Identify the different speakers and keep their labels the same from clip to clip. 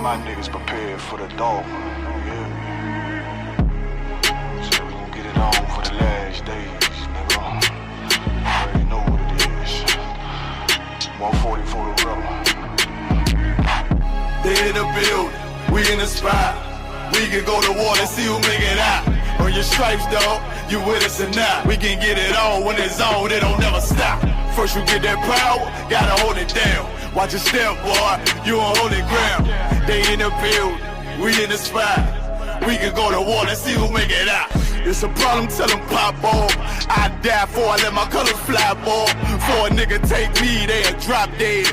Speaker 1: my niggas prepared for the dog. Yeah. So we gon' get it on for the last days, nigga. You already know what it is. 140 for the rebel.
Speaker 2: They in the building, we in the spot. We can go to war and see who make it out. On your stripes, dog, you with us or not. We can get it on when it's on, it don't never stop. First you get that power, gotta hold it down. Watch your step, boy, you on holy ground. They in the building, we in the spot. We can go to war and see who make it out. It's a problem, tell them pop off. I die for I let my colors fly, boy. For a nigga take me, they'll drop dead.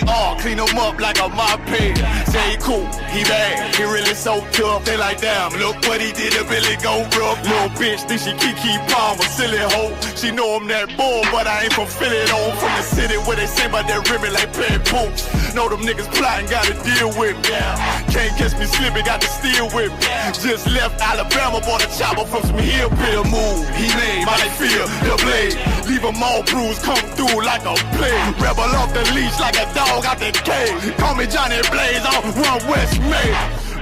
Speaker 2: AR, clean them up like a mop head. Say he cool, he bad, he really so tough. They like, damn, look what he did to Billy go rough. Little bitch think she Kiki Palmer, silly hoe. She know I'm that bull, but I ain't from Philly though. From the city where they say about that ribbon like playing poops. Know them niggas plotting, gotta deal with me. Can't catch me slipping, got to steal with me. Just left Alabama, bought a chopper from some hillbilly move. He made my feel the blade. Leave them all bruised, come through like a plague. Rebel off the leash like a dog out the cage. Call me Johnny Blaze on One West May.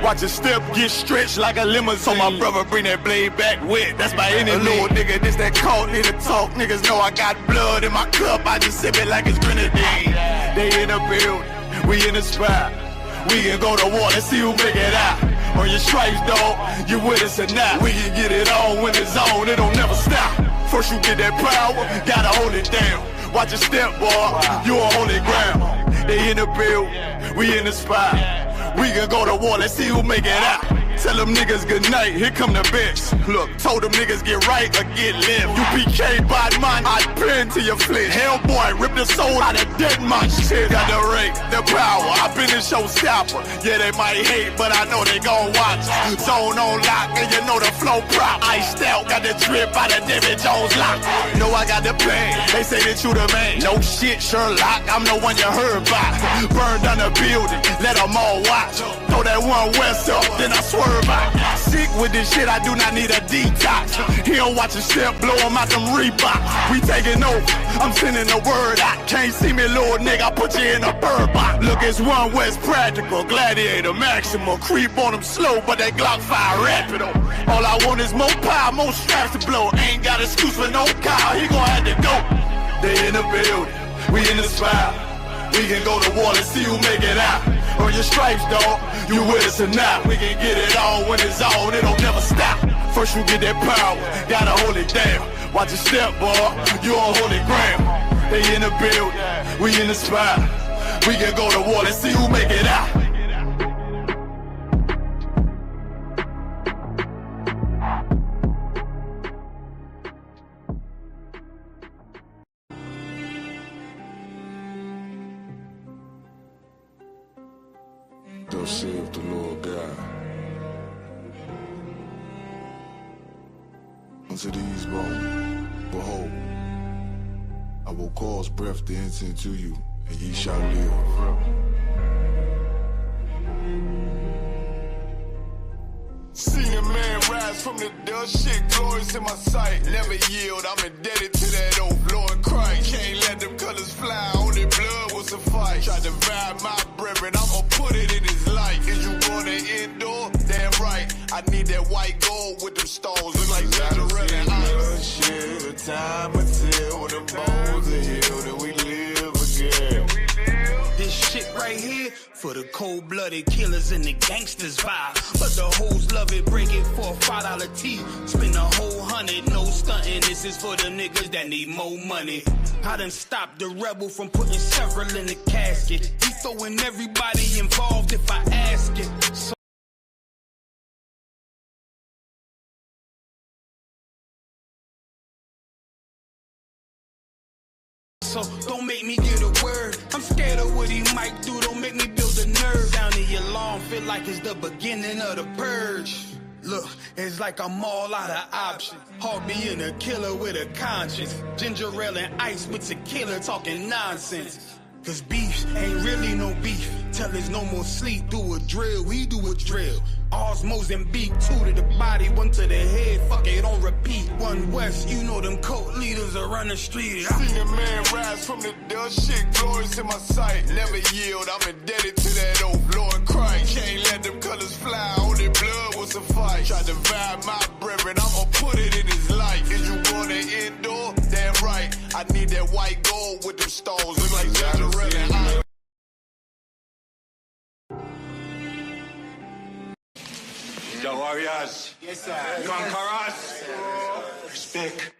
Speaker 2: Watch your step get stretched like a limousine. So my brother bring that blade back wet, that's by any means. Little nigga, this that cold, need to talk. Niggas know I got blood in my cup, I just sip it like it's grenadine. They in the building, we in the spot. We can go to war, let's see who make it out. On your stripes, dog, you with us or not. We can get it on when it's on, it don't never stop. First you get that power, gotta hold it down. Watch your step, boy, you on holy ground. They in the build, we in the spot. We can go to war, let's see who make it out. Tell them niggas good night, here come the bitch. Look, told them niggas get right or get left. U.P.K. bad man, I pin to your flesh. Hellboy, rip the soul out of dead man shit. Got the rate, the power, I been the showstopper. Yeah, they might hate, but I know they gon' watch. Zone on lock, and you know the flow prop. Iced out, got the drip out of David Jones lock. Know I got the plan, they say that you the man. No shit, Sherlock, I'm the one you heard about. Burn down the building, let them all watch. Throw that One West up, then I swerve out. Sick with this shit, I do not need a detox. He don't watch a step, blow him out them Reeboks. We taking over, I'm sending the word out. Can't see me, little nigga, I put you in a bird box. Look, it's One West practical, gladiator, maximal. Creep on them slow, but they Glock fire rapid. All I want is more power, more straps to blow. Ain't got excuse for no cow, he gon' have to go. They in the building, we in the spot. We can go to war and see who make it out. On your stripes, dog, you with us or not. We can get it on when it's on, it don't never stop. First you get that power, gotta hold it down. Watch your step, boy, you on holy ground. They in the building, we in the spot. We can go to war and see who make it out.
Speaker 1: Thus saith the Lord God. Unto these bones, behold, I will cause breath to enter into you, and ye shall live.
Speaker 2: Seen a man rise from the dust, shit glorious in my sight. Never yield, I'm indebted to that old Lord Christ. Can't let them colors fly, only blood will suffice. Try to divide my brethren, I'ma put it in his life. Is you gonna endure? Damn right, I need that white gold with them stones. Look like Cinderella and Iris. Shit, the time will tell when the bones are healed and we live again.
Speaker 3: This shit right here for the cold-blooded killers and the gangsters vibe. But the hoes love it, break it for a $5 tee. Spend a whole 100, no stunting. This is for the niggas that need more money. I done stopped the rebel from putting several in the casket. He throwing everybody involved if I ask it. So don't make me get a word. I'm scared of what he might do. Don't make me build a nerve. Down in your lawn, feel like it's the beginning of the purge. Look, it's like I'm all out of options. Hard being a killer with a conscience. Ginger ale and ice with tequila talking nonsense. Cause beef ain't really no beef. Till there's no more sleep, do a drill, we do a drill. Ours Mozambique, 2 to the body, 1 to the head, fuck it, on repeat. One West, you know them cult leaders around the street.
Speaker 2: Seen a man rise from the dust, shit glorious in my sight. Never yield, I'm indebted to that old Lord Christ. Can't let them colors fly, only blood will suffice. Try to divide my brethren, I'ma put it in his life. Is you gonna endure? Damn right, I need that white gold with them stones. Look like Judge.
Speaker 1: The warriors.
Speaker 3: Yes, sir.
Speaker 1: Conquerors. Respect.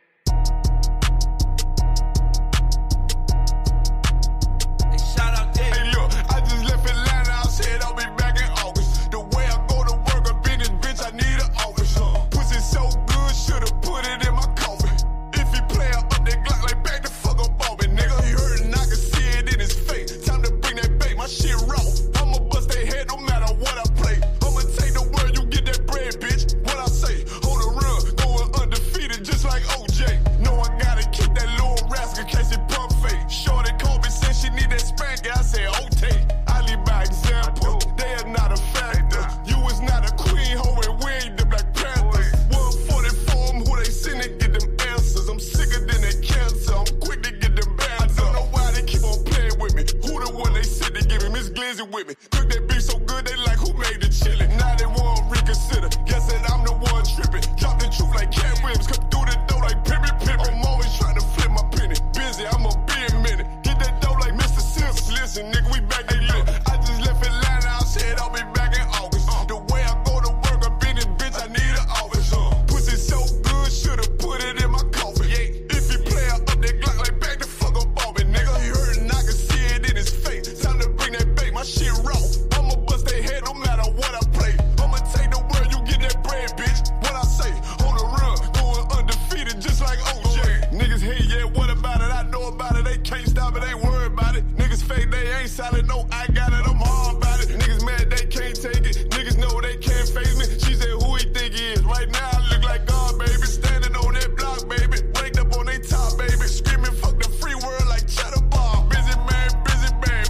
Speaker 3: Shout out Dave.
Speaker 2: Hey, look, I just left Atlanta. I said I'll be back in August. The way I go to work up in this bitch, I need an office. Pussy so good, should've put it in my coffin. If he play up that Glock like back the fuck up on me, nigga. He hurt and I can see it in his face. Time to bring that bait, my shit raw. I'ma bust their head no matter what I play. I'ma take the word, you get that bread, bitch. What I say, hold a run, going undefeated just like OJ. No, I gotta keep that little rascal in case it pump fake. Shorty called me, said she need that spank. I said, okay, I lead by example. They are not a factor. You is not a queen, hoe, and we ain't the Black Panthers. 144 them, who they send to get them answers. I'm sicker than that cancer. I'm quick to get them bands. I don't know why they keep on playing with me. Who the one they said they give me? Miss Glizzy with me. Cook that beef so good, they like, who made the chili? Now they won't reconsider. Guess that I'm the one tripping. Drop the truth like Cat Williams. Come through the door like Pimmy Pimp. I'm always trying to flip my penny. Busy, I'ma be a minute. Get that dough like Mr. Sims. Listen, nigga, we back. Hey, look, I just left Atlanta. I said I'll be back in August. The way I go to work up in this bitch, I need an office. Pussy so good, should've put it in my coffin. If he play up that Glock like back the fuck up on me, nigga. He hurt and I can see it in his face. Time to bring that bait, my shit raw. I'ma bust their head no matter what I play. I'ma take the word, you get that bread, bitch. What I say, hold a run, going undefeated just like OJ. Niggas hate, yeah, what about it? I know about it, they can't stop it, ain't worried about it. Niggas fake, they ain't solid, no, I got it, I'm hard about it. Niggas mad, they can't take it. Niggas know they can't face me. She said, who he think he is? Right now, I look like God, baby. Standing on that block, baby. Raked up on they top, baby. Screaming, fuck the free world like cheddar bar. Busy man,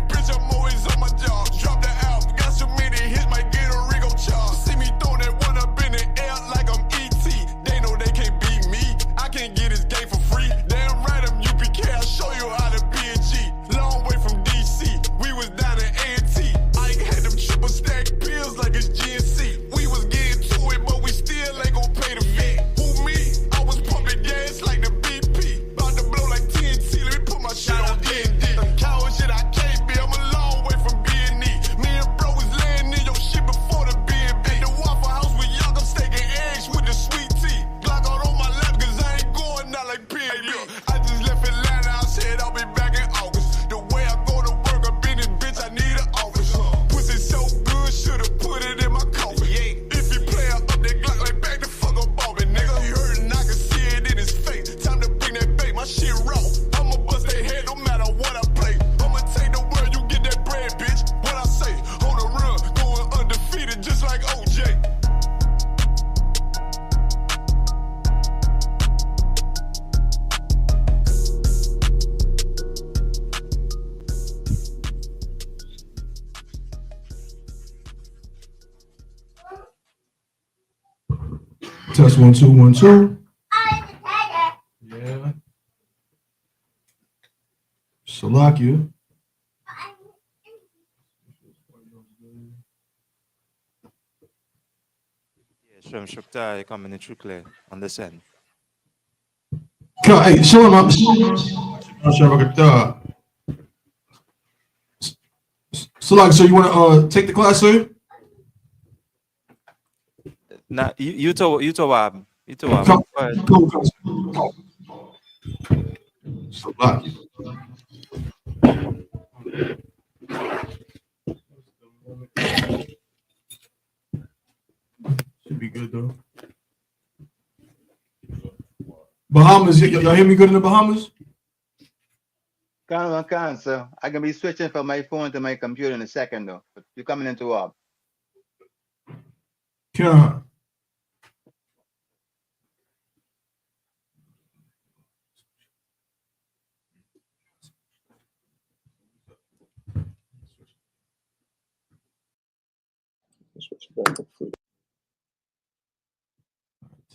Speaker 2: bitch, I'm always on my job. Drop the album, got so many hits, might get a Rigo charge. See me throw that one up in the air like I'm E.T. They know they can't beat me. I can't get this game for free. Damn right, I'm U.P.K. I'll show you how to be a G. Long way from D.C. We was down in A&T. Ike had them triple stack pills like it's GNC. We was getting to it, but we still ain't gon' pay the fee. Who me? I was pumping gas like the BP. About to blow like TNT. Let me put my shit on D&D. Coward shit I can't be. I'm a long way from B&E. Me and bro was laying in your shit before the B&B. The Waffle House with y'all, I'm staking eggs with the sweet tea. Glock out on my lap, cause I ain't going out like P&B. I just left Atlanta, I said I'll be back in August. The way I go to work up in this bitch, I need an office. Pussy so good, should've put it in my coffin. If he play up that Glock like back the fuck up on me, nigga. He hurt and I can see it in his face. Time to bring that bait, my shit raw. I'ma bust their head no matter what I play. I'ma take the word, you get that bread, bitch. What I say, hold a run, going undefeated just like OJ.
Speaker 4: Test 1 2 1 2. Yeah. Salakia.
Speaker 5: Shem Shukta coming in true clear on this end.
Speaker 4: Hey, Shalom. Salakia, so you want to take the class, sir?
Speaker 5: Now you talk. Go ahead.
Speaker 4: Go. Salakia. Should be good though. Bahamas, y'all hear me good in the Bahamas?
Speaker 6: Can, sir. I can be switching from my phone to my computer in a second, though. But you're coming into up.
Speaker 4: Can.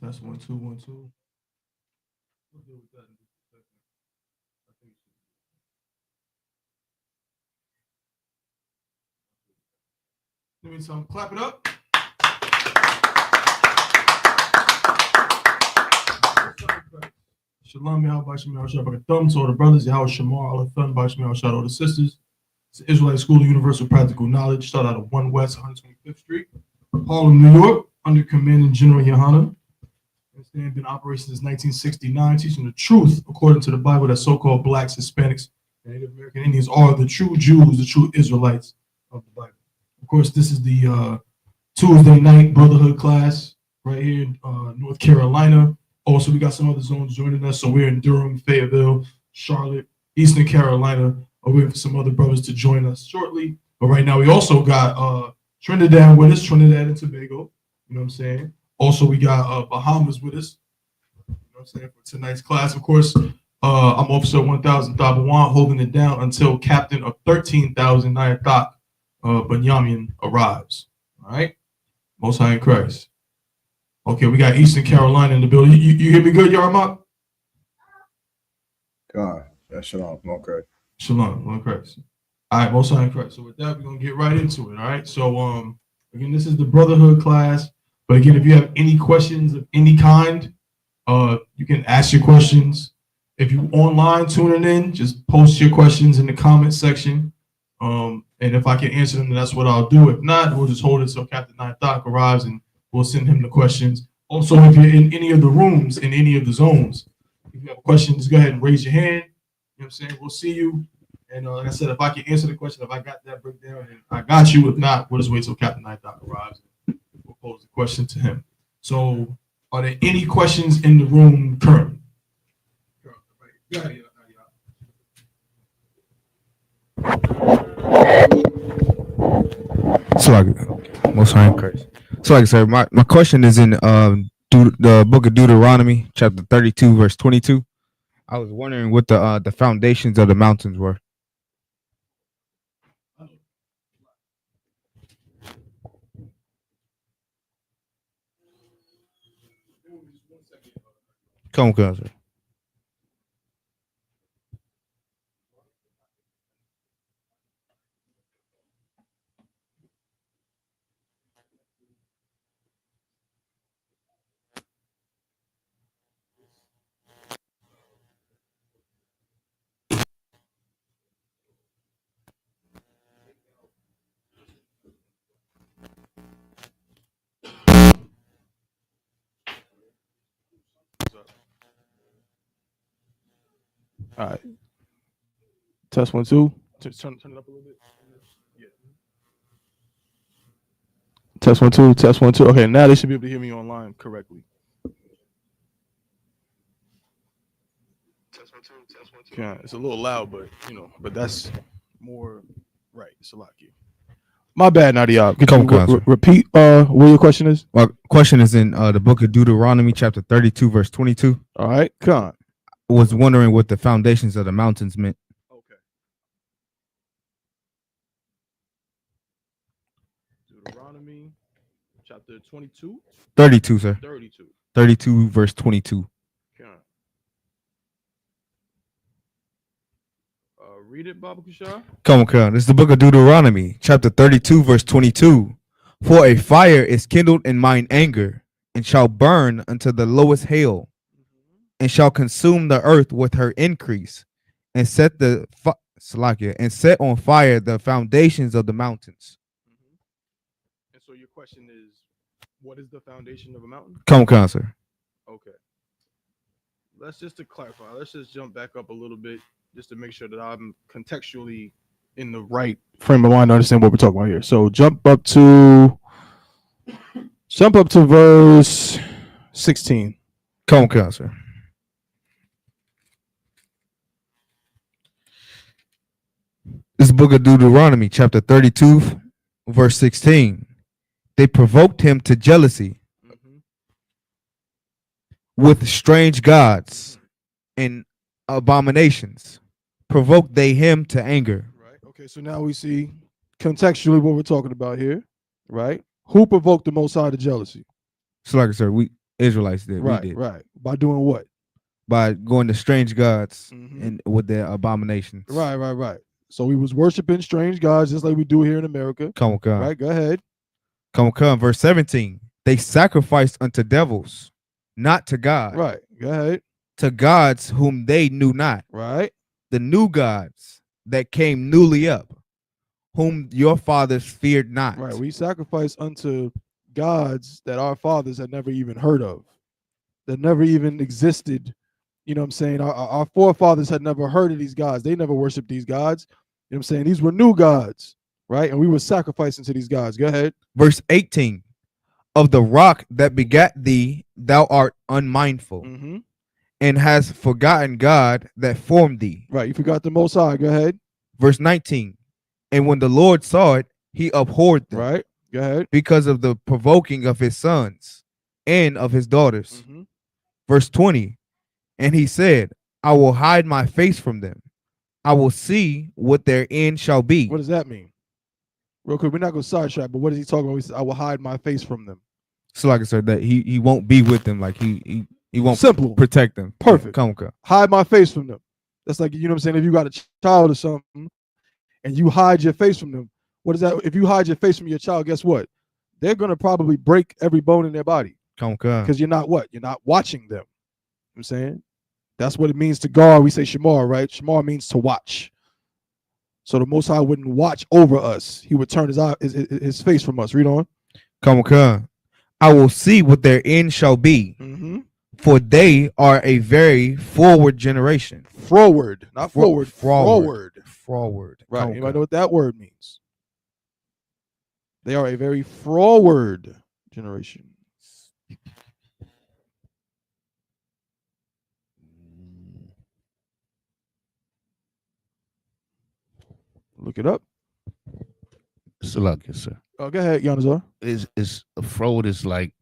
Speaker 4: Test 1 2 1 2. Give me some. Clap it up. Shalom, Yahweh, Shalom, a thumb to all the brothers, Yahweh, Shamar, all the thumb, Shalom, shout out all the sisters. It's the Israelite School of Universal Practical Knowledge, start out of 1 West 125th Street, Harlem, New York, under Commanding General YAHANNA. It's been in operation since 1969, teaching the truth according to the Bible that so-called blacks, Hispanics, and Native American Indians are the true Jews, the true Israelites of the Bible. Of course, this is the Tuesday night Brotherhood class right here in North Carolina. Also, we got some other zones joining us. So we're in Durham, Fayetteville, Charlotte, Eastern Carolina. We're waiting for some other brothers to join us shortly. But right now, we also got Trinidad with us, Trinidad and Tobago. You know what I'm saying? Also, we got Bahamas with us. You know what I'm saying? For tonight's class, of course, I'm Officer 1000 Tabawan, holding it down until Captain of 13,000 Nayathaq Benjamin arrives. All right? Most High in Christ. Okay, we got Eastern Carolina in the building. You hear me good, Yarmak?
Speaker 7: God, yeah, shalom. Okay.
Speaker 4: Shalom, Lord Christ. All right, Most High in Christ. So with that, we're gonna get right into it. All right. So again, this is the Brotherhood class. But again, if you have any questions of any kind, you can ask your questions. If you online tuning in, just post your questions in the comment section. And if I can answer them, then that's what I'll do. If not, we'll just hold it till Captain Nayathaq arrives and we'll send him the questions. Also, if you're in any of the rooms, in any of the zones, if you have questions, go ahead and raise your hand. You know what I'm saying? We'll see you. And like I said, if I can answer the question, if I got that breakdown, then I got you. If not, we'll just wait till Captain Nayathaq arrives. We'll pose the question to him. So, are there any questions in the room currently? Go ahead.
Speaker 8: So like, most high in Christ. So like I said, my question is in the book of Deuteronomy, chapter 32, verse 22. I was wondering what the foundations of the mountains were. Come on, sir.
Speaker 4: All right. Test 1 2. Turn it up a little bit. Yeah. Test 1 2. Test 1 2. Okay, now they should be able to hear me online correctly. Test 1 2. Test 1 2. Yeah, it's a little loud, but but that's more right. It's a lot here. My bad, Nadia. Could you repeat what your question is?
Speaker 8: My question is in the book of Deuteronomy, chapter 32, verse 22.
Speaker 4: All right, come on.
Speaker 8: Was wondering what the foundations of the mountains meant.
Speaker 4: Okay. Deuteronomy, chapter 22?
Speaker 8: 32, sir.
Speaker 4: 32.
Speaker 8: 32, verse 22.
Speaker 4: Okay. Read it, Baba Kushar.
Speaker 8: Come on. This is the book of Deuteronomy, chapter 32, verse 22. For a fire is kindled in mine anger, and shall burn unto the lowest hail, and shall consume the earth with her increase, and set on fire the foundations of the mountains.
Speaker 4: And so your question is, what is the foundation of a mountain?
Speaker 8: Come on, sir.
Speaker 4: Okay. Let's just to clarify, let's just jump back up a little bit just to make sure that I'm contextually in the right frame of mind to understand what we're talking about here. So jump up to verse 16.
Speaker 8: Come on, sir. This is the book of Deuteronomy, chapter 32, verse 16. They provoked him to jealousy with strange gods and abominations. Provoked they him to anger.
Speaker 4: Right. Okay. So now we see contextually what we're talking about here. Right. Who provoked the Most High to jealousy?
Speaker 8: So like I said, Israelites did.
Speaker 9: Right,
Speaker 8: We did.
Speaker 9: right. By doing what?
Speaker 8: By going to strange gods
Speaker 9: Mhm.
Speaker 8: and with their abominations.
Speaker 9: Right, right, right. So we was worshiping strange gods just like we do here in America.
Speaker 8: Come on, come.
Speaker 9: Right, go ahead.
Speaker 8: Come on. Verse 17. They sacrificed unto devils, not to God.
Speaker 9: Right, go ahead.
Speaker 8: To gods whom they knew not.
Speaker 9: Right.
Speaker 8: The new gods that came newly up, whom your fathers feared not.
Speaker 9: Right. We sacrifice unto gods that our fathers had never even heard of, that never even existed. You know what I'm saying? Our forefathers had never heard of these gods. They never worshiped these gods. You know what I'm saying? These were new gods, right? And we were sacrificing to these gods. Go ahead.
Speaker 8: Verse 18. Of the rock that begat thee, thou art unmindful, and hast forgotten God that formed thee.
Speaker 9: Right. You forgot the Most High. Go ahead.
Speaker 8: Verse 19. And when the Lord saw it, he abhorred them.
Speaker 9: Right. Go ahead.
Speaker 8: Because of the provoking of his sons and of his daughters. Verse 20. And he said, I will hide my face from them. I will see what their end shall be.
Speaker 9: What does that mean? Real quick, we're not going to sidetrack, but what is he talking about? He said, I will hide my face from them.
Speaker 8: So like I said, that he won't be with them. Like he won't
Speaker 9: Simple.
Speaker 8: protect them.
Speaker 9: Perfect.
Speaker 8: Come on.
Speaker 9: Hide my face from them. That's like, you know what I'm saying? If you got a child or something and you hide your face from them, what is that? If you hide your face from your child, guess what? They're going to probably break every bone in their body.
Speaker 8: Come on.
Speaker 9: Because you're not what? You're not watching them. You know what I'm saying? That's what it means to guard. We say shamar, right? Shamar means to watch. So the Most High wouldn't watch over us. He would turn his face from us. Read on.
Speaker 8: Come on. I will see what their end shall be. For they are a very forward generation.
Speaker 9: Forward, not forward. Forward.
Speaker 8: Forward.
Speaker 9: Right. Anybody know what that word means? They are a very forward generation. Look it up.
Speaker 10: Salak, sir.
Speaker 9: Oh, go ahead, Yanazar.
Speaker 10: Is a fraud is like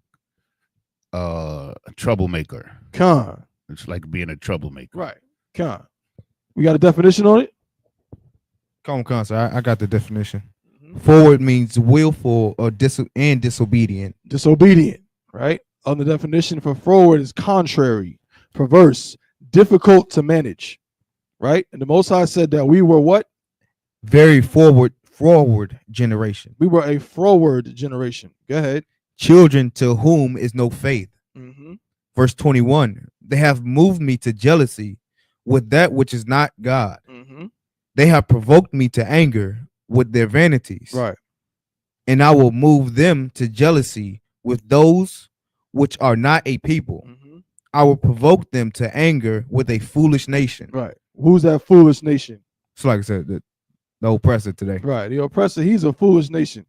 Speaker 10: a troublemaker.
Speaker 9: Con.
Speaker 10: It's like being a troublemaker.
Speaker 9: Right. Con. We got a definition on it?
Speaker 8: Come on, sir. I got the definition. Forward means willful or disobedient.
Speaker 9: Disobedient, right? On the definition for forward is contrary, perverse, difficult to manage, right? And the Most High said that we were what?
Speaker 8: Very forward generation.
Speaker 9: We were a forward generation. Go ahead.
Speaker 8: Children to whom is no faith. Verse 21. They have moved me to jealousy with that which is not God. They have provoked me to anger with their vanities.
Speaker 9: Right.
Speaker 8: And I will move them to jealousy with those which are not a people. I will provoke them to anger with a foolish nation.
Speaker 9: Right. Who's that foolish nation?
Speaker 8: So like I said, the oppressor today.
Speaker 9: Right. The oppressor, he's a foolish nation.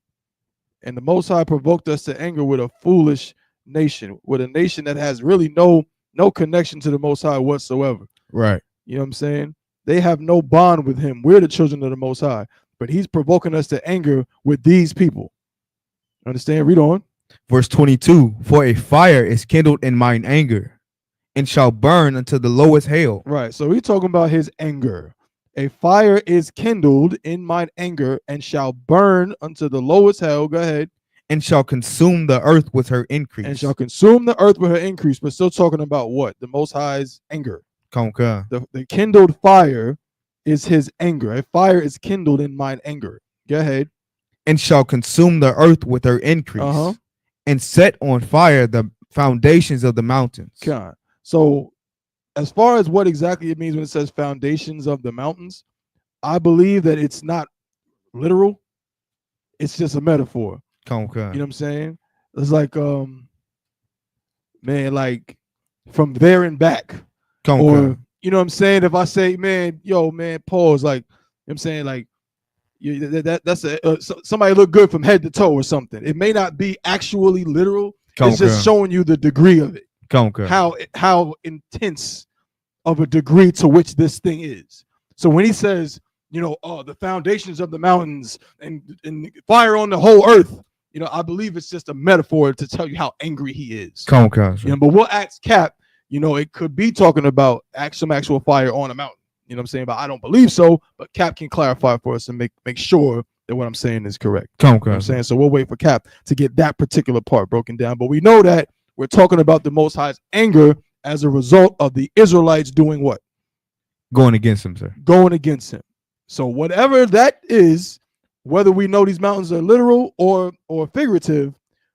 Speaker 9: And the Most High provoked us to anger with a foolish nation, with a nation that has really no connection to the Most High whatsoever.
Speaker 8: Right.
Speaker 9: You know what I'm saying? They have no bond with him. We're the children of the Most High. But he's provoking us to anger with these people. Understand? Read on.
Speaker 8: Verse 22. For a fire is kindled in mine anger, and shall burn unto the lowest hell.
Speaker 9: Right. So we're talking about his anger. A fire is kindled in mine anger, and shall burn unto the lowest hell. Go ahead.
Speaker 8: And shall consume the earth with her increase.
Speaker 9: And shall consume the earth with her increase. But still talking about what? The Most High's anger.
Speaker 8: Come on.
Speaker 9: The kindled fire is his anger. A fire is kindled in mine anger. Go ahead.
Speaker 8: And shall consume the earth with her increase. And set on fire the foundations of the mountains.
Speaker 9: God. So as far as what exactly it means when it says foundations of the mountains, I believe that it's not literal. It's just a metaphor.
Speaker 8: Come on.
Speaker 9: You know what I'm saying? It's like, man, like from there and back.
Speaker 8: Come
Speaker 9: or,
Speaker 8: on.
Speaker 9: you know what I'm saying? If I say, man, yo, man, pause, like, you know what I'm saying, like, that's somebody look good from head to toe or something. It may not be actually literal. It's just showing you the degree of it. How intense of a degree to which this thing is. So when he says, you know, oh, the foundations of the mountains and fire on the whole earth, you know, I believe it's just a metaphor to tell you how angry he is.
Speaker 8: Come on.
Speaker 9: You know, but we'll ask Cap, you know, it could be talking about some actual fire on a mountain. You know what I'm saying? But I don't believe so. But Cap can clarify for us and make sure that what I'm saying is correct.
Speaker 8: Come on.
Speaker 9: You know what I'm saying? So we'll wait for Cap to get that particular part broken down. But we know that We're talking about the Most High's anger as a result of the Israelites doing what?
Speaker 8: Going against him, sir.
Speaker 9: Going against him. So whatever that is, whether we know these mountains are literal or figurative,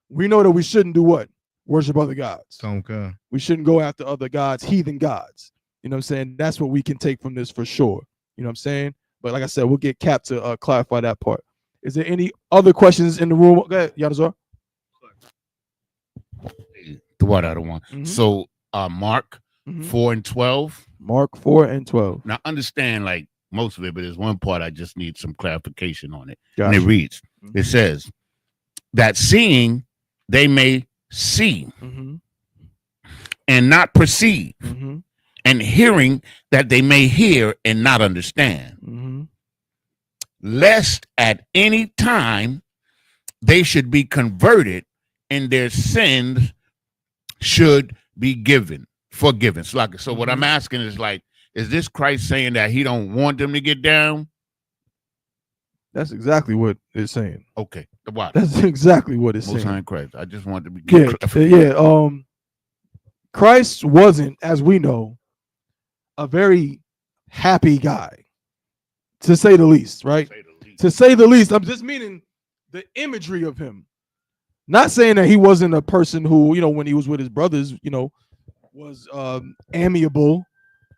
Speaker 9: we know that we shouldn't do what? Worship other gods.
Speaker 8: Okay.
Speaker 9: We shouldn't go after other gods, heathen gods. You know what I'm saying? That's what we can take from this for sure. You know what I'm saying? But like I said, we'll get Cap to clarify that part. Is there any other questions in the room? Go ahead, Yadazar.
Speaker 10: The what other one? So Mark 4 and 12.
Speaker 9: Mark 4 and 12.
Speaker 10: Now understand like most of it, but there's one part I just need some clarification on it.
Speaker 9: Gotcha.
Speaker 10: And it reads, it says that seeing they may see and not perceive, and hearing that they may hear and not understand, lest at any time they should be converted and their sins should be forgiven. So what I'm asking is like, is this Christ saying that he don't want them to get down?
Speaker 9: That's exactly what it's saying.
Speaker 10: Okay.
Speaker 9: That's exactly what it's
Speaker 10: Most
Speaker 9: saying.
Speaker 10: High Christ. I just wanted to be
Speaker 9: yeah. Christ wasn't, as we know, a very happy guy, to say the least, right? To say the least. I'm just meaning the imagery of him. Not saying that he wasn't a person who, you know, when he was with his brothers, you know, was amiable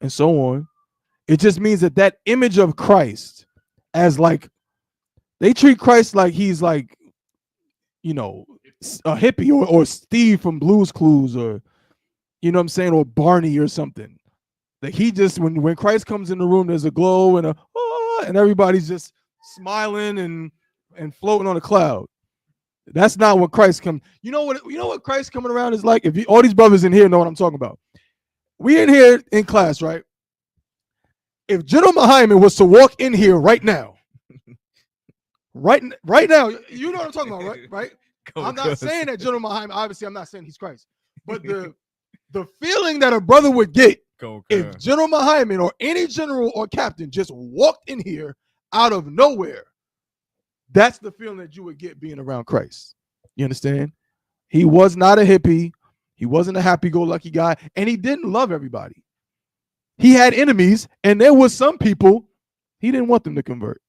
Speaker 9: and so on. It just means that image of Christ as like, they treat Christ like he's like, you know, a hippie or Steve from Blue's Clues, or, you know what I'm saying, or Barney or something. Like he just, when Christ comes in the room, there's a glow and and everybody's just smiling and floating on a cloud. That's not what Christ comes. You know what Christ coming around is like? If all these brothers in here know what I'm talking about. We in here in class, right? If General Hyman was to walk in here right now, right now, you know what I'm talking about, right? I'm not saying that General Hyman, obviously I'm not saying he's Christ, but the feeling that a brother would get if General Hyman or any general or captain just walked in here out of nowhere, that's the feeling that you would get being around Christ. You understand? He was not a hippie. He wasn't a happy-go-lucky guy, and he didn't love everybody. He had enemies, and there was some people he didn't want them to convert.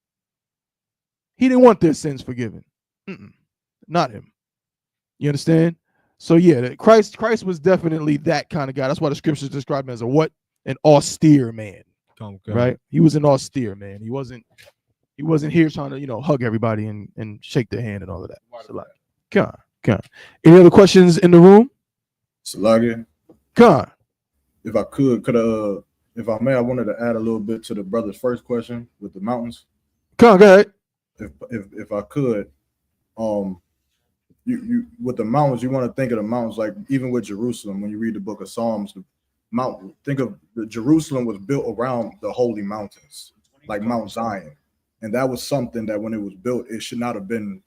Speaker 9: He didn't want their sins forgiven. Not him. You understand? So yeah, Christ was definitely that kind of guy. That's why the scriptures describe him as an austere man. Right? He was an austere man. He wasn't here trying to, you know, hug everybody and shake their hand and all of that. So like, come on. Any other questions in the room?
Speaker 7: Salagi.
Speaker 9: Come on.
Speaker 7: If I if I may, I wanted to add a little bit to the brother's first question with the mountains.
Speaker 9: Come on, go ahead.
Speaker 7: If I could, you with the mountains, you want to think of the mountains like even with Jerusalem. When you read the book of Psalms, think of Jerusalem was built around the holy mountains, like Mount Zion, and that was something that when it was built, it should not have been.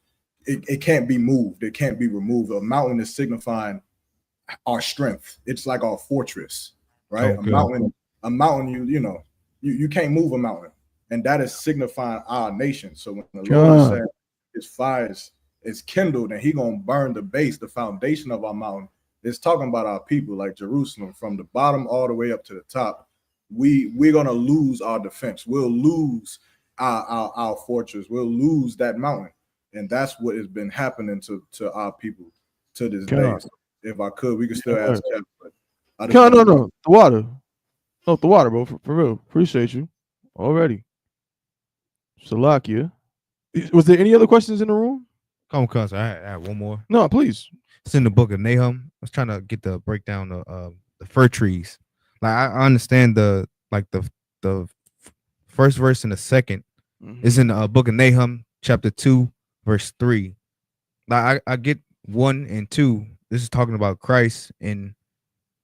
Speaker 7: It can't be moved. It can't be removed. A mountain is signifying our strength. It's like our fortress, right?
Speaker 8: Okay.
Speaker 7: A mountain. You can't move a mountain, and that is signifying our nation. So when the Lord said his fire is kindled and he gonna burn the base, the foundation of our mountain, it's talking about our people, like Jerusalem, from the bottom all the way up to the top. We're gonna lose our defense. We'll lose our fortress. We'll lose that mountain, and that's what has been happening to our people to this day. So if I could, we could still ask Jeff, but
Speaker 9: no, the water. No, the water, bro. For real. Appreciate you already. Salakia. Was there any other questions in the room?
Speaker 8: Come on, I have one more.
Speaker 9: No, please.
Speaker 8: It's in the book of Nahum. I was trying to get the breakdown of the fir trees. Like I understand the first verse and the second is in the book of Nahum, chapter 2, verse 3. Like I get 1 and 2. This is talking about Christ, and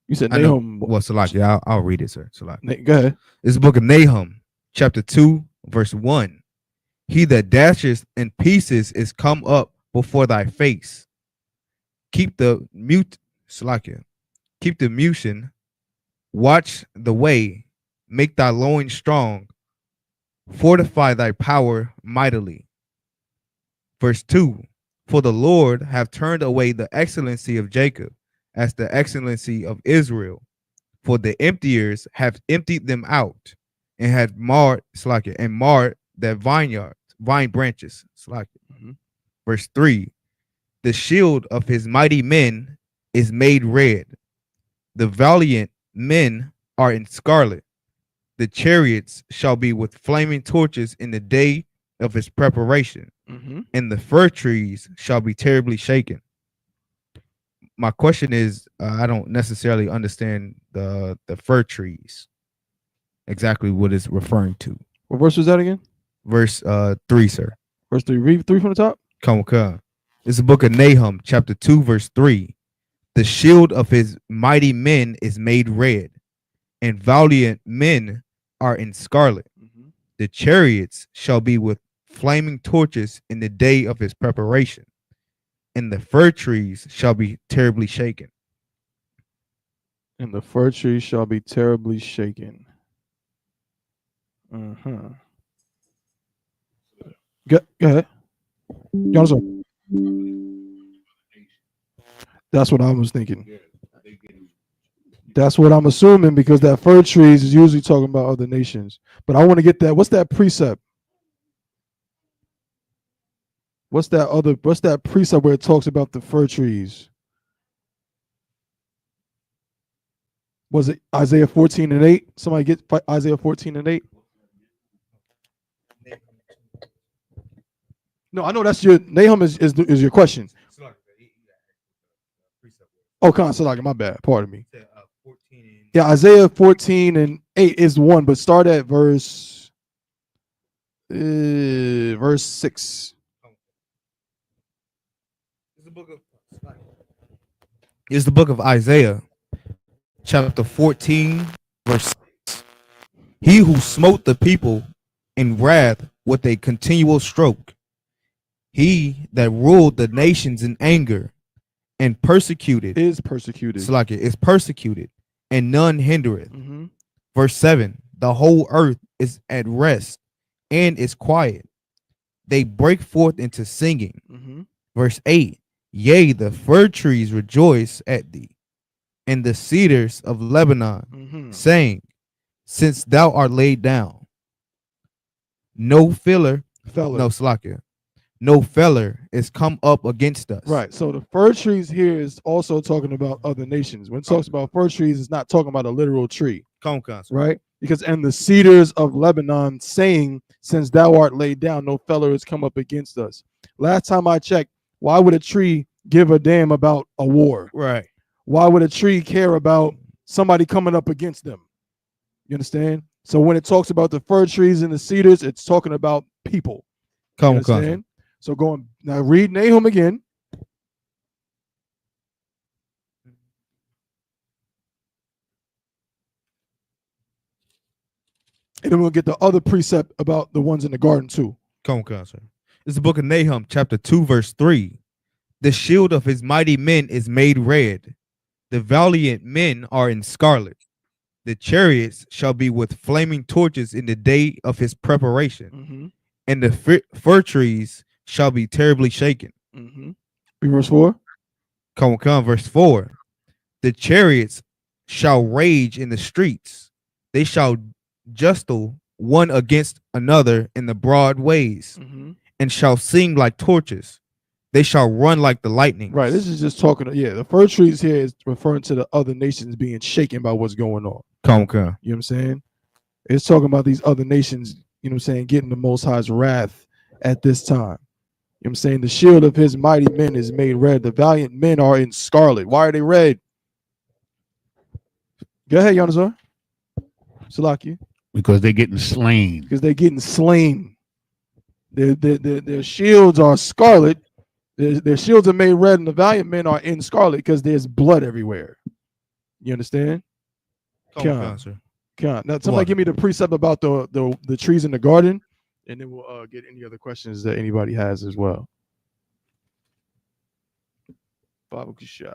Speaker 9: you said Nahum.
Speaker 8: Well, Salakia, I'll read it, sir. Salakia.
Speaker 9: Go ahead.
Speaker 8: It's the book of Nahum, chapter 2, verse 1. He that dashes in pieces is come up before thy face. Keep the motion, watch the way, make thy loins strong, fortify thy power mightily. Verse 2, for the Lord have turned away the excellency of Jacob, as the excellency of Israel. For the emptiers have emptied them out, and had marred their vine branches. Verse 3. The shield of his mighty men is made red. The valiant men are in scarlet. The chariots shall be with flaming torches in the day of his preparation, and the fir trees shall be terribly shaken. My question is, I don't necessarily understand the fir trees, exactly what it's referring to.
Speaker 9: What verse was that again?
Speaker 8: Verse 3, sir.
Speaker 9: Verse 3. Read 3 from the top.
Speaker 8: Come. It's the book of Nahum, chapter 2, verse 3. The shield of his mighty men is made red, and valiant men are in scarlet. The chariots shall be with flaming torches in the day of his preparation, and the fir trees shall be terribly shaken.
Speaker 9: And the fir tree shall be terribly shaken. Go ahead. That's what I was thinking. That's what I'm assuming, because that fir trees is usually talking about other nations. But I want to get that. What's that precept? What's that precept where it talks about the fir trees? Was it Isaiah 14:8? Somebody get Isaiah 14:8. No, I know that's your Nahum is your question. Oh, Salaki, my bad. Pardon me. Yeah, Isaiah 14:8 is the one, but start at verse 6.
Speaker 8: It's the book of Isaiah, chapter 14, verse 6. He who smote the people in wrath with a continual stroke, he that ruled the nations in anger and persecuted
Speaker 9: is persecuted,
Speaker 8: and none hindereth. Verse 7. The whole earth is at rest and is quiet. They break forth into singing. Verse 8. Yea, the fir trees rejoice at thee, and the cedars of Lebanon, saying, since thou art laid down, no feller is come up against us.
Speaker 9: Right. So the fir trees here is also talking about other nations. When it talks about fir trees, it's not talking about a literal tree. Right? Because and the cedars of Lebanon saying, since thou art laid down, no feller has come up against us. Last time I checked, why would a tree give a damn about a war?
Speaker 8: Right.
Speaker 9: Why would a tree care about somebody coming up against them? You understand? So when it talks about the fir trees and the cedars, it's talking about people. You understand? So going now, read Nahum again. And then we'll get the other precept about the ones in the garden too.
Speaker 8: Sir. It's the book of Nahum, chapter 2, verse 3. The shield of his mighty men is made red. The valiant men are in scarlet. The chariots shall be with flaming torches in the day of his preparation. And the fir trees shall be terribly shaken.
Speaker 9: Verse 4.
Speaker 8: Verse 4. The chariots shall rage in the streets. They shall jostle one against another in the broad ways, and shall sing like torches. They shall run like the lightning.
Speaker 9: Right. This is just talking. The fir trees here is referring to the other nations being shaken by what's going on. You know what I'm saying? It's talking about these other nations, you know what I'm saying, getting the Most High's wrath at this time. You know what I'm saying? The shield of his mighty men is made red. The valiant men are in scarlet. Why are they red? Go ahead, Yanazar. Salaki.
Speaker 10: Because they're getting slain.
Speaker 9: Because they're getting slain. Their shields are scarlet. Their shields are made red, and the valiant men are in scarlet because there's blood everywhere. You understand? Now, somebody give me the precept about the trees in the garden, and then we'll get any other questions that anybody has as well. Baba Kusha.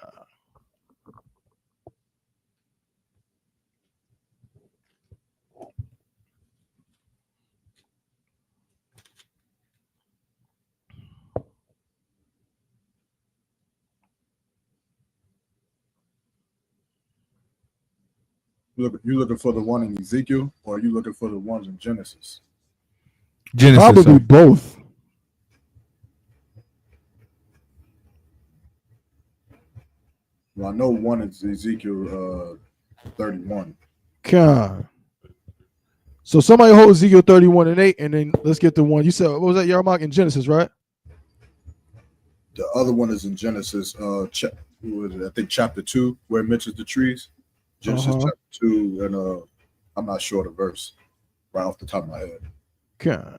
Speaker 7: You looking for the one in Ezekiel, or are you looking for the ones in Genesis?
Speaker 8: Genesis.
Speaker 9: Probably both.
Speaker 7: Well, I know one is Ezekiel 31.
Speaker 9: God. So somebody hold Ezekiel 31:8, and then let's get the one you said. What was that, Yarmark, in Genesis, right?
Speaker 7: The other one is in Genesis. I think chapter 2, where it mentions the trees. Genesis chapter 2, and I'm not sure the verse right off the top of my head.
Speaker 9: God.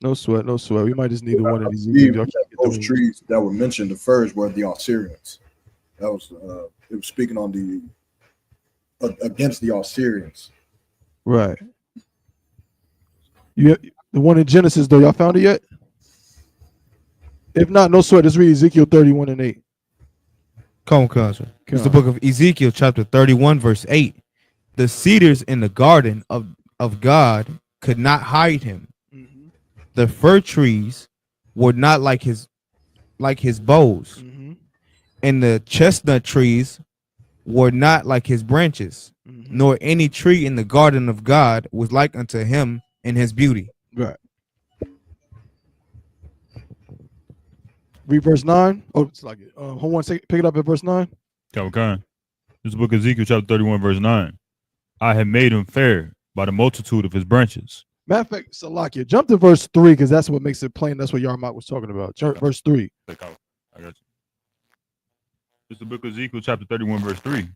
Speaker 9: No sweat, no sweat. We might just need the one in Ezekiel.
Speaker 7: Those trees that were mentioned the first were the Assyrians. That was it was speaking on the against the Assyrians.
Speaker 9: Right. You the one in Genesis though, y'all found it yet? If not, no sweat. Let's read Ezekiel 31:8.
Speaker 8: Come on, cousin. It's the book of Ezekiel, chapter 31, verse 8. The cedars in the garden of God could not hide him. The fir trees were not like his boughs, and the chestnut trees were not like his branches, nor any tree in the garden of God was like unto him in his beauty.
Speaker 9: Right. Read verse 9. Oh, it's like it. Hold on, pick it up at verse 9.
Speaker 11: Okay. This is the book of Ezekiel, chapter 31, verse 9. I have made him fair by the multitude of his branches.
Speaker 9: Matter of fact, Salakia, jump to verse 3 because that's what makes it plain. That's what Yarmak was talking about. Verse 3.
Speaker 11: I got you. This is the book of Ezekiel, chapter 31, verse 3.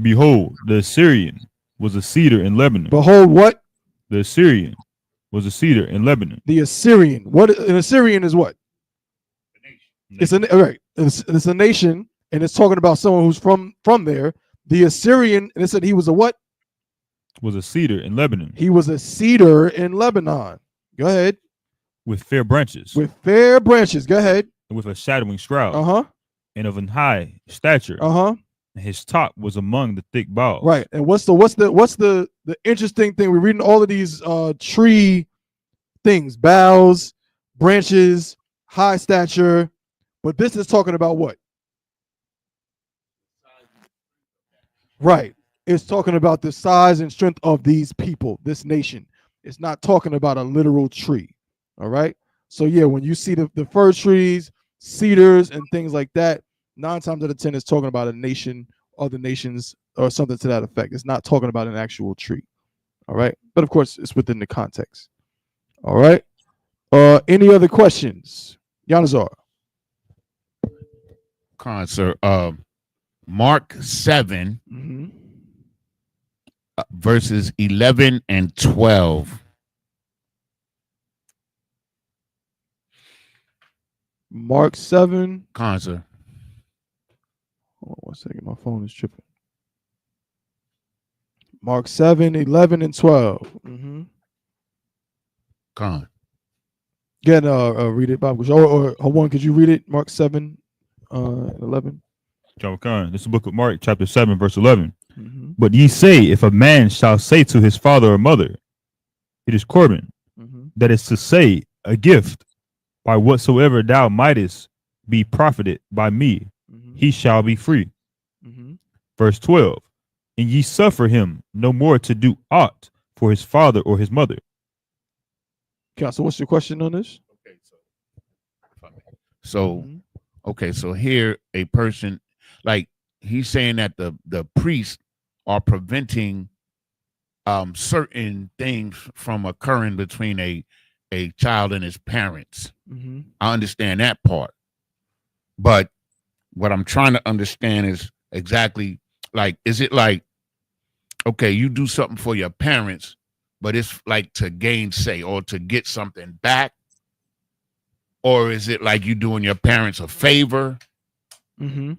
Speaker 11: Behold, the Assyrian was a cedar in Lebanon.
Speaker 9: Behold, what?
Speaker 11: The Assyrian was a cedar in Lebanon.
Speaker 9: The Assyrian. What? An Assyrian is what? It's a nation, and it's talking about someone who's from there. The Assyrian, and it said he was a what?
Speaker 11: Was a cedar in Lebanon.
Speaker 9: He was a cedar in Lebanon. Go ahead.
Speaker 11: With fair branches.
Speaker 9: With fair branches. Go ahead.
Speaker 11: And with a shadowing shroud. And of an high stature. And his top was among the thick boughs.
Speaker 9: Right. And what's the interesting thing? We're reading all of these tree things: boughs, branches, high stature. But this is talking about what? Right. It's talking about the size and strength of these people, this nation. It's not talking about a literal tree. All right. So yeah, when you see the fir trees, cedars, and things like that, 9 times out of 10 it's talking about a nation, other nations, or something to that effect. It's not talking about an actual tree. All right. But of course, it's within the context. All right. Any other questions? Yanazar.
Speaker 10: Sir, Mark 7, verses 11 and 12.
Speaker 9: Mark 7.
Speaker 10: Sir.
Speaker 9: Hold on 1 second. My phone is tripping. Mark 7, 11 and 12. Again, read it, Bob. Or hold on, could you read it? Mark 7, 11.
Speaker 11: This is the book of Mark, chapter 7, verse 11. But ye say, if a man shall say to his father or mother, it is Corban, that is to say, a gift, by whatsoever thou mightest be profited by me, he shall be free. Verse 12. And ye suffer him no more to do aught for his father or his mother.
Speaker 9: Okay, so what's your question on this?
Speaker 10: So here a person, like he's saying that the priests are preventing certain things from occurring between a child and his parents. I understand that part, but what I'm trying to understand is exactly, like, is it like, okay, you do something for your parents, but it's like to gainsay or to get something back? Or is it like you doing your parents a favor?
Speaker 9: So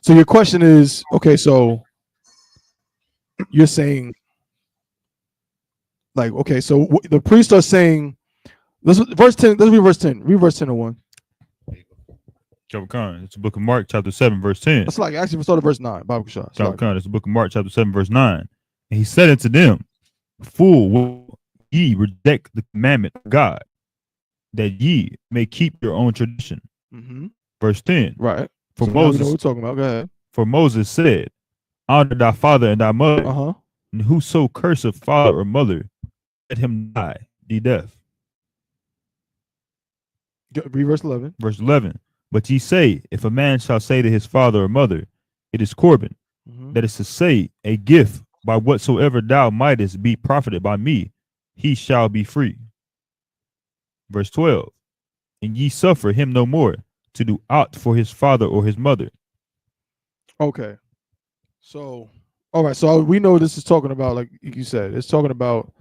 Speaker 9: your question is, okay, so you're saying, like, okay, so the priests are saying, verse 10, let's read verse 10. Read verse 10 or 1.
Speaker 11: It's the book of Mark, chapter 7, verse 10.
Speaker 9: That's like, actually, we started verse 9. Bible Shah.
Speaker 11: It's the book of Mark, chapter 7, verse 9. And he said unto them, Fool, will ye reject the commandment of God, that ye may keep your own tradition. Verse 10.
Speaker 9: Right.
Speaker 11: For
Speaker 9: So now we know what
Speaker 11: Moses,
Speaker 9: we're talking about. Go ahead.
Speaker 11: for Moses said, honor thy father and thy mother, and whoso curseth father or mother, let him die the death.
Speaker 9: Read verse 11.
Speaker 11: Verse 11. But ye say, if a man shall say to his father or mother, it is Corban, that is to say, a gift, by whatsoever thou mightest be profited by me, he shall be free. Verse 12. And ye suffer him no more to do aught for his father or his mother.
Speaker 9: Okay. So, all right. So we know this is talking about, like you said, it's talking about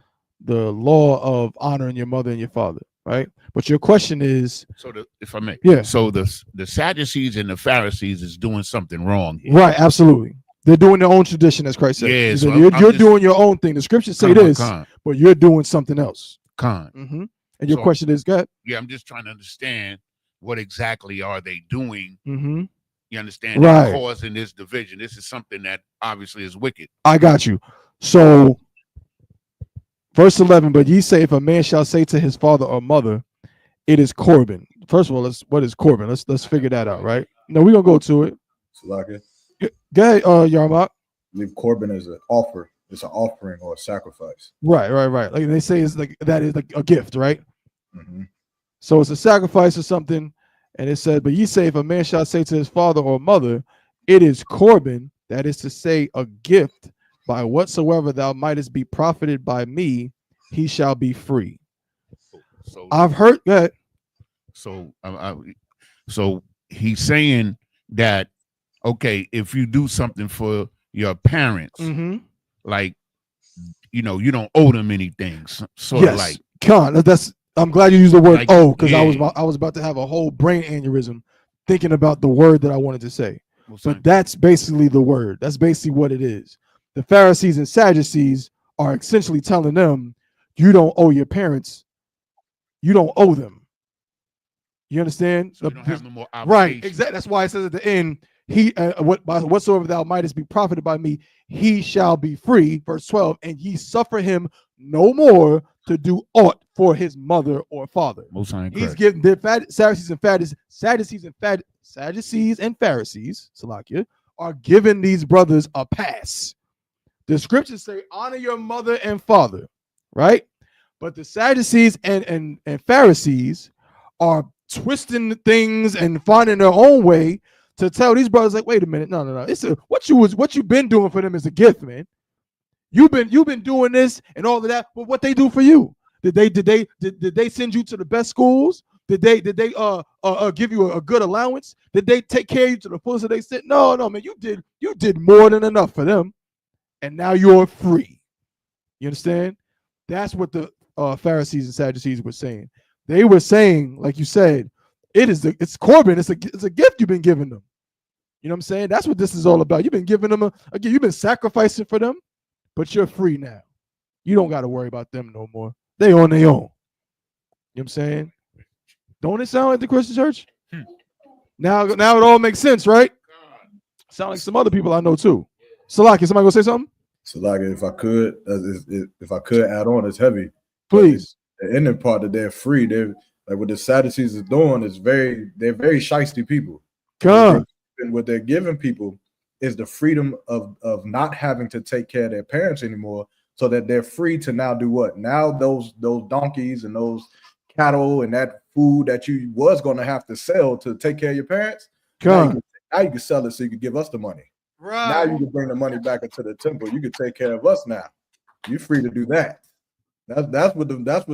Speaker 9: the law of honoring your mother and your father, right? But your question is,
Speaker 10: so if I may,
Speaker 9: yeah.
Speaker 10: So the Sadducees and the Pharisees is doing something wrong here.
Speaker 9: Right, absolutely. They're doing their own tradition, as Christ said.
Speaker 10: Yeah, so
Speaker 9: you're doing your own thing. The scriptures say this, but you're doing something else. And your question is, God?
Speaker 10: Yeah, I'm just trying to understand what exactly are they doing. You understand?
Speaker 9: Right.
Speaker 10: Causing this division. This is something that obviously is wicked.
Speaker 9: I got you. So, verse 11, but ye say, if a man shall say to his father or mother, it is Corban. First of all, what is Corban? Let's figure that out, right? No, we're gonna go to it. Go ahead, Yarmak.
Speaker 7: I believe Corban is an offer. It's an offering or a sacrifice.
Speaker 9: Right. Like they say, it's like that is like a gift, right? So it's a sacrifice or something, and it said, but ye say, if a man shall say to his father or mother, it is Corban, that is to say, a gift, by whatsoever thou mightest be profited by me, he shall be free.
Speaker 10: So
Speaker 9: I've heard that.
Speaker 10: So he's saying that, okay, if you do something for your parents, like, you don't owe them anything. Sort of like,
Speaker 9: that's. I'm glad you used the word
Speaker 10: like,
Speaker 9: "oh" because I was about to have a whole brain aneurysm thinking about the word that I wanted to say. But that's basically the word. That's basically what it is. The Pharisees and Sadducees are essentially telling them, you don't owe your parents. You don't owe them. You understand?
Speaker 10: So you don't have no more obligation.
Speaker 9: Right. Exactly. That's why it says at the end, whatsoever thou mightest be profited by me, he shall be free. Verse 12, and ye suffer him no more to do aught for his mother or father. He's giving the Sadducees and Pharisees, Salakia, are giving these brothers a pass. The scriptures say, honor your mother and father, right? But the Sadducees and Pharisees are twisting things and finding their own way to tell these brothers, like, wait a minute, no. It's what you've been doing for them is a gift, man. You've been doing this and all of that, but what they do for you? Did they send you to the best schools? Did they give you a good allowance? Did they take care of you to the fullest of they said? No, man. You did more than enough for them, and now you're free. You understand? That's what the Pharisees and Sadducees were saying. They were saying, like you said, it's Corban. It's a gift you've been giving them. You know what I'm saying? That's what this is all about. You've been giving them you've been sacrificing for them, but you're free now. You don't got to worry about them no more. They on their own. You know what I'm saying? Don't it sound like the Christian church? Now it all makes sense, right? Sound like some other people I know too. Salaki, somebody gonna say something?
Speaker 7: Salaki, if I could add on, it's heavy.
Speaker 9: Please.
Speaker 7: The ending part that they're free, they're like what the Sadducees is doing is they're very shiesty people.
Speaker 9: God.
Speaker 7: And what they're giving people is the freedom of not having to take care of their parents anymore, so that they're free to now do what? Now those donkeys and those cattle and that food that you was going to have to sell to take care of your parents, now you can sell it so you can give us the money.
Speaker 9: Right.
Speaker 7: Now you can bring the money back into the temple. You can take care of us now. You're free to do that. That's what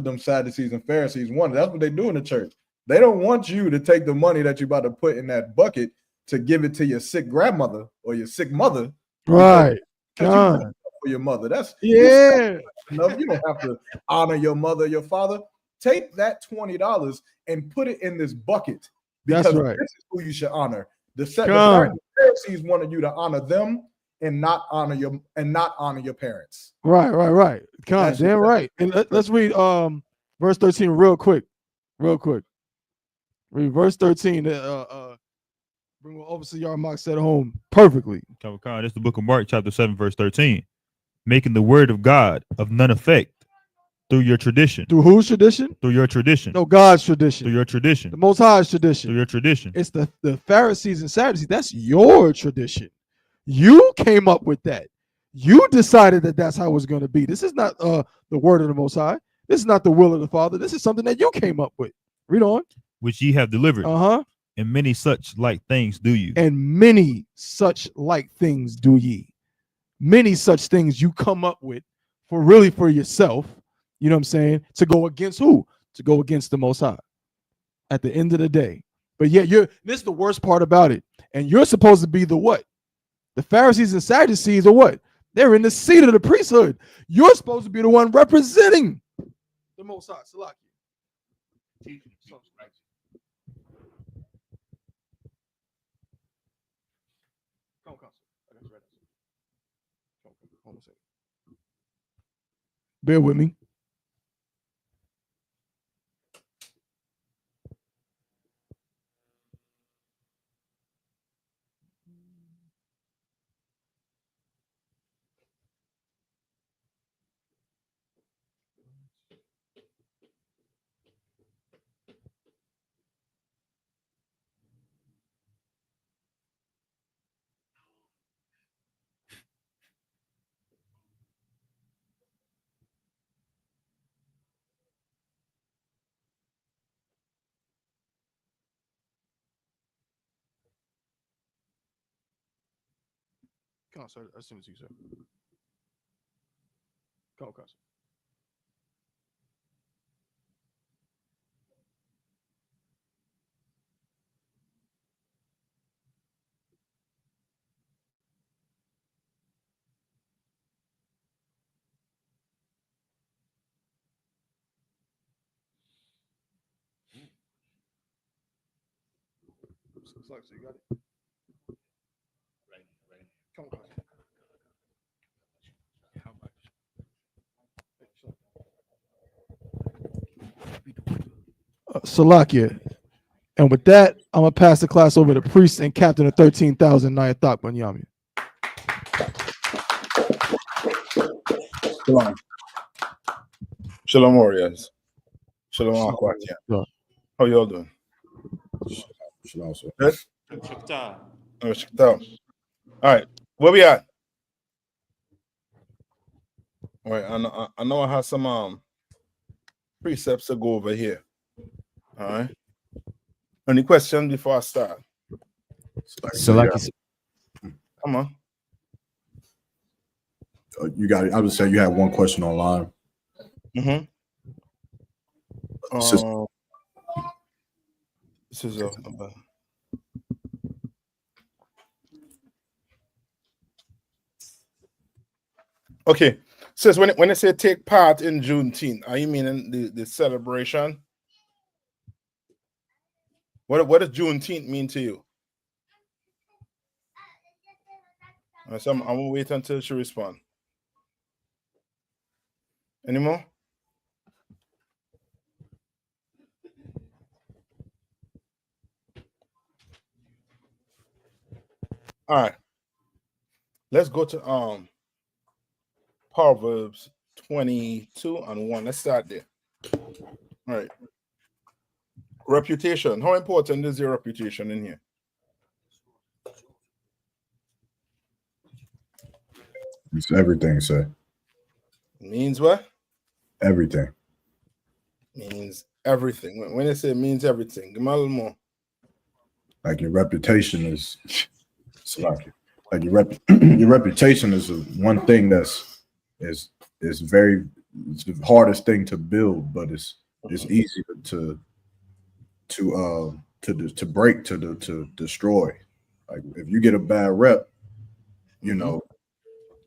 Speaker 7: them Sadducees and Pharisees want. That's what they do in the church. They don't want you to take the money that you're about to put in that bucket to give it to your sick grandmother or your sick mother.
Speaker 9: Right.
Speaker 7: For your mother. That's
Speaker 9: yeah.
Speaker 7: You don't have to honor your mother, your father. Take that $20 and put it in this bucket, because
Speaker 9: that's right.
Speaker 7: This is who you should honor. The Pharisees wanted you to honor them and not honor your parents.
Speaker 9: Right. Damn right. And let's read verse 13 real quick. Read verse 13. Bring what Overseer Yarmak said home perfectly.
Speaker 11: This is the book of Mark, chapter 7, verse 13. making the word of God of none effect through your tradition.
Speaker 9: Through whose tradition?
Speaker 11: Through your tradition.
Speaker 9: No, God's tradition.
Speaker 11: Through your tradition.
Speaker 9: The Most High's tradition.
Speaker 11: Through your tradition.
Speaker 9: It's the Pharisees and Sadducees. That's your tradition. You came up with that. You decided that that's how it's going to be. This is not the word of the Most High. This is not the will of the Father. This is something that you came up with. Read on.
Speaker 11: Which ye have delivered. And many such like things do you.
Speaker 9: And many such like things do ye. Many such things you come up with for yourself. You know what I'm saying? To go against who? To go against the Most High at the end of the day. But yet this is the worst part about it. And you're supposed to be the what? The Pharisees and Sadducees are what? They're in the seat of the priesthood. You're supposed to be the one representing the Most High. Salaki. Bear with me. Come on, sir. As soon as you, sir. Come on, sir. So you got it. Come on, Salakia. And with that, I'm going to pass the class over to priest and captain of 13,000, Nayathaq Banyami.
Speaker 12: Shalom. Shalom, warriors. Shalom, Aquatia. How y'all doing? Shalom, sir. Good? All right, where we at? All right, I know I have some precepts to go over here. All right. Any questions before I start?
Speaker 7: Salaki.
Speaker 12: Come on.
Speaker 7: You got it. I would say you had one question online.
Speaker 12: This is okay. Says when they say take part in Juneteenth, are you meaning the celebration? What does Juneteenth mean to you? So I'm gonna wait until she responds. Any more? All right. Let's go to Proverbs 22:1. Let's start there. All right. Reputation. How important is your reputation in here?
Speaker 7: It's everything, sir.
Speaker 12: Means what?
Speaker 7: Everything.
Speaker 12: Means everything. When they say means everything, give me a little more.
Speaker 7: Like your reputation is like your reputation is one thing that's is very, it's the hardest thing to build, but it's easy to break, to destroy. Like if you get a bad rep, you know,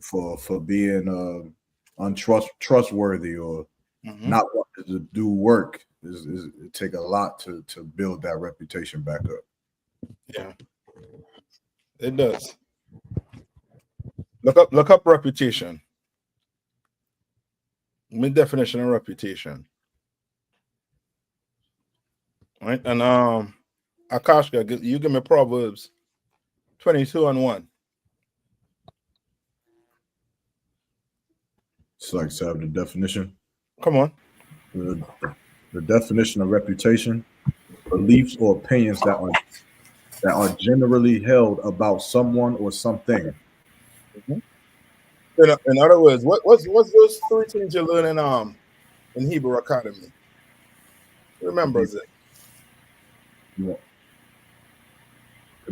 Speaker 7: for being untrustworthy or not wanting to do work, it take a lot to build that reputation back up.
Speaker 12: Yeah, it does. Look up reputation. My definition of reputation. Right, and Akashka, you give me Proverbs 22:1.
Speaker 7: It's like to have the definition.
Speaker 12: Come on.
Speaker 7: The definition of reputation: beliefs or opinions that are generally held about someone or something.
Speaker 12: In other words, what's those 3 things you learn in Hebrew Academy? Remembers it.
Speaker 7: To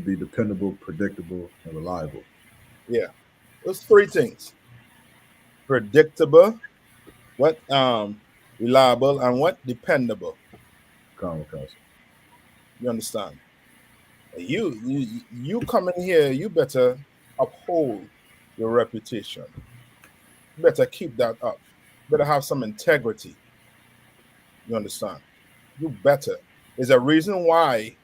Speaker 7: be dependable, predictable, and reliable.
Speaker 12: Yeah, those 3 things: predictable, what reliable, and what dependable. You understand? You come in here, you better uphold your reputation. You better keep that up. You better have some integrity. You understand? You better. There's a reason why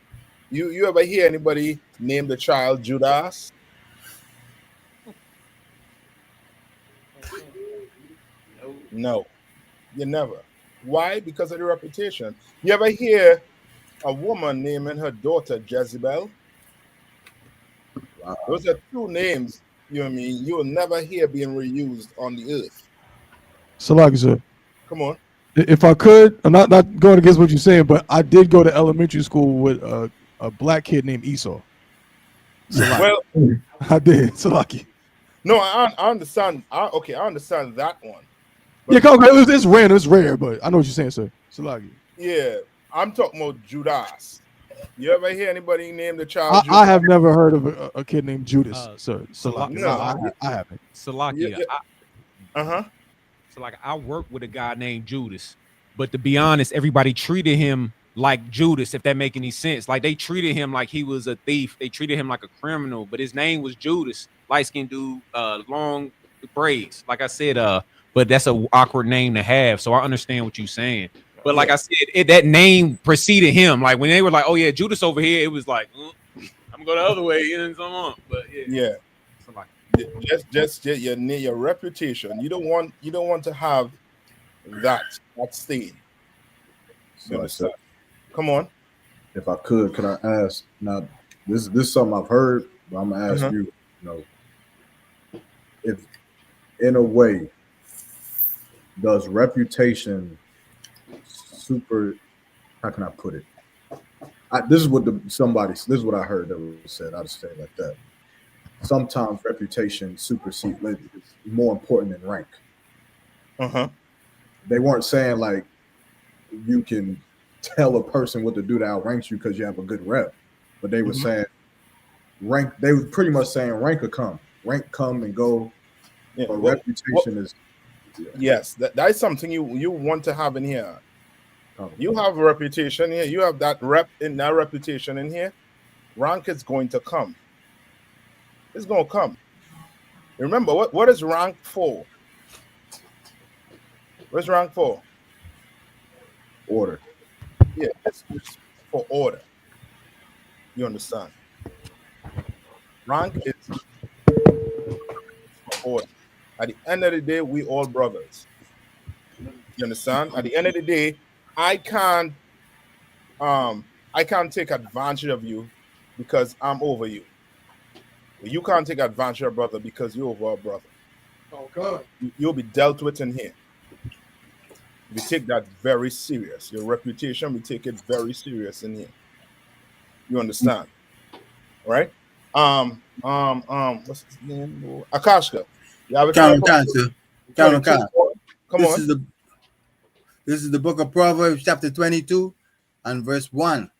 Speaker 12: you ever hear anybody name the child Judas? No, you never. Why? Because of the reputation. You ever hear a woman naming her daughter Jezebel? Wow. Those are 2 names, you know what I mean, you will never hear being reused on the earth.
Speaker 9: Salaki, sir.
Speaker 12: Come on.
Speaker 9: If I could, I'm not going against what you're saying, but I did go to elementary school with a black kid named Esau.
Speaker 12: Well,
Speaker 9: I did. Salaki.
Speaker 12: No, I understand. I understand that one.
Speaker 9: Yeah, it's random, it's rare, but I know what you're saying, sir. Salaki.
Speaker 12: Yeah, I'm talking about Judas. You ever hear anybody name the child Judas?
Speaker 9: I have never heard of a kid named Judas, sir. Salaki.
Speaker 12: No,
Speaker 9: I haven't.
Speaker 13: Salaki.
Speaker 12: Uh-huh.
Speaker 13: So like I worked with a guy named Judas, but to be honest, everybody treated him like Judas, if that make any sense. Like they treated him like he was a thief. They treated him like a criminal, but his name was Judas. Light-skinned dude, long braids. Like I said, but that's an awkward name to have. So I understand what you're saying. But like I said, that name preceded him. Like when they were like, "Oh yeah, Judas over here," it was like, "I'm gonna go the other way," you know, so on. But
Speaker 12: yeah.
Speaker 13: So like,
Speaker 12: just your reputation. You don't want to have that stain.
Speaker 7: So,
Speaker 12: come on.
Speaker 7: If I could I ask? Now, this is something I've heard, but I'm gonna ask you. You know, if in a way, does reputation super? How can I put it? This is what this is what I heard that was said. I'll just say it like that. Sometimes reputation supersedes, is more important than rank. They weren't saying like you can tell a person what to do that outranks you because you have a good rep, but they were saying rank. They were pretty much saying rank come and go.
Speaker 12: Yeah,
Speaker 7: but reputation is. Yeah.
Speaker 12: Yes, that is something you want to have in here. You have a reputation here. You have that reputation in here. Rank is going to come. It's going to come. Remember, what is rank for? What's rank for?
Speaker 7: Order.
Speaker 12: Yeah, it's for order. You understand? Rank is for order. At the end of the day, we all brothers. You understand? At the end of the day, I can't take advantage of you because I'm over you. You can't take advantage of a brother because you're over a brother.
Speaker 9: Oh God.
Speaker 12: You'll be dealt with in here. We take that very serious. Your reputation, we take it very serious in here. You understand? Right? What's his name? Akashka. You have a
Speaker 14: Come
Speaker 12: on.
Speaker 14: This is the book of Proverbs, chapter 22 and verse 1.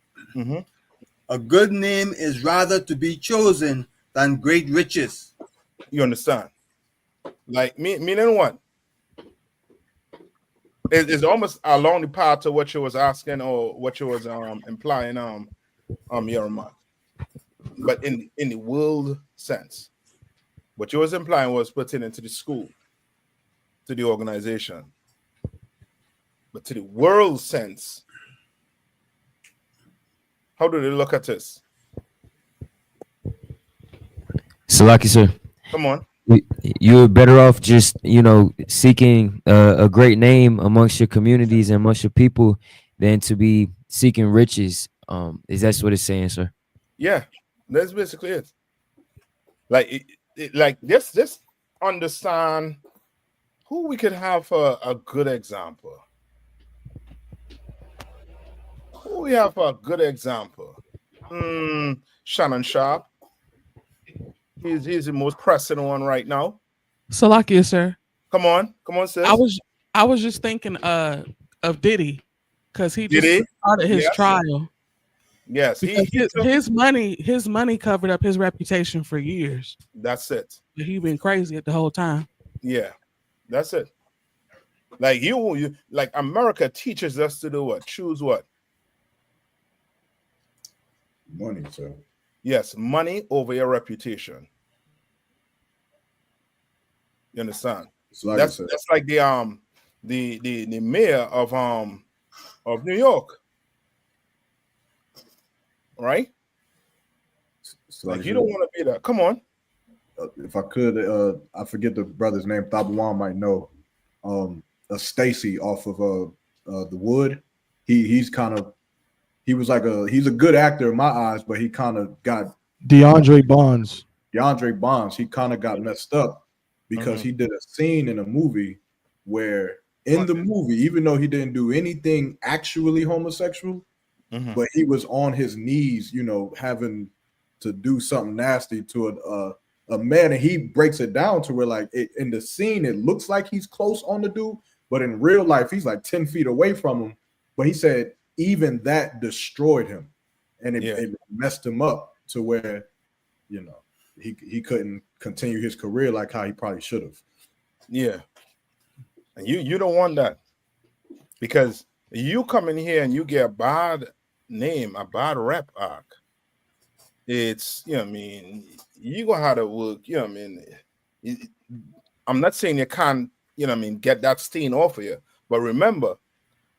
Speaker 14: A good name is rather to be chosen than great riches.
Speaker 12: You understand? Like meaning what? It's almost along the path to what you was asking or what you was implying Yerma. But in the world sense, what you was implying was pertaining to the school, to the organization. But to the world sense, how do they look at this?
Speaker 15: Salaki, sir.
Speaker 12: Come on.
Speaker 15: You're better off just, seeking a great name amongst your communities and amongst your people than to be seeking riches. Is that what it's saying, sir?
Speaker 12: Yeah, that's basically it. Like, like just understand Who we could have for a good example? Who we have for a good example? Shannon Sharp. He's the most pressing one right now.
Speaker 16: Salakia, sir.
Speaker 12: Come on, sis.
Speaker 16: I was just thinking of Diddy, because he just
Speaker 12: Diddy?
Speaker 16: started his
Speaker 12: Yes.
Speaker 16: trial.
Speaker 12: Yes,
Speaker 16: Because his money covered up his reputation for years.
Speaker 12: That's it.
Speaker 16: He been crazy the whole time.
Speaker 12: Yeah, that's it. Like you like America teaches us to do what? Choose what?
Speaker 7: Money, sir.
Speaker 12: Yes, money over your reputation. You understand?
Speaker 7: Like
Speaker 12: that's like the mayor of New York, right? Like you don't want to be that. Come on.
Speaker 7: If I could, I forget the brother's name. Thabawan might know. Stacy off of the Wood. He's a good actor in my eyes, but he kind of got
Speaker 9: DeAndre Bonds.
Speaker 7: He kind of got messed up because he did a scene in a movie where in the movie, even though he didn't do anything actually homosexual, but he was on his knees, having to do something nasty to a man, and he breaks it down to where like in the scene it looks like he's close on the dude, but in real life he's like 10 feet away from him. But he said even that destroyed him, and it messed him up to where he couldn't continue his career like how he probably should have.
Speaker 12: Yeah, and you don't want that, because you come in here and you get a bad name, a bad rep arc. It's you gonna have to work. I'm not saying you can't get that stain off of you, but remember,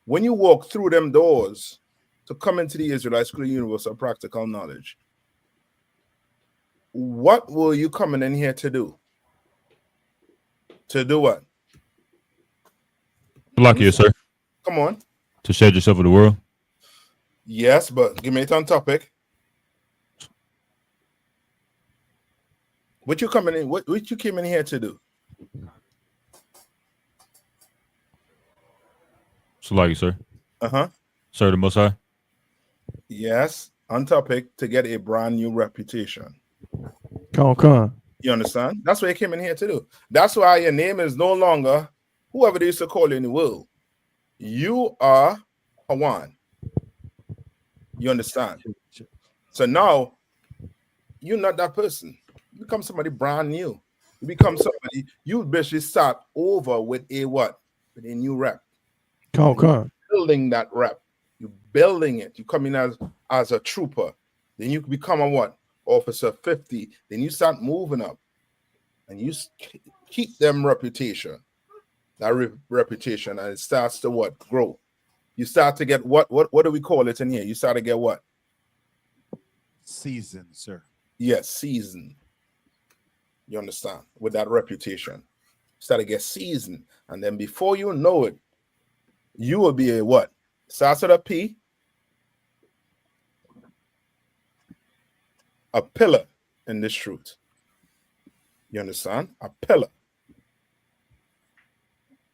Speaker 12: when you walk through them doors to come into the Israelite School of Universal Practical Knowledge, what were you coming in here to do? To do what?
Speaker 11: Lucky, sir.
Speaker 12: Come on.
Speaker 11: To shed yourself with the world.
Speaker 12: Yes, but give me it on topic. What you coming in? What you came in here to do?
Speaker 11: So like you, sir. Sir, the Most High.
Speaker 12: Yes, on topic, to get a brand new reputation.
Speaker 9: Come on.
Speaker 12: You understand? That's what you came in here to do. That's why your name is no longer whoever they used to call you in the world. You are Hawan. You understand? So now you're not that person. You become somebody brand new. You become somebody, you basically start over with a what? With a new rep.
Speaker 9: Come.
Speaker 12: Building that rep. You're building it. You come in as a trooper. Then you become a what? Officer 50. Then you start moving up. And you keep them reputation. That reputation. And it starts to what? Grow. You start to get what do we call it in here? You start to get what?
Speaker 17: Season, sir.
Speaker 12: Yes, season. You understand? With that reputation. Start to get seasoned. And then before you know it, you will be a what? Starts with a P. A pillar in this truth. You understand? A pillar.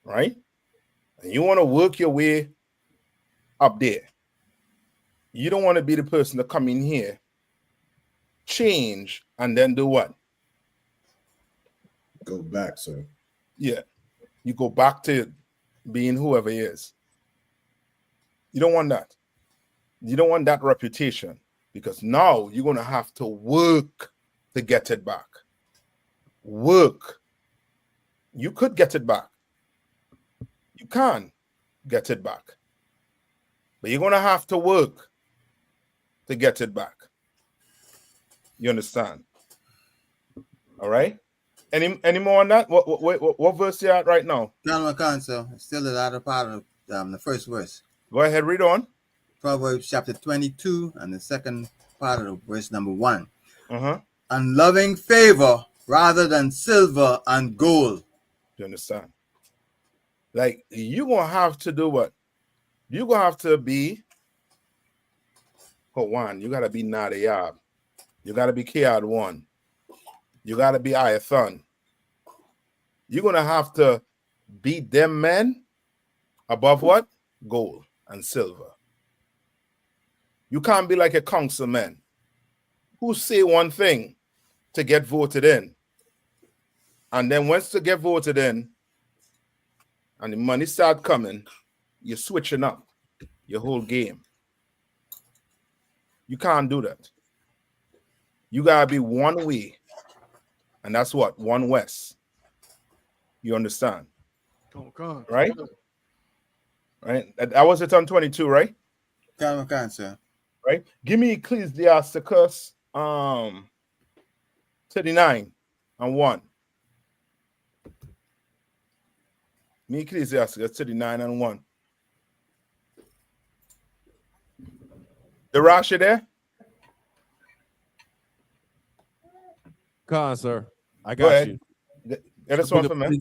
Speaker 12: Right? And you want to work your way up there. You don't want to be the person to come in here, change, and then do what?
Speaker 7: Go back, sir.
Speaker 12: Yeah. You go back to being whoever he is. You don't want that. You don't want that reputation, because now you're going to have to work to get it back. Work. You could get it back. You can get it back. But you're going to have to work to get it back. You understand? All right? Any more on that? What verse you at right now?
Speaker 14: So still the latter part of the first verse.
Speaker 12: Go ahead, read on.
Speaker 14: Proverbs chapter 22 and the second part of verse number 1. And loving favor rather than silver and gold.
Speaker 12: You understand? Like, you're going to have to do what? You're going to have to be, one, you got to be Nayathaq. You got to be Kiad 1. You got to be I.S.U.P.K. You're going to have to beat them men above what? Gold and silver. You can't be like a councilman who say one thing to get voted in. And then once to get voted in and the money start coming, you're switching up your whole game. You can't do that. You gotta be one way. And that's what? One West. You understand? Right? Right? That was it on 22, right?
Speaker 14: Can, sir.
Speaker 12: Right? Give me Ecclesiasticus 39 and 1. Me Ecclesiasticus 39 and 1. The Rashi there?
Speaker 17: Khan, sir. I
Speaker 12: Go
Speaker 17: got
Speaker 12: ahead.
Speaker 17: you.
Speaker 12: Get this one for me.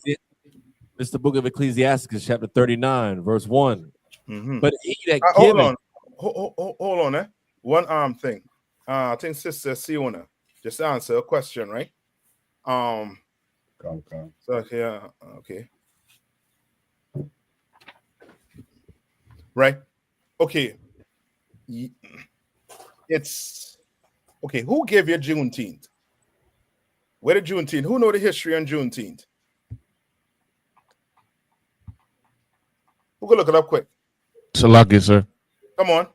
Speaker 17: It's the book of Ecclesiastes, chapter 39, verse 1. But he that
Speaker 12: Hold
Speaker 17: giveth.
Speaker 12: on. Hold on, eh? One thing. I think Sister Siona just answer a question, right? So yeah, okay. Right? Okay. It's okay. Who gave you Juneteenth? Where did Juneteenth? Who know the history on Juneteenth? Who can look it up quick?
Speaker 10: Salaki, sir.
Speaker 12: Come on.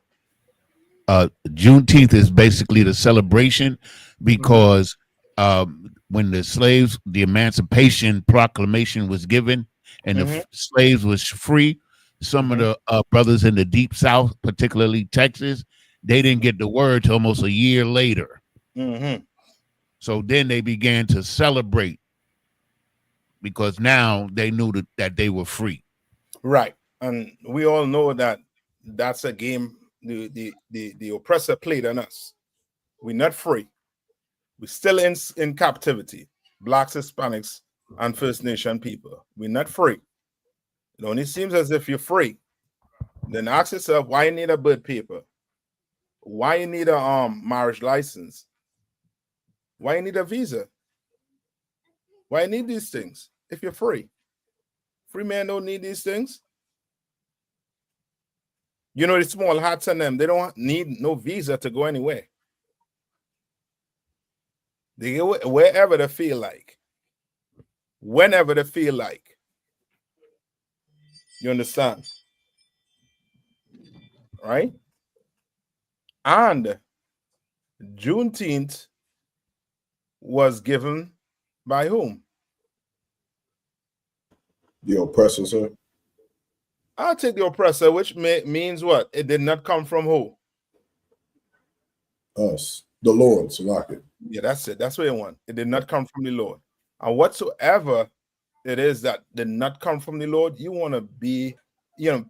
Speaker 10: Juneteenth is basically the celebration because when the Emancipation Proclamation was given and the slaves was free, some of the brothers in the Deep South, particularly Texas, they didn't get the word till almost a year later. So then they began to celebrate because now they knew that they were free.
Speaker 12: Right. And we all know that that's a game the oppressor played on us. We're not free. We're still in captivity. Blacks, Hispanics, and First Nation people. We're not free. It only seems as if you're free. Then ask yourself why you need a birth paper. Why you need a marriage license. Why you need a visa. Why you need these things if you're free. Free men don't need these things. You know, the small hats on them, they don't need no visa to go anywhere. They go wherever they feel like, whenever they feel like. You understand? Right? And Juneteenth was given by whom?
Speaker 7: The oppressor, sir.
Speaker 12: I'll take the oppressor, which means what? It did not come from who?
Speaker 7: Us. The Lord, Salaki.
Speaker 12: Yeah, that's it. That's what you want. It did not come from the Lord. And whatsoever it is that did not come from the Lord, you want to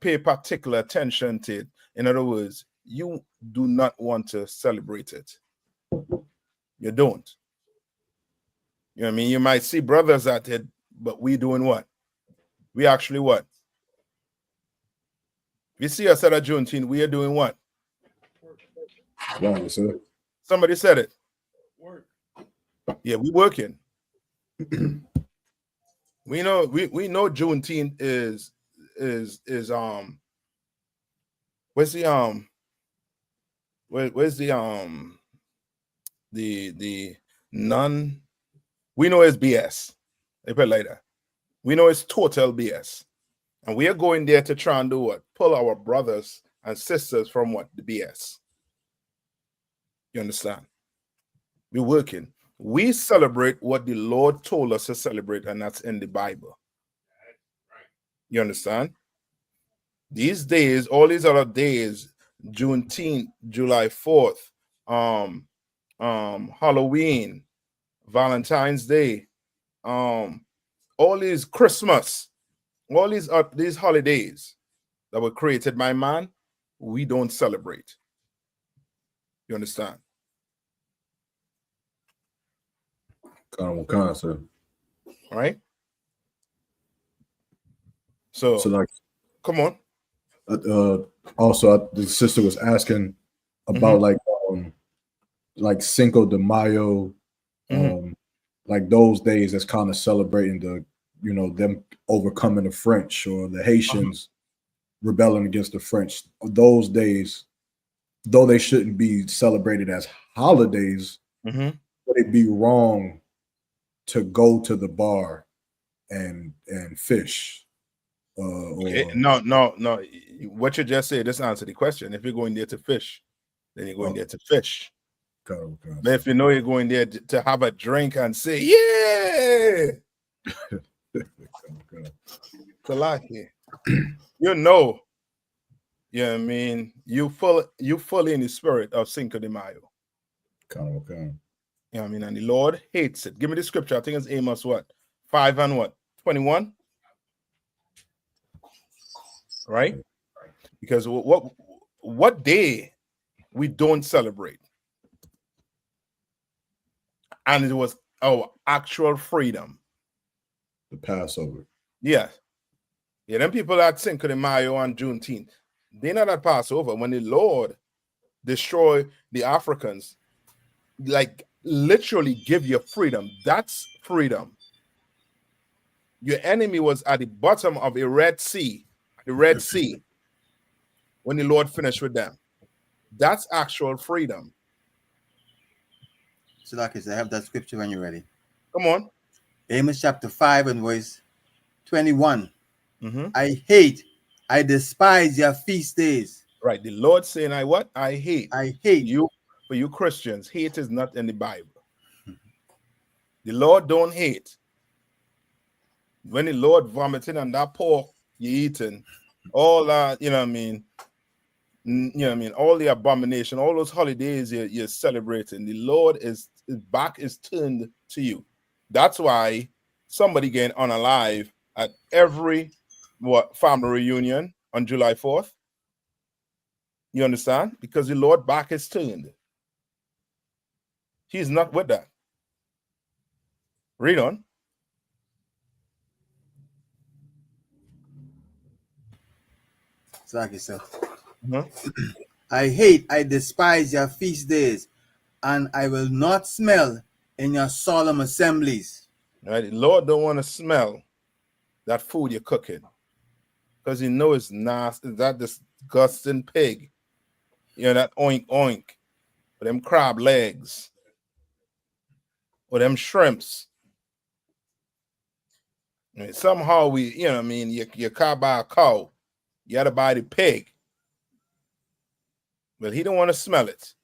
Speaker 12: pay particular attention to it. In other words, you do not want to celebrate it. You don't. You know what I mean? You might see brothers at it, but we doing what? We actually what? We see us at a Juneteenth, we are doing what?
Speaker 7: Right, sir.
Speaker 12: Somebody said it. Yeah, we working. we know Juneteenth is where's the none? We know it's BS. They put it like that. We know it's total BS. And we are going there to try and do what? Pull our brothers and sisters from what? The BS. You understand? We're working. We celebrate what the Lord told us to celebrate, and that's in the Bible. You understand? These days, all these other days, Juneteenth, July 4th, Halloween, Valentine's Day, all these Christmas, all these holidays that were created by man, we don't celebrate. You understand?
Speaker 7: Sir.
Speaker 12: All right. So
Speaker 7: like,
Speaker 12: come on.
Speaker 7: Also, the sister was asking about like Cinco de Mayo, like those days that's kind of celebrating you know, them overcoming the French or the Haitians rebelling against the French. Those days, though they shouldn't be celebrated as holidays, would it be wrong to go to the bar and fish?
Speaker 12: No. What you just said, just answer the question. If you're going there to fish, then you're going there to fish. But if you know you're going there to have a drink and say, yeah, Salaki, you know, yeah, I mean, you fully in the spirit of Cinco de Mayo.
Speaker 7: Okay.
Speaker 12: Yeah, I mean, and the Lord hates it. Give me the scripture. I think it's Amos 5 and 21. Right? Because what day we don't celebrate, and it was our actual freedom.
Speaker 7: The Passover.
Speaker 12: Yeah. Them people that Cinco de Mayo on Juneteenth, they not at Passover. When the Lord destroy the Africans, like literally give you freedom. That's freedom. Your enemy was at the bottom of a Red Sea, when the Lord finished with them. That's actual freedom.
Speaker 14: So, like I said, I have that scripture when you're ready.
Speaker 12: Come on.
Speaker 14: Amos chapter 5 and verse 21. I despise your feast days.
Speaker 12: Right. The Lord saying, I hate.
Speaker 14: I hate.
Speaker 12: You, for you Christians, hate is not in the Bible. The Lord don't hate. When the Lord vomiting on that pork you eating, all that, you know what I mean? You know what I mean? All the abomination, all those holidays you're celebrating, the Lord his back is turned to you. That's why somebody getting unalive at every family reunion on July 4th. You understand? Because the Lord back is turned. He's not with that. Read on.
Speaker 14: Exactly, sir. I despise your feast days, and I will not smell in your solemn assemblies.
Speaker 12: Right? The Lord don't want to smell that food you're cooking, because he knows it's nasty. That disgusting pig, you know, that oink oink, or them crab legs, or them shrimps. I mean, somehow we, you know what I mean, you can't buy a cow, you got to buy the pig. But he don't want to smell it.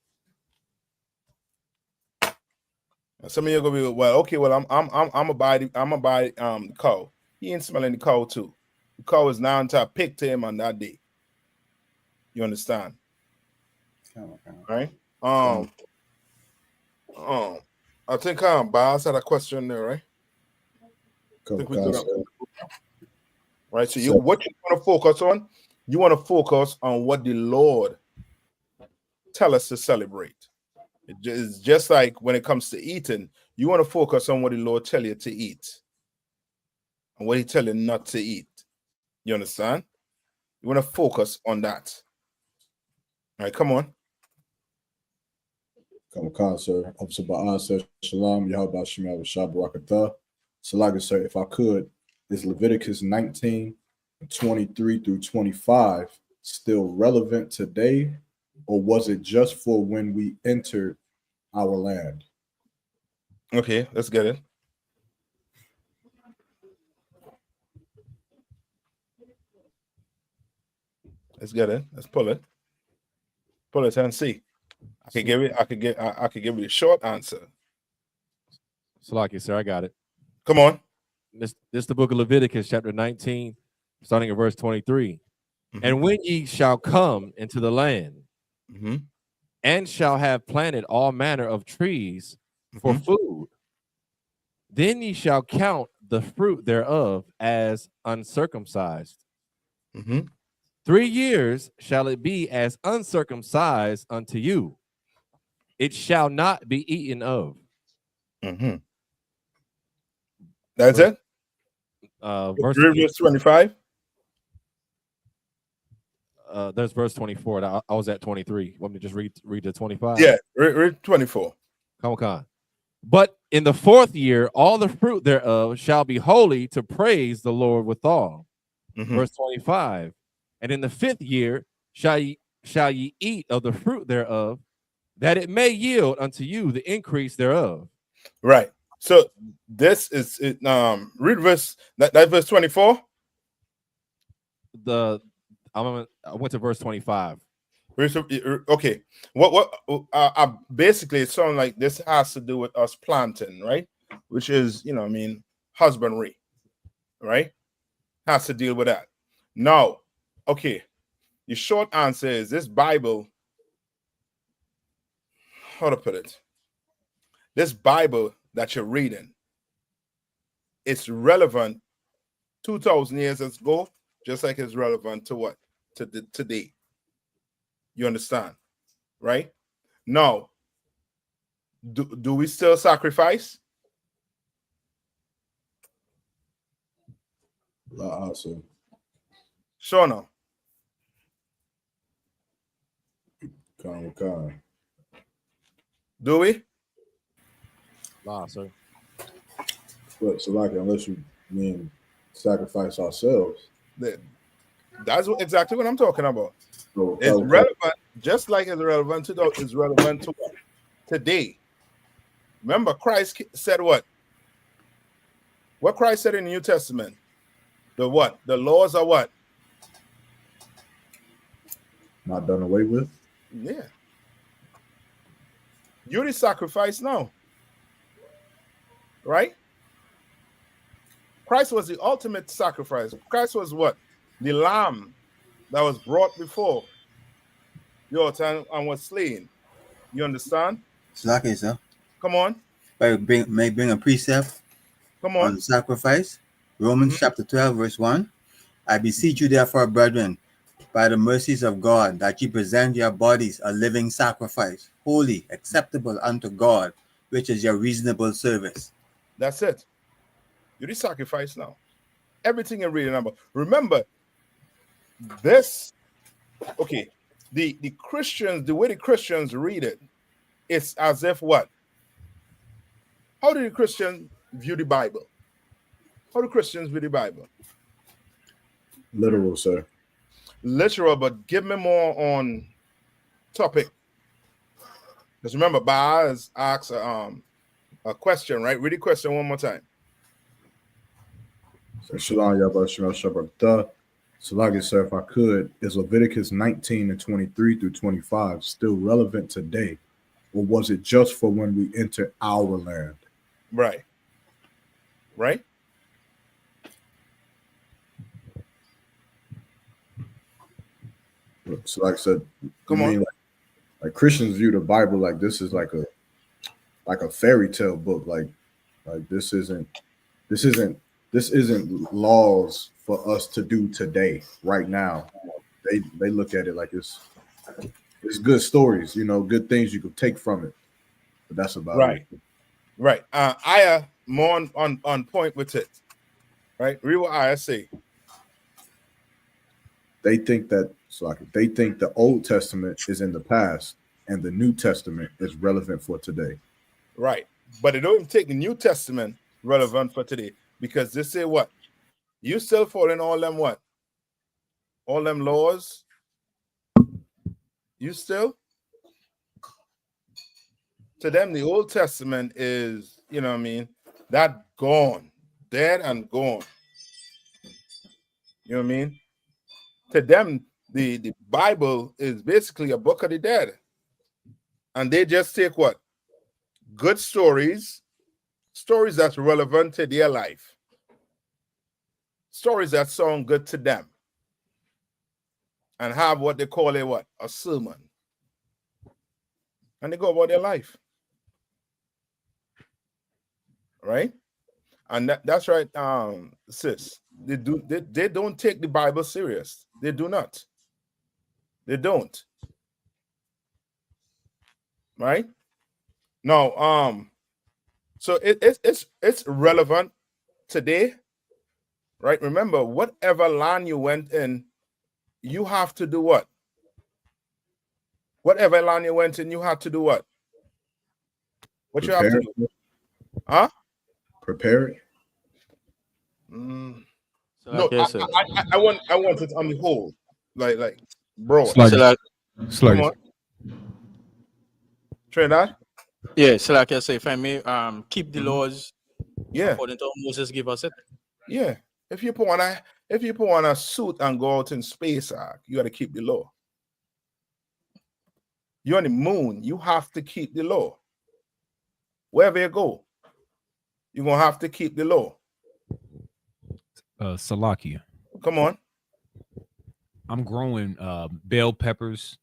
Speaker 12: And some of you are gonna be, well, okay, well, I'm gonna buy the cow. He ain't smelling the cow too. The cow is now into a pig to him on that day. You understand? Right? I think Baz had a question there, right? I think we got right. So what you want to focus on? You want to focus on what the Lord tell us to celebrate. It's just like when it comes to eating, you want to focus on what the Lord tell you to eat and what he tell you not to eat. You understand? You want to focus on that. All right, come on.
Speaker 7: Come on, sir. Officer Ba'an says, Shalom, Yahweh Shemel Rashab Barakatah. So, like I said, if I could, is Leviticus 19, 23 through 25 still relevant today, or was it just for when we entered our land?
Speaker 12: Okay, let's get it. Let's get it. Let's pull it. Pull it and see. I could give you a short answer.
Speaker 17: Salaki, sir, I got it.
Speaker 12: Come on.
Speaker 17: This is the book of Leviticus, chapter 19, starting at verse 23. And when ye shall come into the land, and shall have planted all manner of trees for food, then ye shall count the fruit thereof as uncircumcised. 3 years shall it be as uncircumcised unto you. It shall not be eaten of.
Speaker 12: That's it?
Speaker 17: Verse
Speaker 12: 25.
Speaker 17: There's verse 24. I was at 23. Want me to just read the 25?
Speaker 12: Yeah, read 24.
Speaker 17: Come on. But in the 4th year, all the fruit thereof shall be holy to praise the Lord withal. Verse 25. And in the 5th year shall ye eat of the fruit thereof, that it may yield unto you the increase thereof.
Speaker 12: Right. So this is it. Read verse that verse 24.
Speaker 17: I went to verse 25.
Speaker 12: Okay. What basically it sounds like this has to do with us planting, right? Which is, you know, I mean, husbandry, right? Has to deal with that. Now, okay. The short answer is this Bible, how to put it? This Bible that you're reading, it's relevant 2,000 years ago, just like it's relevant to what? To today. You understand? Right? Now, do we still sacrifice? Sure no. Do we?
Speaker 17: Nah, sir.
Speaker 7: But so like, unless you mean sacrifice ourselves.
Speaker 12: That's exactly what I'm talking about.
Speaker 7: So,
Speaker 12: it's relevant, just like it's relevant to today. Remember, Christ said what? What Christ said in the New Testament? The what? The laws are what?
Speaker 7: Not done away with?
Speaker 12: Yeah. You're the sacrifice now. Right? Christ was the ultimate sacrifice. Christ was what? The lamb that was brought before your time and was slain. You understand?
Speaker 14: Okay, sir.
Speaker 12: Come on.
Speaker 14: May bring a precept.
Speaker 12: Come on.
Speaker 14: Sacrifice. Romans chapter 12, verse 1. I beseech you, therefore, brethren, by the mercies of God, that ye present your bodies a living sacrifice, holy, acceptable unto God, which is your reasonable service.
Speaker 12: That's it. You're the sacrifice now. Everything you're reading about. Remember, this, okay, the Christians, the way the Christians read it, it's as if what? How do the Christians view the Bible? How do Christians view the Bible?
Speaker 7: Literal, sir.
Speaker 12: Literal, but give me more on topic. Because remember, Baaz asks a question, right? Read the question one more time.
Speaker 7: Shalom, Yabashim Shabbat. So, like I said, if I could, is Leviticus 19 and 23 through 25 still relevant today? Or was it just for when we enter our land?
Speaker 12: Right. Right?
Speaker 7: So, like I said,
Speaker 12: come on.
Speaker 7: Like Christians view the Bible like this is like a fairy tale book. Like this isn't laws for us to do today, right now. They look at it like it's good stories, you know, good things you could take from it. But that's about
Speaker 12: right.
Speaker 7: it.
Speaker 12: Right. Aya more on point with it. Right. Read what Aya say.
Speaker 7: They think that they think the Old Testament is in the past and the New Testament is relevant for today.
Speaker 12: Right. But they don't even take the New Testament relevant for today because they say what? You still following all them what? All them laws? You still? To them, the Old Testament is, you know what I mean, that gone, dead and gone. You know what I mean? To them, the Bible is basically a book of the dead. And they just take what? Good stories that's relevant to their life. Stories that sound good to them. And have what they call a sermon. And they go about their life. Right? And that's right, sis. They don't take the Bible serious. They do not. They don't. Right? Now, so it's relevant today. Right? Remember, whatever land you went in, you have to do what? Whatever land you went in, you have to do what? What you have to do? Huh?
Speaker 7: Prepared.
Speaker 12: No,
Speaker 17: Yes, sir.
Speaker 12: I want it on the whole, like broad.
Speaker 9: Slug.
Speaker 12: Come on, Trinidad.
Speaker 18: Yeah, so like I say, if I may, keep the laws
Speaker 12: Yeah,
Speaker 18: according to how Moses give us it.
Speaker 12: yeah. If you put on a suit and go out in space, you got to keep the law. You're on the moon, you have to keep the law. Wherever you go, you're gonna have to keep the law.
Speaker 13: Salakia.
Speaker 12: Come on.
Speaker 13: I'm growing bell peppers,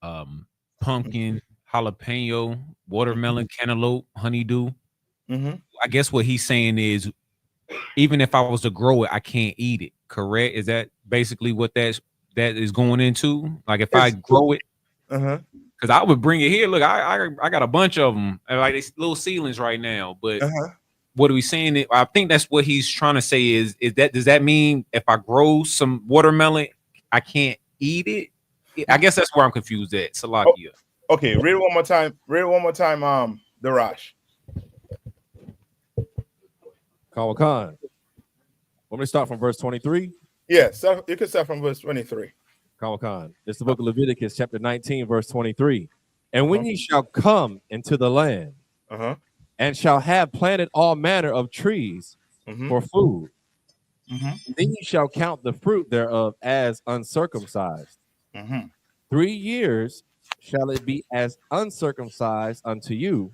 Speaker 13: pumpkin, jalapeno, watermelon, cantaloupe, honeydew. I guess what he's saying is, even if I was to grow it, I can't eat it. Correct? Is that basically what that is going into? Like if I grow it, because I would bring it here. Look, I got a bunch of them, like these little seedlings right now. But what are we saying? I think that's what he's trying to say. Is that, does that mean if I grow some watermelon, I can't eat it? I guess that's where I'm confused at. Salakia.
Speaker 12: Okay, read it one more time. Read it one more time. Darash.
Speaker 17: Kawakan. Want me to start from verse 23?
Speaker 12: Yeah, so you can start from verse 23.
Speaker 17: Kawakan. It's the book of Leviticus, chapter 19, verse 23. And when ye shall come into the land, and shall have planted all manner of trees for food, then ye shall count the fruit thereof as uncircumcised. 3 years shall it be as uncircumcised unto you,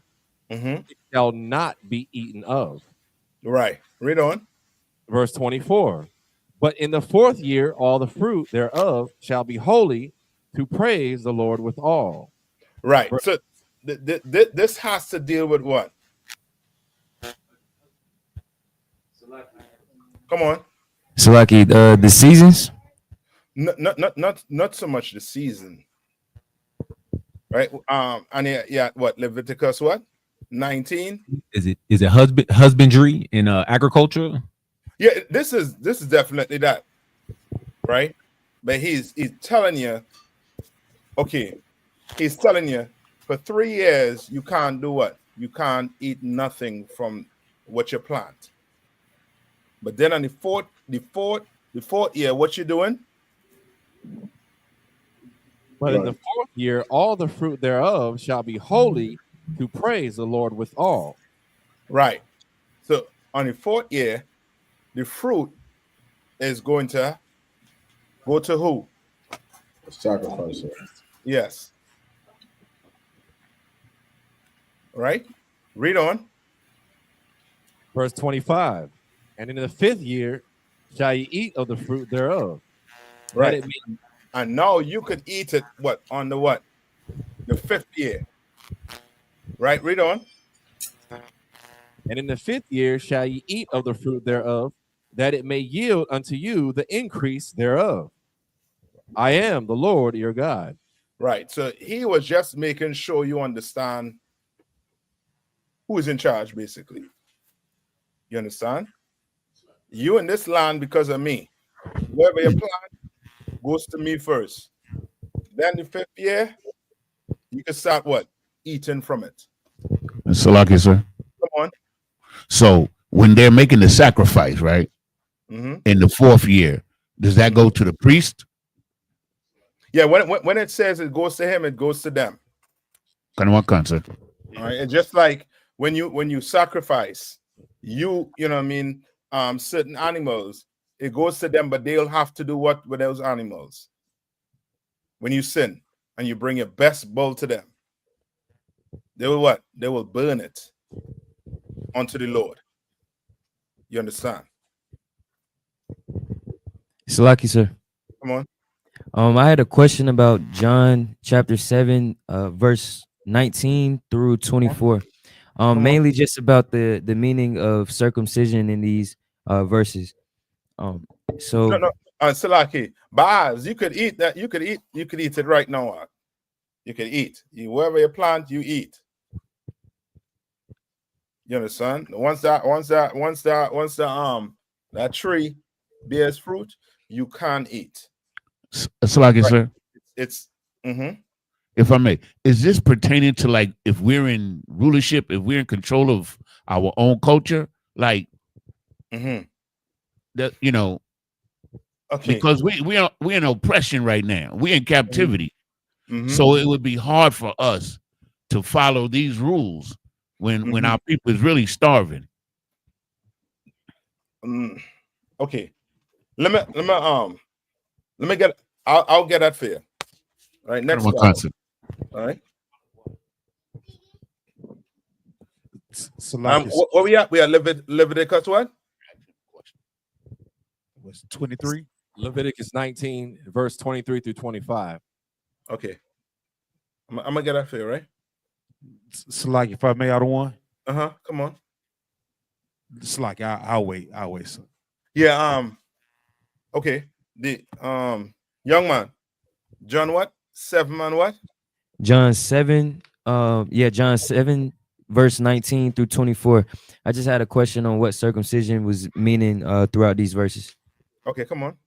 Speaker 17: it shall not be eaten of.
Speaker 12: Right. Read on.
Speaker 17: Verse 24. But in the 4th year, all the fruit thereof shall be holy, to praise the Lord withal.
Speaker 12: Right. So this has to deal with what? Come on.
Speaker 15: Salaki, the seasons?
Speaker 12: Not so much the season. Right. And yeah, what? Leviticus what? 19.
Speaker 13: Is it husbandry in agriculture?
Speaker 12: Yeah, this is definitely that, right? But he's telling you, okay, he's telling you for 3 years you can't do what? You can't eat nothing from what you plant. But then on the fourth year, what you doing?
Speaker 17: But in the 4th year, all the fruit thereof shall be holy, to praise the Lord withal.
Speaker 12: Right. So on the 4th year, the fruit is going to go to who?
Speaker 7: The sacrifice.
Speaker 12: Yes. Right? Read on.
Speaker 17: Verse 25. And in the 5th year shall ye eat of the fruit thereof.
Speaker 12: Right. And now you could eat it what? On the what? The 5th year. Right? Read on.
Speaker 17: And in the 5th year shall ye eat of the fruit thereof, that it may yield unto you the increase thereof. I am the Lord your God.
Speaker 12: Right. So he was just making sure you understand who is in charge, basically. You understand? You in this land because of me. Wherever you plant goes to me first. Then the 5th year, you can start what? Eating from it.
Speaker 10: Salaki, sir.
Speaker 12: Come on.
Speaker 10: So when they're making the sacrifice, right? In the 4th year, does that go to the priest?
Speaker 12: Yeah, when it says it goes to him, it goes to them.
Speaker 10: Kind of what concept?
Speaker 12: All right. And just like when you sacrifice, you know what I mean, certain animals, it goes to them, but they'll have to do what with those animals? When you sin and you bring your best bull to them, they will what? They will burn it unto the Lord. You understand?
Speaker 15: Salaki, sir.
Speaker 12: Come on.
Speaker 15: I had a question about John chapter 7, verse 19 through 24. Mainly just about the meaning of circumcision in these verses. So
Speaker 12: No, Salaki, Baz, you could eat that. You could eat it right now. You can eat. Wherever you plant, you eat. You understand? Once that tree bears fruit, you can eat.
Speaker 10: Salaki,
Speaker 12: Right.
Speaker 10: sir.
Speaker 12: It's
Speaker 10: If I may, is this pertaining to like if we're in rulership, if we're in control of our own culture, like
Speaker 12: Mhm.
Speaker 10: that, you know,
Speaker 12: Okay.
Speaker 10: because we're in oppression right now. We're in captivity.
Speaker 12: Mhm.
Speaker 10: So it would be hard for us to follow these rules when our people is really starving.
Speaker 12: Okay. Let me get. I'll get that for you. All right. Next one. All right. What we at? We are Leviticus what?
Speaker 17: Was 23? Leviticus 19, verse 23 through 25.
Speaker 12: Okay. I'm gonna get that for you, right?
Speaker 11: It's like if I may out of one.
Speaker 12: Come on.
Speaker 11: It's like I'll wait. Sir.
Speaker 12: Yeah. Okay. The young man, John what? 7 man what?
Speaker 15: John 7, John 7, verse 19 through 24. I just had a question on what circumcision was meaning throughout these verses.
Speaker 12: Okay, come on.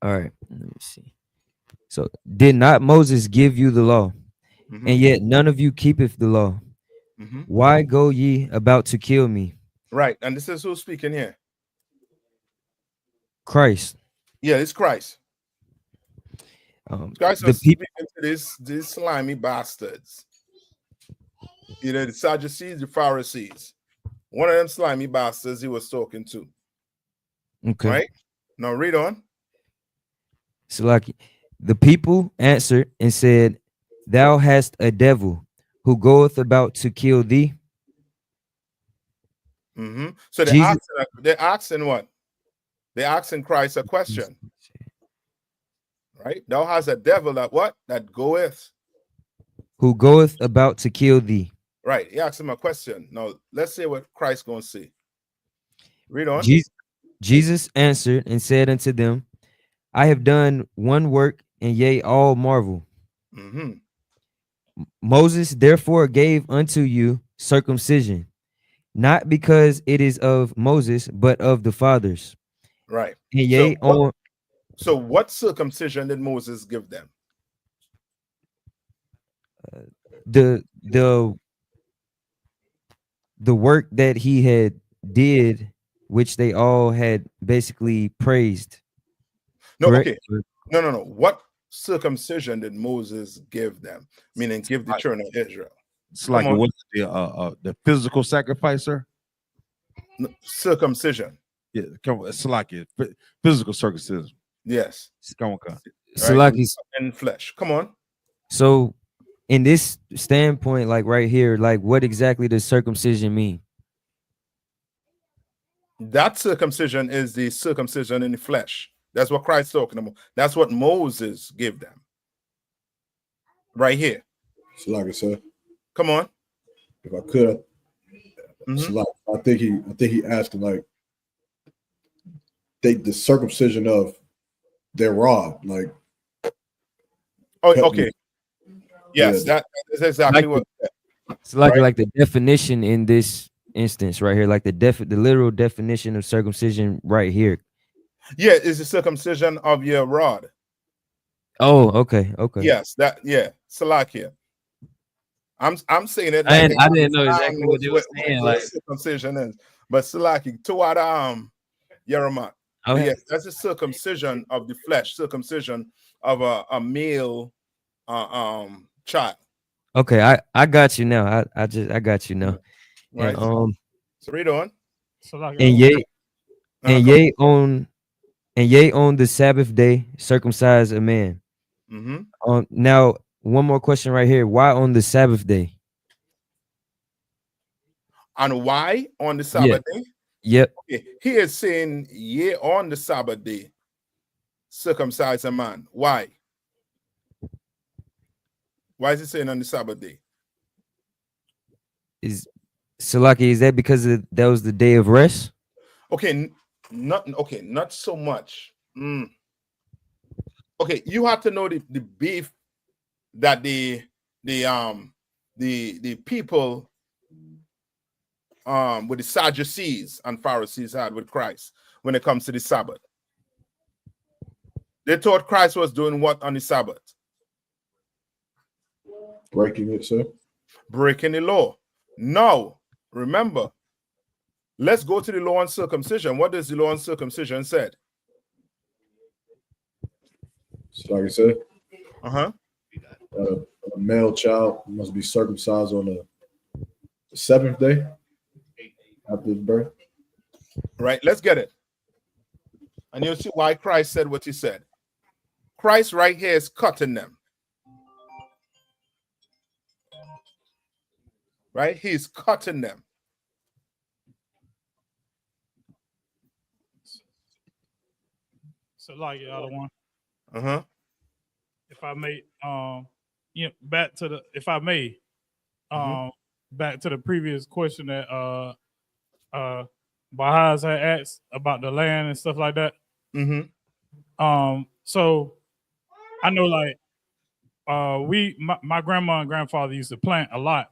Speaker 15: All right, let me see. So, did not Moses give you the law? And yet none of you keepeth the law. Why go ye about to kill me?
Speaker 12: Right, and this is who's speaking here.
Speaker 15: Christ.
Speaker 12: Yeah, it's Christ. Christ was speaking to these slimy bastards. You know, the Sadducees, the Pharisees. One of them slimy bastards he was talking to.
Speaker 15: Okay.
Speaker 12: Right? Now read on.
Speaker 15: So like the people answered and said, Thou hast a devil who goeth about to kill thee.
Speaker 12: So they're asking what? They're asking Christ a question. Right? Thou hast a devil that what? That goeth.
Speaker 15: Who goeth about to kill thee.
Speaker 12: Right. He asked him a question. Now let's see what Christ gonna say. Read on.
Speaker 15: Jesus answered and said unto them, I have done one work, and yea, all marvel. Moses therefore gave unto you circumcision, not because it is of Moses, but of the fathers.
Speaker 12: Right.
Speaker 15: And yea,
Speaker 12: so what circumcision did Moses give them?
Speaker 15: The work that he had did, which they all had basically praised.
Speaker 12: No,
Speaker 15: correct?
Speaker 12: okay. No. What circumcision did Moses give them? Meaning give the children of Israel.
Speaker 11: It's like it was the physical sacrifice, sir?
Speaker 12: No, circumcision.
Speaker 11: Yeah, it's like it. Physical circumcision.
Speaker 12: Yes.
Speaker 11: Come on.
Speaker 15: So like
Speaker 12: in flesh. Come on.
Speaker 15: So in this standpoint, like right here, like what exactly does circumcision mean?
Speaker 12: That circumcision is the circumcision in the flesh. That's what Christ's talking about. That's what Moses gave them. Right here.
Speaker 7: So like I said,
Speaker 12: come on.
Speaker 7: If I could, so like, I think he asked like the circumcision of their rod, like.
Speaker 12: Oh, okay. Yes, that is exactly what.
Speaker 15: It's like the definition in this instance right here, like the literal definition of circumcision right here.
Speaker 12: Yeah, it's the circumcision of your rod.
Speaker 15: Oh, okay.
Speaker 12: Yes, Salakia. I'm saying it.
Speaker 15: Like I didn't know exactly what they were saying. Like
Speaker 12: circumcision is, but Salaki toward Yeramat.
Speaker 15: Okay.
Speaker 12: Yes, that's a circumcision of the flesh, circumcision of a male child.
Speaker 15: Okay, I got you now. I got you now.
Speaker 12: Right.
Speaker 15: And,
Speaker 12: so read on.
Speaker 15: And yea on the Sabbath day circumcise a man. Now one more question right here. Why on the Sabbath day?
Speaker 12: And why on the Sabbath day?
Speaker 15: Yep.
Speaker 12: Okay. He is saying, yea, on the Sabbath day, circumcise a man. Why? Why is he saying on the Sabbath day?
Speaker 15: Is that because that was the day of rest?
Speaker 12: Okay, not so much. Okay, you have to know the beef that the people with the Sadducees and Pharisees had with Christ when it comes to the Sabbath. They thought Christ was doing what on the Sabbath?
Speaker 7: Breaking it, sir.
Speaker 12: Breaking the law. Now, remember, let's go to the law on circumcision. What does the law on circumcision said?
Speaker 7: So like I said,
Speaker 12: Uh-huh.
Speaker 7: A male child must be circumcised on the 7th day after his birth.
Speaker 12: Right, let's get it. And you'll see why Christ said what he said. Christ right here is cutting them. Right? He's cutting them.
Speaker 19: So like the other one.
Speaker 12: Uh-huh.
Speaker 19: If I may, back to the if I may, back to the previous question that Bahaz had asked about the land and stuff like that. So I know like my grandma and grandfather used to plant a lot,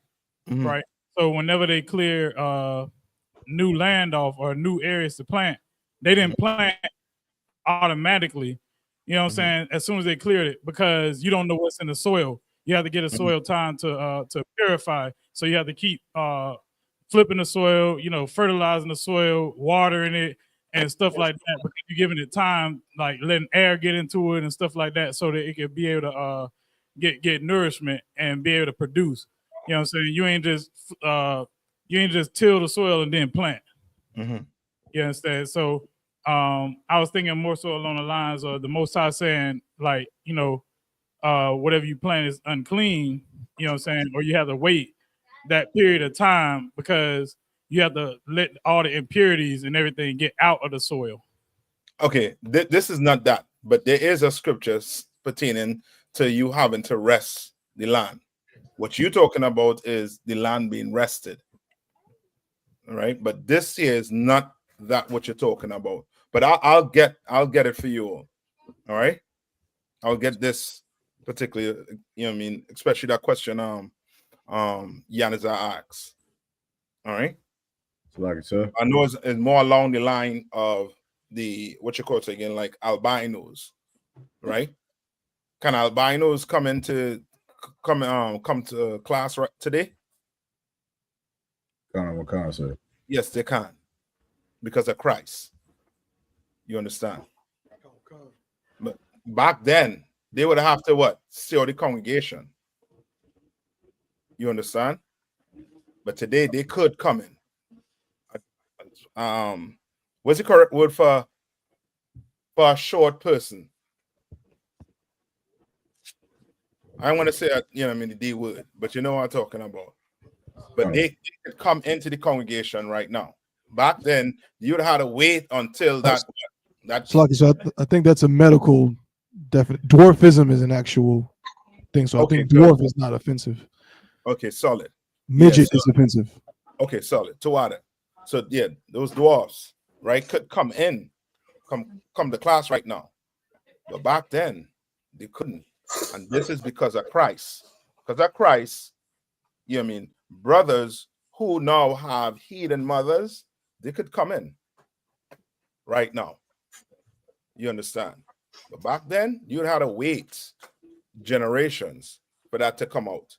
Speaker 19: right? So whenever they clear new land off or new areas to plant, they didn't plant automatically. You know what I'm saying? As soon as they cleared it, because you don't know what's in the soil. You have to get a soil time to purify. So you have to keep flipping the soil, fertilizing the soil, watering it, and stuff like that. Because you're giving it time, like letting air get into it and stuff like that, so that it can be able to get nourishment and be able to produce. You know what I'm saying? You ain't just till the soil and then plant. You understand? So I was thinking more so along the lines of the Most High saying, like, whatever you plant is unclean, you know what I'm saying? Or you have to wait that period of time because you have to let all the impurities and everything get out of the soil.
Speaker 12: Okay, this is not that, but there is a scripture pertaining to you having to rest the land. What you're talking about is the land being rested. All right, but this here is not that what you're talking about. But I'll get it for you all. All right, I'll get this particularly, especially that question Yaniza asks. All right.
Speaker 7: So like I said,
Speaker 12: I know it's more along the line of the what you call it again, like albinos, right? Can albinos come to class right today?
Speaker 7: What kind of say?
Speaker 12: Yes, they can, because of Christ. You understand? But back then, they would have to what? Seal the congregation. You understand? But today they could come in. What's the correct word for a short person? I want to say the D word, but you know what I'm talking about. But they could come into the congregation right now. Back then, you'd have to wait until that.
Speaker 9: So I think that's a medical definite. Dwarfism is an actual thing. So I think dwarf is not offensive.
Speaker 12: Okay, solid.
Speaker 9: Midget is offensive.
Speaker 12: Okay, solid. So yeah, those dwarfs, right, could come to class right now. But back then, they couldn't. And this is because of Christ. Because of Christ, brothers who now have heathen mothers, they could come in right now. You understand? But back then, you'd have to wait generations for that to come out.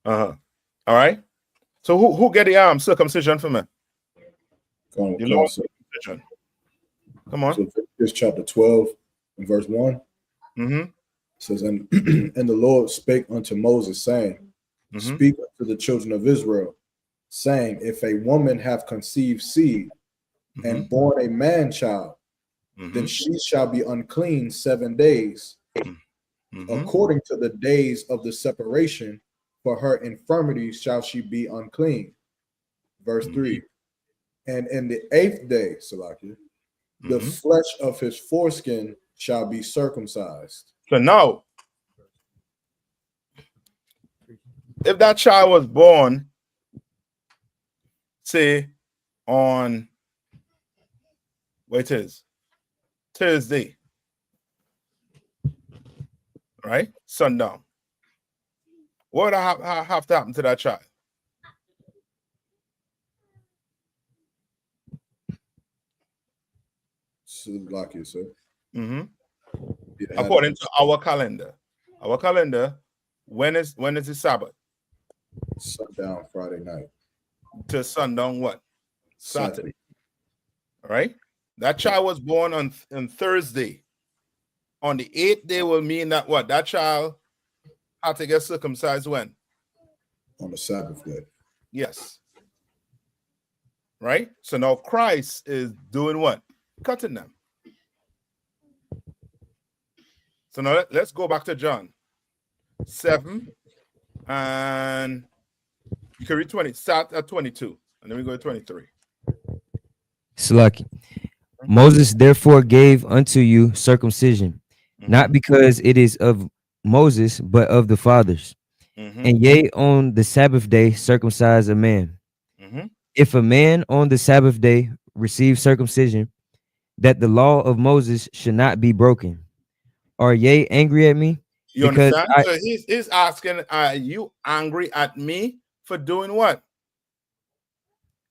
Speaker 12: All right. So who get the circumcision for me? Circumcision. Come on.
Speaker 7: So this chapter 12 and verse 1. Says, and the Lord spake unto Moses, saying, Speak unto the children of Israel, saying, if a woman have conceived seed and born a man child, then she shall be unclean 7 days, according to the days of the separation. For her infirmity shall she be unclean. Verse 3. And in the 8th day, Salakia, the flesh of his foreskin shall be circumcised.
Speaker 12: So now, if that child was born, say, on Thursday, right? Sundown. What would have to happen to that child?
Speaker 7: So, like you said,
Speaker 12: According to our calendar. Our calendar, when is the Sabbath?
Speaker 7: Sundown Friday night.
Speaker 12: To sundown what? Saturday. All right. That child was born on Thursday. On the 8th day will mean that what? That child had to get circumcised when?
Speaker 7: On the Sabbath day.
Speaker 12: Yes. Right? So now Christ is doing what? Cutting them. So now let's go back to John 7, and you can read 20, start at 22, and then we go to 23.
Speaker 15: Slaki. Moses therefore gave unto you circumcision, not because it is of Moses, but of the fathers. And yea, on the Sabbath day circumcise a man. If a man on the Sabbath day receive circumcision, that the law of Moses should not be broken. Are ye angry at me?
Speaker 12: You
Speaker 15: because
Speaker 12: understand? So he's asking, are you angry at me for doing what?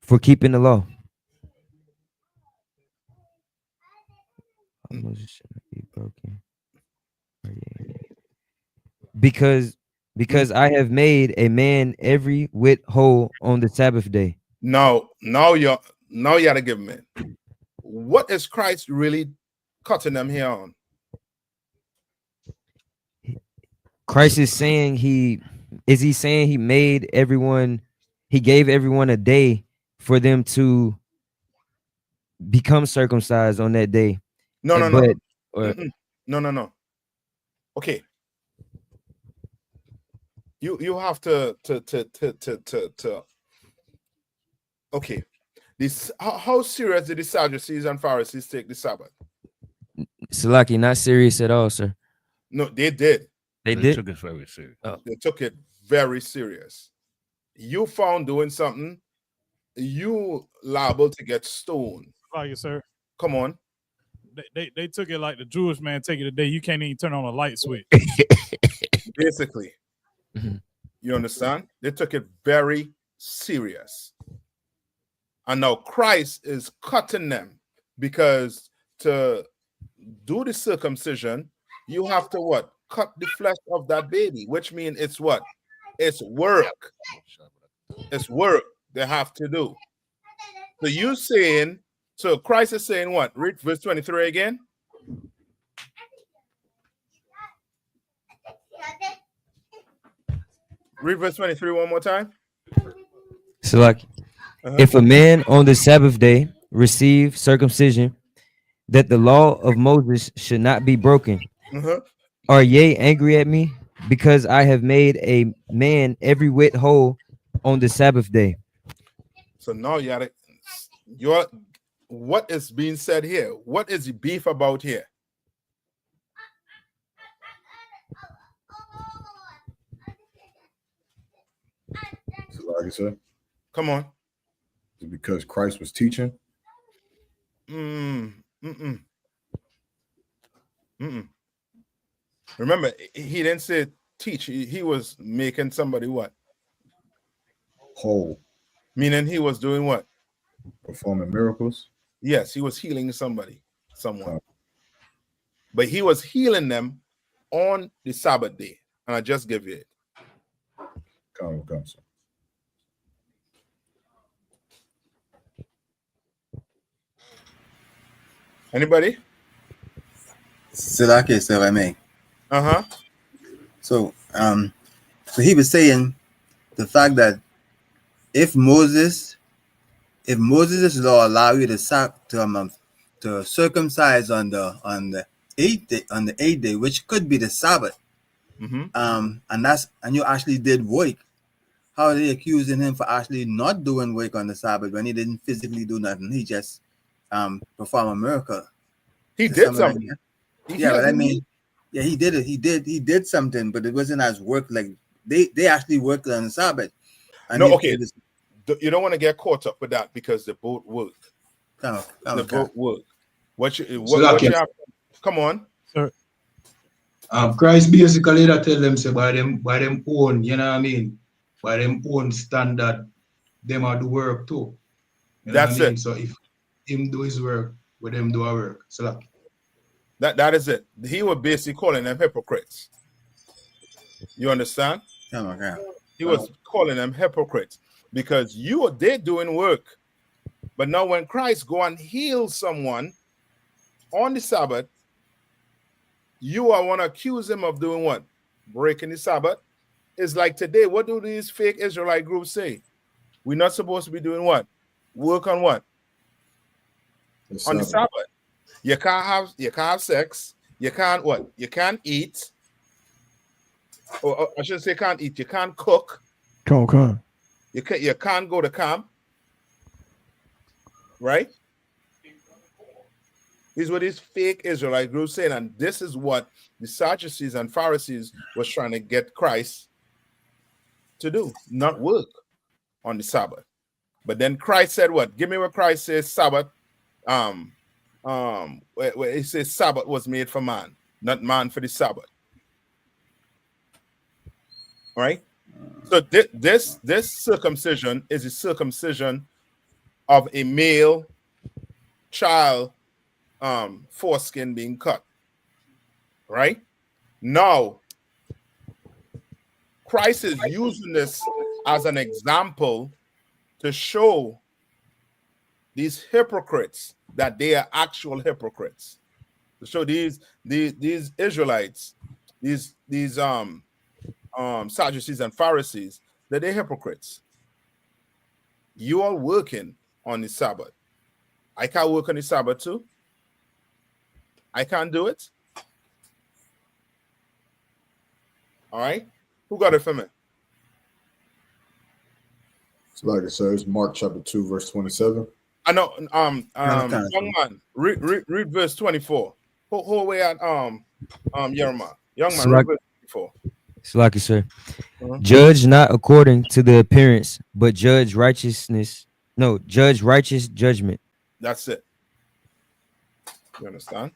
Speaker 15: For keeping the law. Moses should not be broken. Because I have made a man every whit whole on the Sabbath day.
Speaker 12: Now you gotta give me. What is Christ really cutting them here on?
Speaker 15: Christ is saying he made everyone, he gave everyone a day for them to become circumcised on that day.
Speaker 12: No. Okay. You have to okay. This how serious did the Sadducees and Pharisees take the Sabbath?
Speaker 15: Salaki, not serious at all, sir.
Speaker 12: No, they did.
Speaker 15: They did.
Speaker 10: Took it very serious.
Speaker 12: They took it very serious. You found doing something, you liable to get stoned.
Speaker 19: Like it, sir.
Speaker 12: Come on.
Speaker 19: They took it like the Jewish man take it today. You can't even turn on a light switch.
Speaker 12: Basically. You understand? They took it very serious. And now Christ is cutting them, because to do the circumcision, you have to what? Cut the flesh of that baby, which means it's what? It's work. It's work they have to do. So you saying, so Christ is saying what? Read verse 23 again. Read verse 23 one more time.
Speaker 15: Salaki. If a man on the Sabbath day receive circumcision, that the law of Moses should not be broken. Are ye angry at me, because I have made a man every whit whole on the Sabbath day?
Speaker 12: So now what is being said here? What is the beef about here?
Speaker 7: Like I said,
Speaker 12: come on.
Speaker 7: Is it because Christ was teaching?
Speaker 12: Remember, he didn't say teach. He was making somebody what?
Speaker 7: Whole.
Speaker 12: Meaning he was doing what?
Speaker 7: Performing miracles.
Speaker 12: Yes, he was healing someone. But he was healing them on the Sabbath day. And I just give you it.
Speaker 7: Come, sir.
Speaker 12: Anybody?
Speaker 14: Silake, sir, if I may.
Speaker 12: So,
Speaker 14: so he was saying the fact that if Moses' law allow you to circumcise on the eighth day, which could be the Sabbath, and you actually did work. How are they accusing him for actually not doing work on the Sabbath when he didn't physically do nothing? He just perform a miracle.
Speaker 12: He did something.
Speaker 14: But I mean, he did it. He did something, but it wasn't as work. Like they actually worked on the Sabbath. And
Speaker 12: you don't want to get caught up with that, because they both work. Both work. What you have, come on,
Speaker 19: sir.
Speaker 20: Christ basically that tell them say by them own, you know what I mean? By them own standard, them are do work too. You know
Speaker 12: That's
Speaker 20: what I mean?
Speaker 12: it.
Speaker 20: So if him do his work, with them do our work. So
Speaker 12: That is it. He was basically calling them hypocrites. You understand? He was calling them hypocrites because they're doing work. But now when Christ go and heal someone on the Sabbath, you want to accuse him of doing what? Breaking the Sabbath. It's like today, what do these fake Israelite groups say? We're not supposed to be doing what? Work on what? On the Sabbath. You can't have sex. You can't what? You can't eat. Or I should say can't eat. You can't cook.
Speaker 9: Come.
Speaker 12: You can't go to camp. Right? These were these fake Israelite groups saying, and this is what the Sadducees and Pharisees was trying to get Christ to do, not work on the Sabbath. But then Christ said what? Give me what Christ says Sabbath. Where he says Sabbath was made for man, not man for the Sabbath. All right. So this circumcision is a circumcision of a male child foreskin being cut. Right? Now, Christ is using this as an example to show these hypocrites that they are actual hypocrites. To show these Israelites, these Sadducees and Pharisees, that they're hypocrites. You are working on the Sabbath. I can't work on the Sabbath too. I can't do it. All right. Who got it for me?
Speaker 7: So like it says, Mark chapter 2, verse 27.
Speaker 12: I know. Young man, read verse 24. Whole way at Yerma. Young man, read verse 24.
Speaker 15: Salaki, sir. Judge not according to the appearance, but judge righteousness. No, judge righteous judgment.
Speaker 12: That's it. You understand?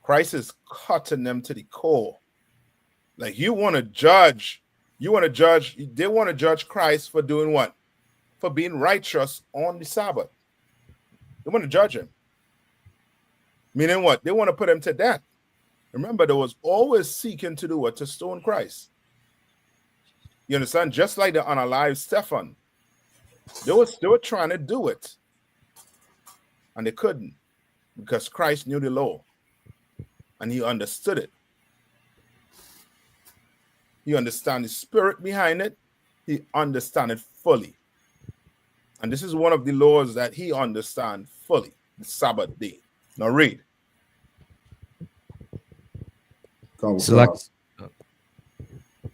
Speaker 12: Christ is cutting them to the core. Like they want to judge Christ for doing what? For being righteous on the Sabbath. They want to judge him. Meaning what? They want to put him to death. Remember, there was always seeking to do what? To stone Christ. You understand? Just like the unalive Stephen. They were trying to do it. And they couldn't. Because Christ knew the law. And he understood it. He understands the spirit behind it. He understands it fully. And this is one of the laws that he understands fully. The Sabbath day. Now read.
Speaker 15: Select.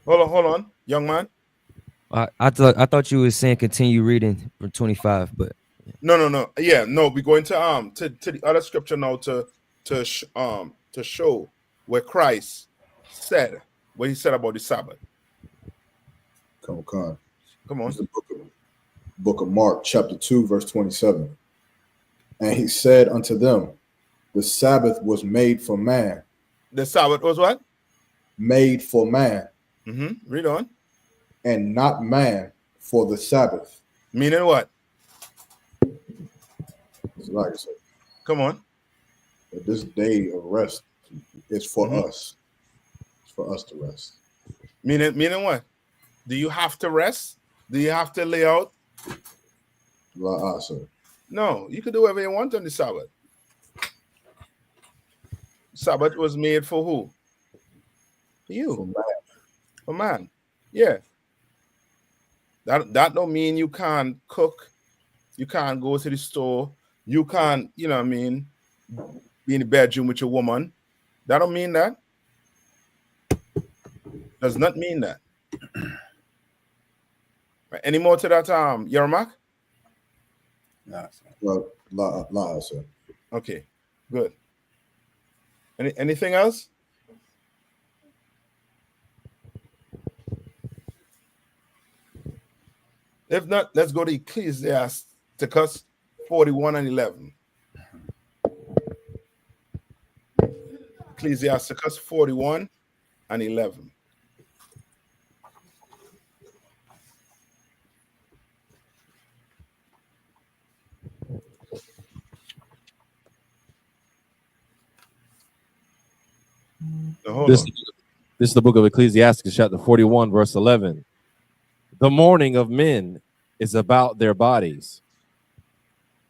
Speaker 12: Hold on, young man.
Speaker 15: I thought you were saying continue reading from 25, but
Speaker 12: no. Yeah, no. We're going to the other scripture now to show where Christ said what he said about the Sabbath.
Speaker 7: Come on.
Speaker 12: It's
Speaker 7: the book of Mark, chapter 2, verse 27. And he said unto them, the Sabbath was made for man.
Speaker 12: The Sabbath was what?
Speaker 7: Made for man.
Speaker 12: Read on.
Speaker 7: And not man for the Sabbath.
Speaker 12: Meaning what?
Speaker 7: Like I said,
Speaker 12: come on.
Speaker 7: This day of rest is for us. It's for us to rest.
Speaker 12: Meaning what? Do you have to rest? Do you have to lay out?
Speaker 7: Sir.
Speaker 12: No, you can do whatever you want on the Sabbath. Sabbath was made for who? For you.
Speaker 7: For man.
Speaker 12: For man. Yeah. That don't mean you can't cook. You can't go to the store. You can't, you know what I mean, be in the bedroom with your woman. That don't mean that. Does not mean that. Right. Any more to that, Yermak?
Speaker 7: Well, sir.
Speaker 12: Okay, good. Anything else? If not, let's go to Ecclesiasticus 41 and 11. Ecclesiasticus 41 and 11. hold on.
Speaker 17: This is the book of Ecclesiastes, chapter 41, verse 11. The mourning of men is about their bodies,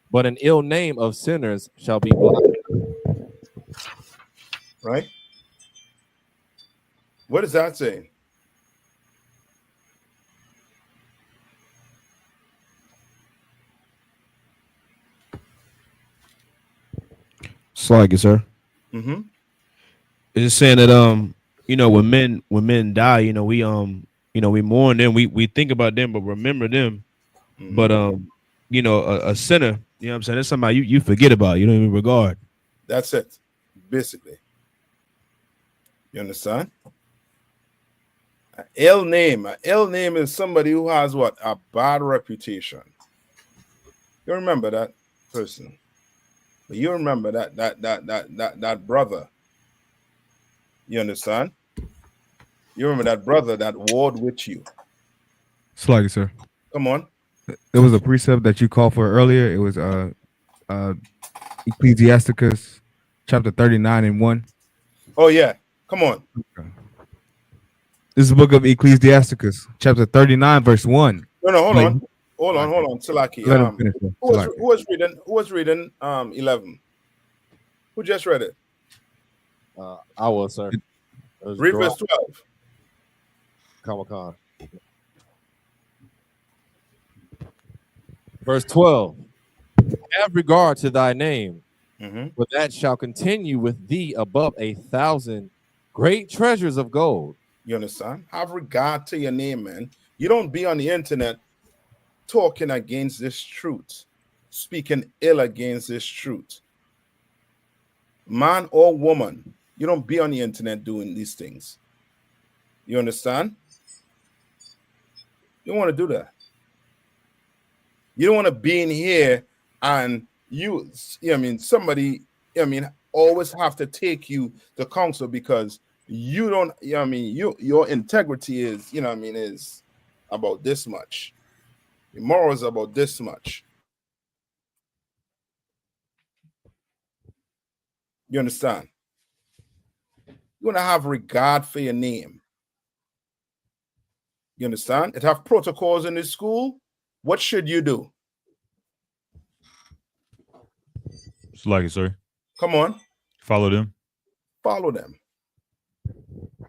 Speaker 17: but an ill name of sinners shall be blotted.
Speaker 12: Right? What is that saying?
Speaker 8: Slag it, sir.
Speaker 12: Mm-hmm.
Speaker 8: It's just saying that when men die, we mourn them, we think about them, but remember them.
Speaker 12: Mm-hmm.
Speaker 8: But a sinner, you know what I'm saying, that's somebody you forget about, you don't even regard.
Speaker 12: That's it, basically. You understand? An ill name is somebody who has what? A bad reputation. You remember that person. But you remember that brother. You understand? You remember that brother that warred with you.
Speaker 8: Slag it, sir.
Speaker 12: Come on.
Speaker 8: There was a precept that you called for earlier. It was Ecclesiasticus chapter 39 and 1.
Speaker 12: Oh yeah. Come on.
Speaker 8: This is the book of Ecclesiasticus, chapter 39, verse 1.
Speaker 12: No, hold on. Hold on, Silaki.
Speaker 8: Let him finish, sir.
Speaker 12: Who was reading 11? Who just read it?
Speaker 17: I was, sir.
Speaker 12: Read verse 12.
Speaker 17: Comic-Con. Verse 12. Have regard to thy name, for that shall continue with thee above 1,000 great treasures of gold.
Speaker 12: You understand? Have regard to your name, man. You don't be on the internet talking against this truth, speaking ill against this truth. Man or woman, you don't be on the internet doing these things. You understand? You don't want to do that. You don't want to be in here and somebody, always have to take you to counsel because you don't, your integrity is, is about this much. Your morals are about this much. You understand? You want to have regard for your name. You understand? It have protocols in the school. What should you do?
Speaker 11: It's like it, sir.
Speaker 12: Come on.
Speaker 11: Follow them.
Speaker 12: Follow them.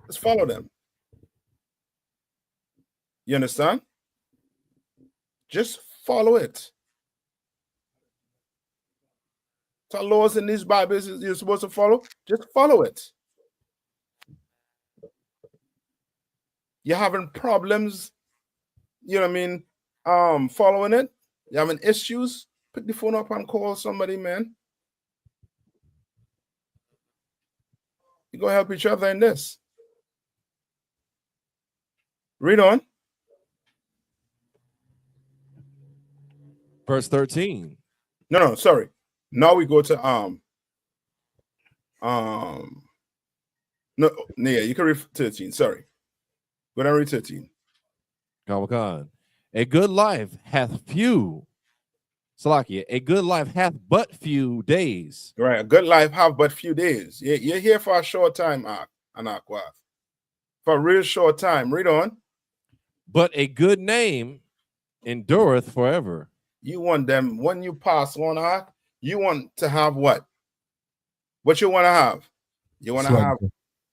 Speaker 12: Let's follow them. You understand? Just follow it. The laws in these Bibles you're supposed to follow. Just follow it. You're having problems, following it. You're having issues. Pick the phone up and call somebody, man. You're going to help each other in this. Read on.
Speaker 17: Verse 13.
Speaker 12: No, sorry. Now we go to no, yeah, you can read 13. Sorry. Go down, read 13.
Speaker 17: Comic-Con. A good life hath few. Salakia, a good life hath but few days.
Speaker 12: Right, a good life have but few days. You're here for a short time, Anakwa. For a real short time. Read on.
Speaker 17: But a good name endureth forever.
Speaker 12: You want them, when you pass one act, you want to have what? What you want to have? You want to have,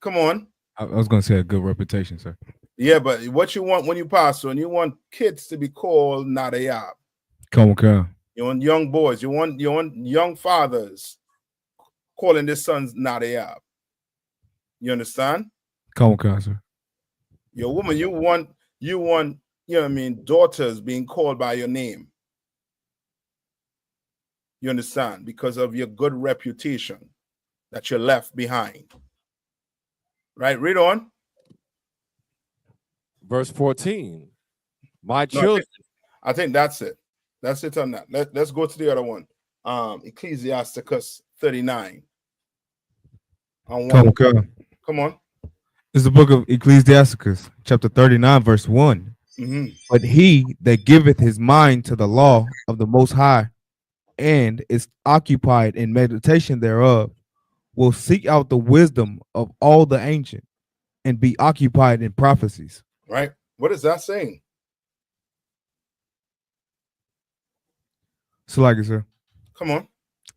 Speaker 12: come on.
Speaker 8: I was going to say a good reputation, sir.
Speaker 12: Yeah, but what you want when you pass on, you want kids to be called Nayathaq.
Speaker 8: Come on.
Speaker 12: You want young boys, you want young fathers calling their sons Nayathaq. You understand?
Speaker 8: Come on, sir.
Speaker 12: Your woman, you want, daughters being called by your name. You understand? Because of your good reputation that you left behind. Right? Read on.
Speaker 17: Verse 14. My children.
Speaker 12: I think that's it. That's it on that. Let's go to the other one. Ecclesiasticus 39. Come on.
Speaker 8: It's the book of Ecclesiasticus, chapter 39, verse 1. But he that giveth his mind to the law of the Most High and is occupied in meditation thereof will seek out the wisdom of all the ancient and be occupied in prophecies.
Speaker 12: Right? What is that saying?
Speaker 8: So, like I said,
Speaker 12: Come on.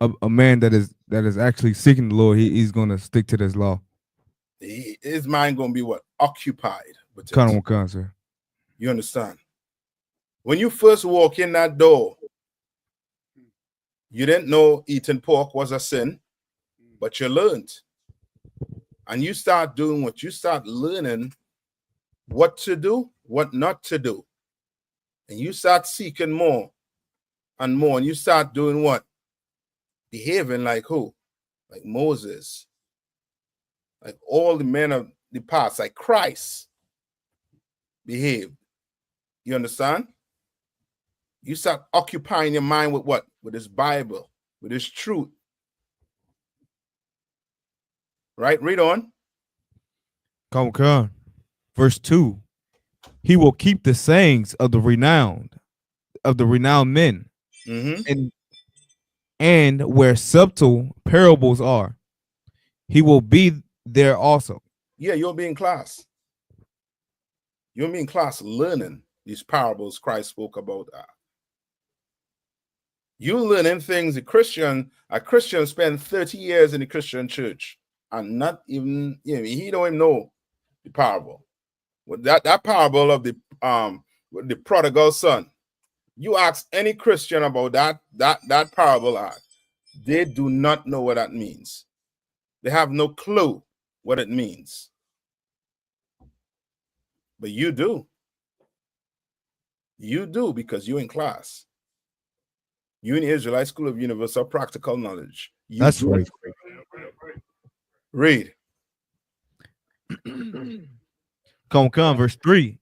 Speaker 8: a man that is actually seeking the Lord, he's gonna stick to this law.
Speaker 12: His mind gonna be what? Occupied with
Speaker 8: Kind
Speaker 12: it.
Speaker 8: of sir.
Speaker 12: You understand? When you first walk in that door, you didn't know eating pork was a sin, but you learned. And you start doing what you start learning what to do, what not to do. And you start seeking more and more. And you start doing what? Behaving like who? Like Moses. Like all the men of the past, like Christ behaved. You understand? You start occupying your mind with what? With this Bible, with this truth. Right? Read on.
Speaker 8: Come on. Verse 2. He will keep the sayings of the renowned men. And where subtle parables are, he will be there also.
Speaker 12: Yeah, you'll be in class. You'll be in class learning these parables Christ spoke about. You learning things a Christian spend 30 years in the Christian church and not even, he don't even know the parable. With that parable of the prodigal son. You ask any Christian about that parable, they do not know what that means. They have no clue what it means. But you do. You do because you're in class. You in the Israelite School of Universal Practical Knowledge.
Speaker 8: That's right.
Speaker 12: Read.
Speaker 8: Come, verse 3.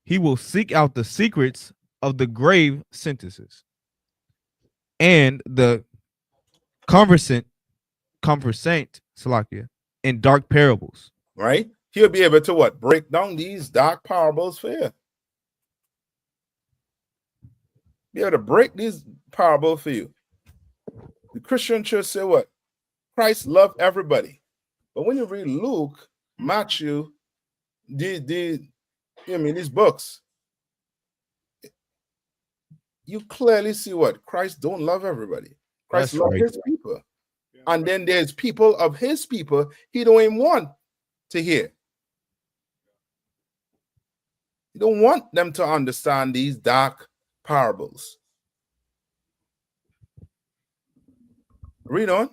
Speaker 8: He will seek out the secrets of the grave sentences and the conversant Salakia in dark parables.
Speaker 12: Right? He'll be able to what? Break down these dark parables for you. Be able to break these parables for you. The Christian church say what? Christ loved everybody. But when you read Luke, Matthew, these books, you clearly see what? Christ don't love everybody. Christ loves his people. And then there's people of his people he don't even want to hear. He don't want them to understand these dark parables. Read on.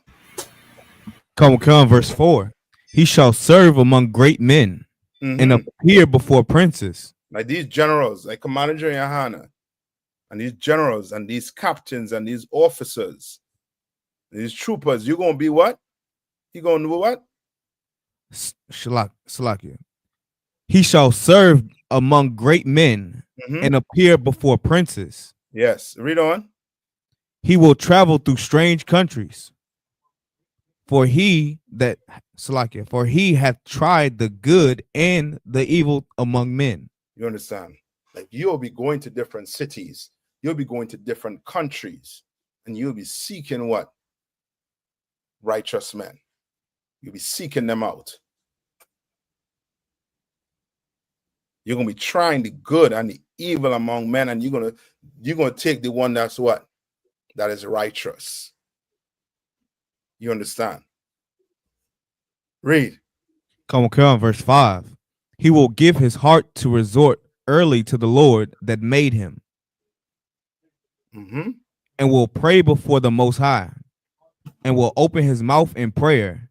Speaker 8: Come, verse 4. He shall serve among great men and appear before princes.
Speaker 12: Like these generals, like Commander YAHANNA, and these generals and these captains and these officers, these troopers, you're going to be what? You're going to do what?
Speaker 8: Salakia. He shall serve among great men and appear before princes.
Speaker 12: Yes. Read on.
Speaker 8: He will travel through strange countries. For he hath tried the good and the evil among men.
Speaker 12: You understand? Like you'll be going to different cities. You'll be going to different countries. And you'll be seeking what? Righteous men. You'll be seeking them out. You're going to be trying the good and the evil among men, and you're going to take the one that's what? That is righteous. You understand? Read.
Speaker 8: Come on, verse 5. He will give his heart to resort early to the Lord that made him, and will pray before the Most High, and will open his mouth in prayer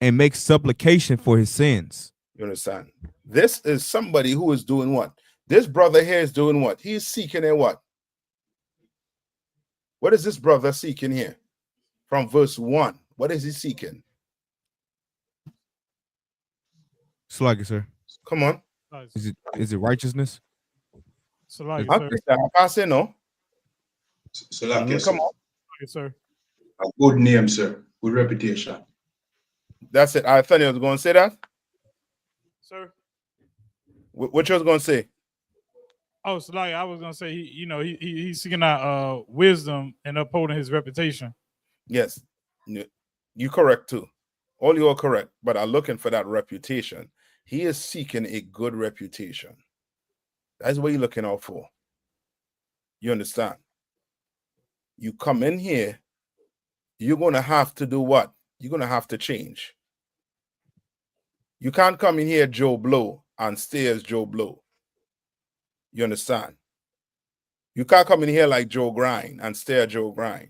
Speaker 8: and make supplication for his sins.
Speaker 12: You understand? This is somebody who is doing what? This brother here is doing what? He's seeking a what? What is this brother seeking here? From verse 1. What is he seeking?
Speaker 8: Slack it, sir.
Speaker 12: Come on.
Speaker 8: Is it righteousness?
Speaker 19: Slack it,
Speaker 12: I say no.
Speaker 20: Slack it,
Speaker 12: come on.
Speaker 19: Sir.
Speaker 20: A good name, sir. Good reputation.
Speaker 12: That's it. I thought you was going to say that.
Speaker 19: Sir.
Speaker 12: What you was going to say?
Speaker 19: Oh, so like I was gonna say, he's seeking out wisdom and upholding his reputation.
Speaker 12: Yes, you correct too. All you are correct, but are looking for that reputation. He is seeking a good reputation. That's what you're looking out for. You understand? You come in here, you're going to have to do what? You're going to have to change. You can't come in here Joe Blow and stay as Joe Blow. You understand? You can't come in here like Joe Grind and stay at Joe Grind.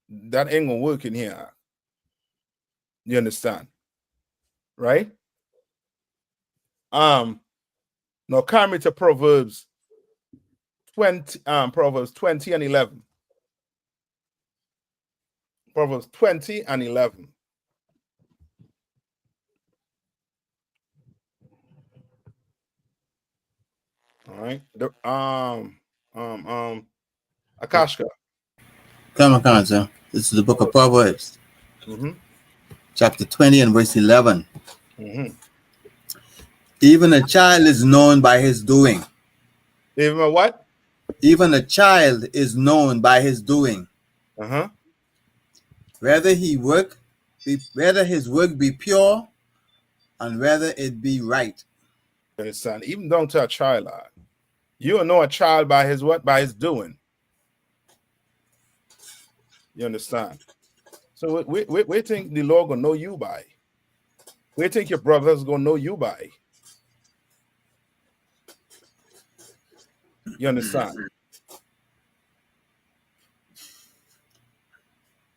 Speaker 12: That ain't going to work in here. You understand? Right? Now carry me to Proverbs 20 and 11. Proverbs 20 and 11. All right. Akashka.
Speaker 14: Come on, sir. This is the book of Proverbs, chapter 20 and verse 11. Even a child is known by his doing.
Speaker 12: Even a what?
Speaker 14: Even a child is known by his doing. Whether his work be pure, and whether it be right.
Speaker 12: Son, even down to a child, you will know a child by his what? By his doing. You understand? So we think the Lord gonna know you by. We think your brothers gonna know you by. You understand?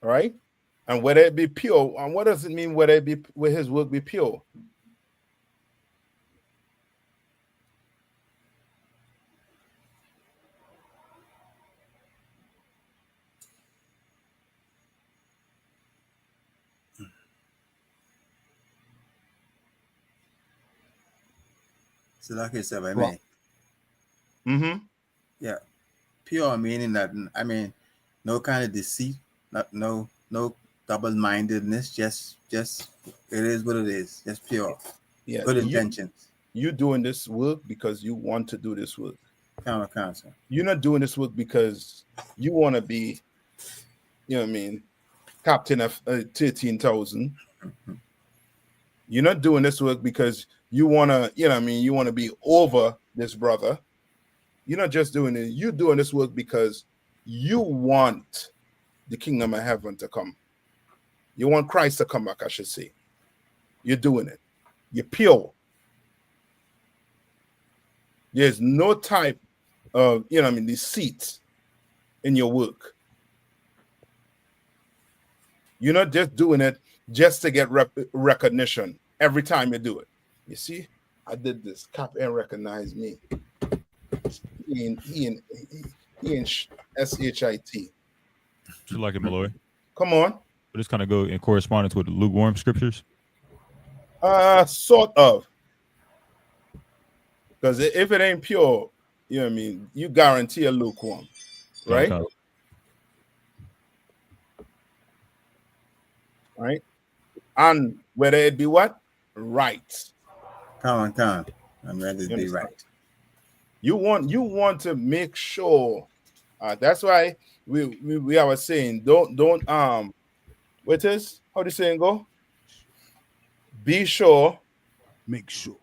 Speaker 12: All right? And whether it be pure, and what does it mean whether it be where his work be pure?
Speaker 14: So like I said, I mean, yeah, pure meaning that, I mean, no kind of deceit, no double-mindedness, just it is what it is, just pure.
Speaker 12: Yeah,
Speaker 14: good intentions.
Speaker 12: You doing this work because you want to do this work.
Speaker 14: Counsel.
Speaker 12: You're not doing this work because you want to be, you know what I mean, captain of 13,000. You're not doing this work because you want to, you know what I mean, you want to be over this brother. You're not just doing it. You're doing this work because you want the kingdom of heaven to come. You want Christ to come back, I should say. You're doing it. You're pure. There's no type of, you know what I mean, deceit in your work. You're not just doing it just to get recognition every time you do it. You see, I did this. Cap and recognize me. He in SHIT.
Speaker 11: You like it, Malloy?
Speaker 12: Come on.
Speaker 11: But it's kind of go in correspondence with the lukewarm scriptures.
Speaker 12: Sort of. Because if it ain't pure, you know what I mean, you guarantee a lukewarm, right?
Speaker 11: Okay.
Speaker 12: Right? And whether it be what? Right.
Speaker 14: Come on. I'm ready to be right.
Speaker 12: You want to make sure. That's why we are saying don't what is how the saying go? Be sure.
Speaker 3: Make sure.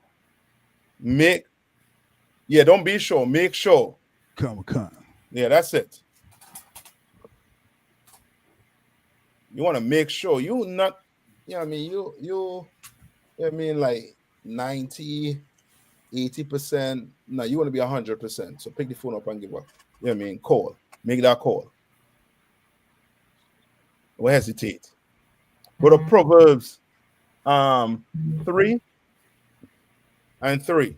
Speaker 12: Don't be sure. Make sure.
Speaker 3: Come.
Speaker 12: Yeah, that's it. You want to make sure you not, you know what I mean, you know what I mean, like 90, 80%. No, you want to be 100%. So pick the phone up and give up. You know what I mean? Call. Make that call. Don't hesitate. Go to Proverbs 3 and 3.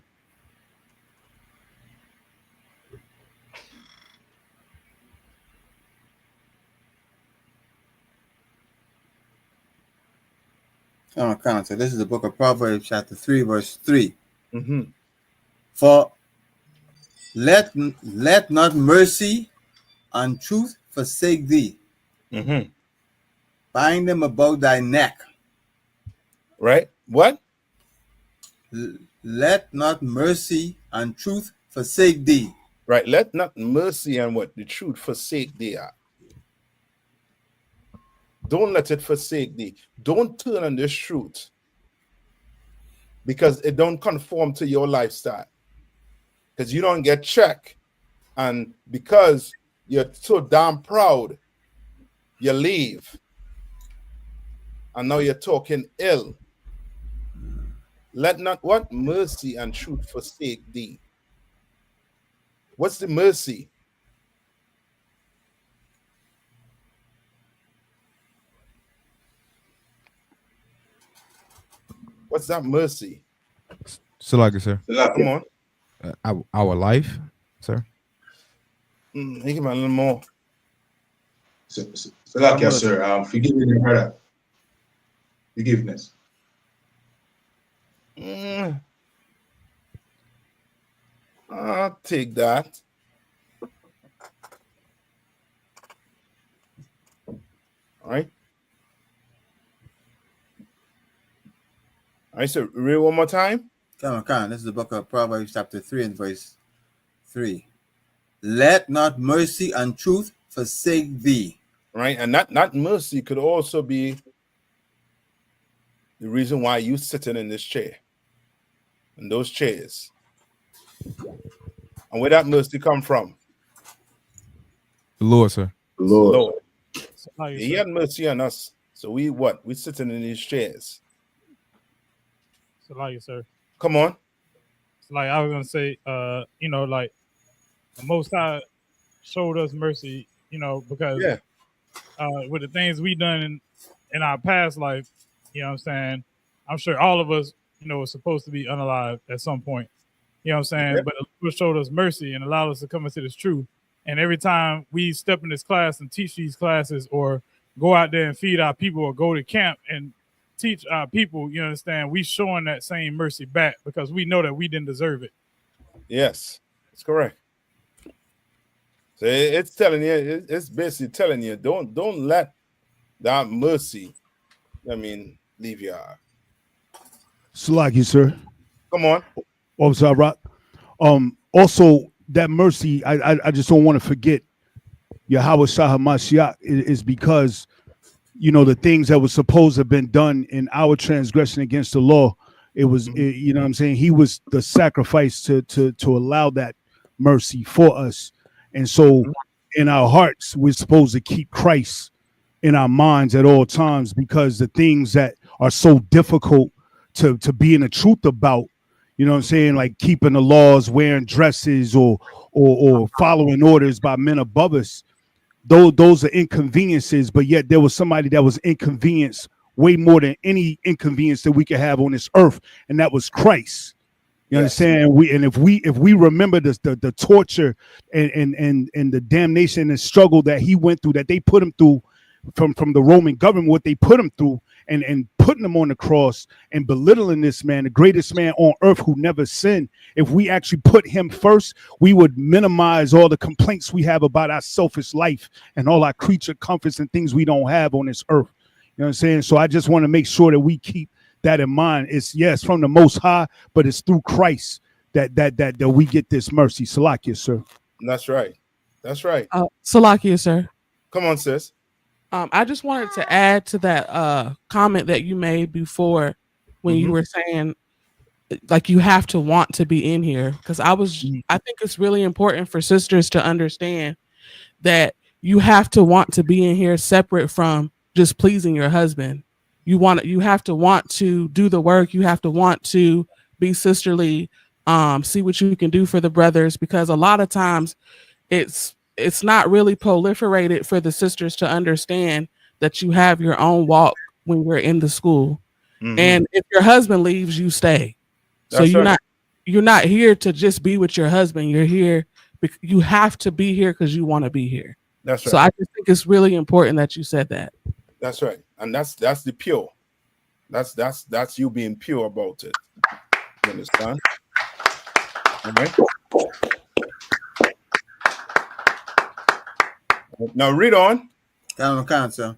Speaker 14: So this is the book of Proverbs, chapter 3, verse 3. For let not mercy and truth forsake thee. Bind them about thy neck.
Speaker 12: Right? What?
Speaker 14: Let not mercy and truth forsake thee.
Speaker 12: Right. Let not mercy and what? The truth forsake thee. Don't let it forsake thee. Don't turn on this truth because it don't conform to your lifestyle. Because you don't get checked. And because you're so damn proud, you leave. And now you're talking ill. Let not what? Mercy and truth forsake thee. What's the mercy? What's that mercy?
Speaker 8: Salakia, sir.
Speaker 12: Come on.
Speaker 8: Our life, sir.
Speaker 12: Give me a little more.
Speaker 20: Salakia, sir. Forgive me, brother. Forgiveness.
Speaker 12: I'll take that. All right. All right, so read one more time.
Speaker 14: Come on. This is the book of Proverbs chapter 3 and verse 3. Let not mercy and truth forsake thee.
Speaker 12: Right, and not mercy could also be the reason why you sitting in this chair, in those chairs. And where that mercy come from?
Speaker 8: The Lord, sir.
Speaker 12: The Lord. He had mercy on us. So we what? We sitting in these chairs.
Speaker 19: So like, sir.
Speaker 12: Come on.
Speaker 19: So like I was gonna say, you know, like the Most High showed us mercy, you know, because with the things we done in our past life, you know what I'm saying? I'm sure all of us, you know, were supposed to be unalive at some point. You know what I'm saying? But the Lord showed us mercy and allowed us to come into this truth. And every time we step in this class and teach these classes or go out there and feed our people or go to camp and teach our people, you understand, we showing that same mercy back because we know that we didn't deserve it.
Speaker 12: Yes, that's correct. So it's telling you, it's basically telling you, don't let that mercy, leave your heart.
Speaker 9: Salaki, sir.
Speaker 12: Come on.
Speaker 9: Officer Rock. Also, that mercy, I just don't want to forget Yahweh Shah Mashiach is because, you know, the things that were supposed to have been done in our transgression against the law, it was, you know what I'm saying? He was the sacrifice to allow that mercy for us. And so in our hearts, we're supposed to keep Christ in our minds at all times because the things that are so difficult to be in the truth about, you know what I'm saying, like keeping the laws, wearing dresses or following orders by men above us, those are inconveniences, but yet there was somebody that was inconvenienced way more than any inconvenience that we could have on this earth, and that was Christ. You understand? If we remember the torture and the damnation and struggle that he went through, that they put him through from the Roman government, what they put him through, and putting him on the cross and belittling this man, the greatest man on earth who never sinned. If we actually put him first, we would minimize all the complaints we have about our selfish life and all our creature comforts and things we don't have on this earth. You know what I'm saying? So I just want to make sure that we keep that in mind. It's from the Most High, but it's through Christ that we get this mercy. Salakia, sir.
Speaker 12: That's right. That's right.
Speaker 16: Salakia, sir.
Speaker 12: Come on, sis.
Speaker 16: I just wanted to add to that comment that you made before when you were saying like you have to want to be in here, because I think it's really important for sisters to understand that you have to want to be in here separate from just pleasing your husband. You have to want to do the work. You have to want to be sisterly, see what you can do for the brothers, because a lot of times it's not really proliferated for the sisters to understand that you have your own walk when we're in the school. And if your husband leaves, you stay. So you're not here to just be with your husband. You're here because you have to be here because you want to be here.
Speaker 12: That's right.
Speaker 16: So I just think it's really important that you said that.
Speaker 12: That's right. And that's the pure. That's you being pure about it. You understand? All right. Now read on.
Speaker 14: Sir.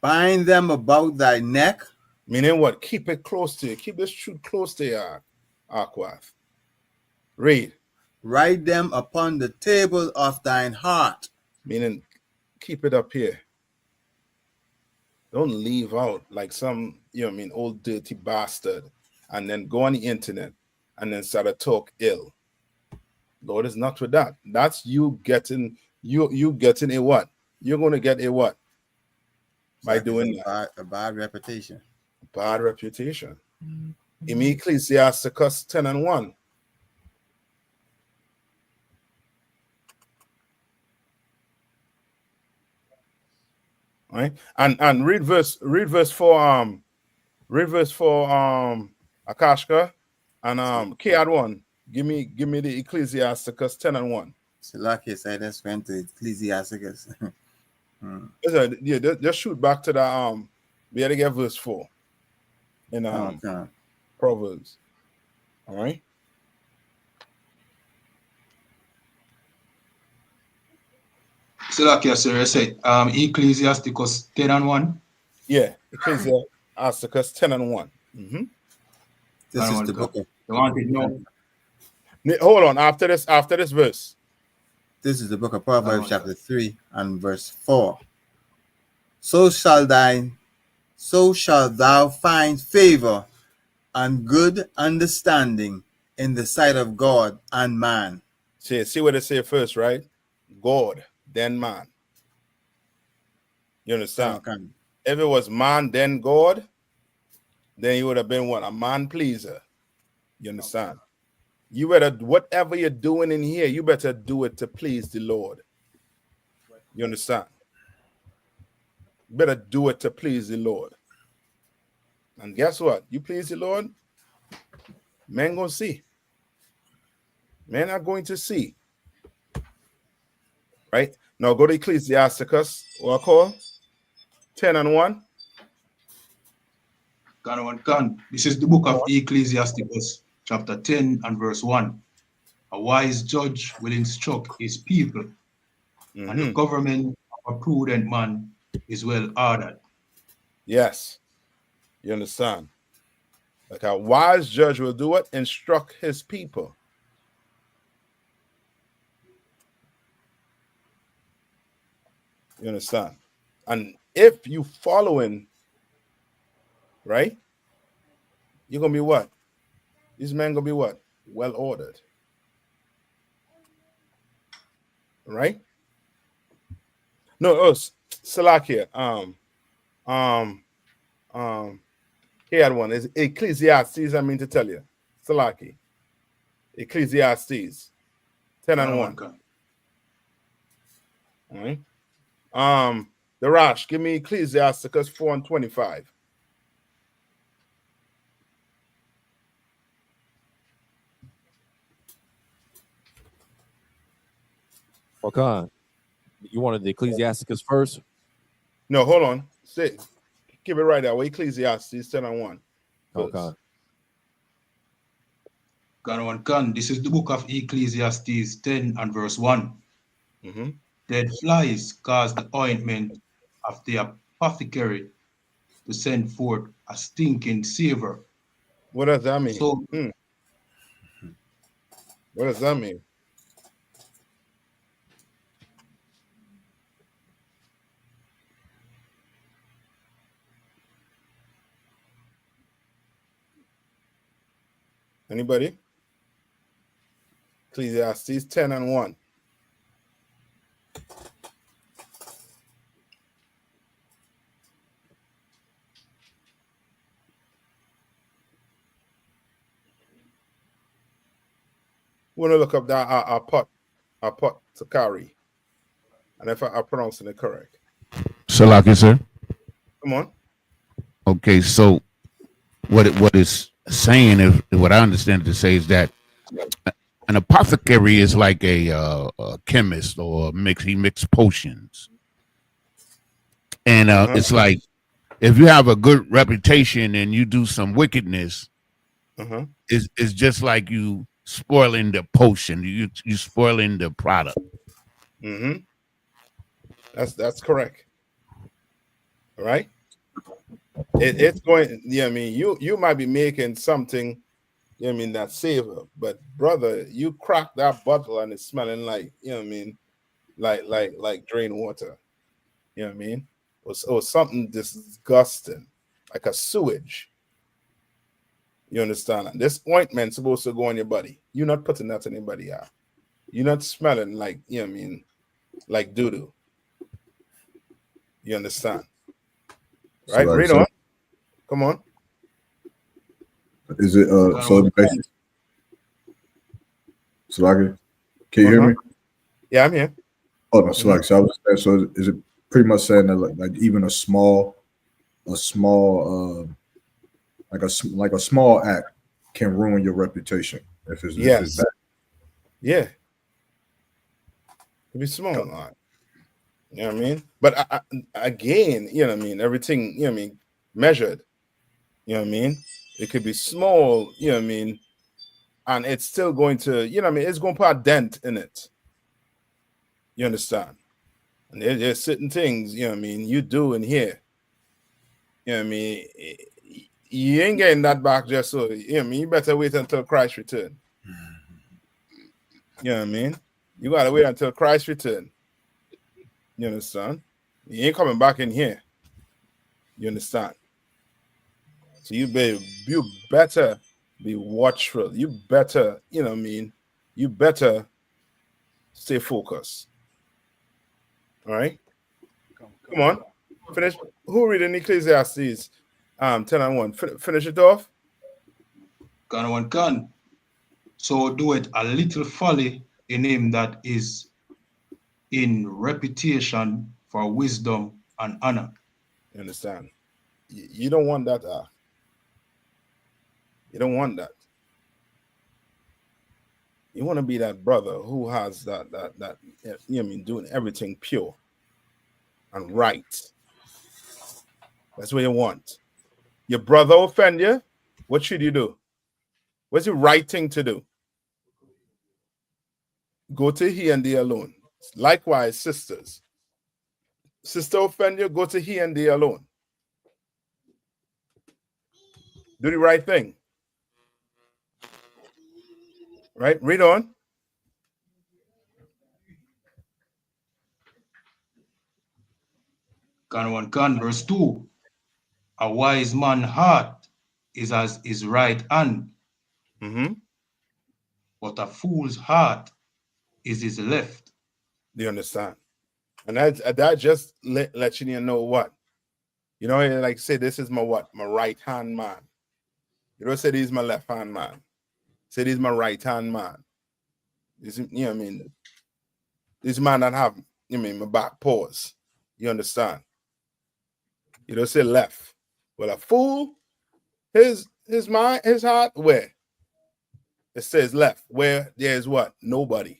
Speaker 14: Bind them about thy neck.
Speaker 12: Meaning what? Keep it close to you. Keep this truth close to your Aquath. Read.
Speaker 14: Write them upon the table of thine heart.
Speaker 12: Meaning keep it up here. Don't leave out like some, old dirty bastard, and then go on the internet and then start to talk ill. Lord is not with that. That's you getting you getting a what? You're going to get a what? By doing that.
Speaker 14: A bad reputation.
Speaker 12: Bad reputation. In Ecclesiasticus 10:1. Right? And read verse 4 Akashka and K1. Give me the Ecclesiasticus 10:1.
Speaker 14: Salaki said that's went to Ecclesiasticus.
Speaker 12: Yeah, just shoot back to the we had to get verse 4 in Proverbs. All right.
Speaker 20: Salaki, sir, I said Ecclesiasticus 10:1.
Speaker 12: Yeah, Ecclesiasticus 10:1. Mm-hmm.
Speaker 14: This is the book of.
Speaker 12: Hold on. After this verse.
Speaker 14: This is the book of Proverbs, chapter 3 and verse 4. So shall thou find favor and good understanding in the sight of God and man.
Speaker 12: See what they say first, right? God, then man. You understand?
Speaker 14: Okay.
Speaker 12: If it was man, then God, then you would have been what? A man pleaser. You understand? You better, whatever you're doing in here, you better do it to please the Lord. You understand? You better do it to please the Lord. And guess what? You please the Lord, men gonna see. Men are going to see. Right? Now go to Ecclesiasticus, what I call 10:1.
Speaker 20: This is the book of Ecclesiasticus, chapter 10 and verse 1. A wise judge will instruct his people, and the government of a prudent man is well ordered.
Speaker 12: Yes. You understand? Like a wise judge will do it, instruct his people. You understand? And if you following, right, you're going to be what? These men going to be what? Well ordered. Right? No, Salakia. He had one. It's Ecclesiastes, I mean to tell you. Salaki. Ecclesiastes 10:1. All right. The Rash, give me Ecclesiasticus 4:25.
Speaker 17: Okay. You wanted the Ecclesiasticus first?
Speaker 12: No, hold on. Say, give it right there. Ecclesiastes 10:1.
Speaker 20: Okay. This is the book of Ecclesiastes 10 and verse 1. Dead flies cause the ointment of the apothecary to send forth a stinking savor.
Speaker 12: What does that mean?
Speaker 20: So,
Speaker 12: what does that mean? Anybody? Ecclesiastes 10:1. Want to look up that apothecary, and if I'm pronouncing it correct.
Speaker 10: Salaki, sir.
Speaker 12: Come on.
Speaker 10: Okay, so what is saying, is what I understand it to say, is that an apothecary is like a chemist, or he mix potions, and it's like if you have a good reputation and you do some wickedness, it's just like you spoiling the potion, you spoiling the product.
Speaker 12: That's correct. All right. It's going. Yeah, I mean, you might be making something. You know what I mean, that savor, but brother, you crack that bottle and it's smelling like, you know what I mean, like drain water. You know what I mean? or something disgusting, like a sewage. You understand? And this ointment supposed to go on your body. You're not putting that on anybody else. You're not smelling like, you know what I mean, like doo-doo. You understand?
Speaker 7: So,
Speaker 12: Right?
Speaker 7: like,
Speaker 12: Read
Speaker 7: so
Speaker 12: on. Come on.
Speaker 7: is it so the basic? So like, can you hear me?
Speaker 12: Yeah, I'm here.
Speaker 7: Oh no, so like, so I was saying, so is it pretty much saying that like even a small like a small act can ruin your reputation if it's bad.
Speaker 12: Yeah. It'd be small. Right? You know what I mean? But again, you know what I mean? Everything, you know what I mean, measured. You know what I mean? It could be small, you know what I mean? And it's still going to, you know what I mean? It's going to put a dent in it. You understand? And there's certain things, you know what I mean, you do in here. You know what I mean? You ain't getting that back just so, you know what I mean? You better wait until Christ return. You know what I mean? You got to wait until Christ return. You understand? You ain't coming back in here. You understand? So you better be watchful. You better, you know what I mean? You better stay focused. All right? Come on. Finish. Who reading Ecclesiastes 10:1? Finish it off.
Speaker 20: Can. So do it a little folly in him that is in reputation for wisdom and honor.
Speaker 12: You understand? You don't want that. You don't want that. You want to be that brother who has that you know what I mean, doing everything pure and right. That's what you want. Your brother offend you, what should you do? What's the right thing to do? Go to he and they alone. Likewise, sisters. Sister offend you, go to he and they alone. Do the right thing. Right? Read on.
Speaker 20: Can. Verse 2. A wise man's heart is as his right hand. But a fool's heart is his left.
Speaker 12: Do you understand? And that just let you know what? You know, like say this is my what? My right hand man. You don't say this is my left hand man. Say this is my right hand man. This, you know what I mean? This man that have, you mean, my back paws. You understand? You don't say left. Well, a fool, his mind, his heart, where? It says left. Where there's what? Nobody.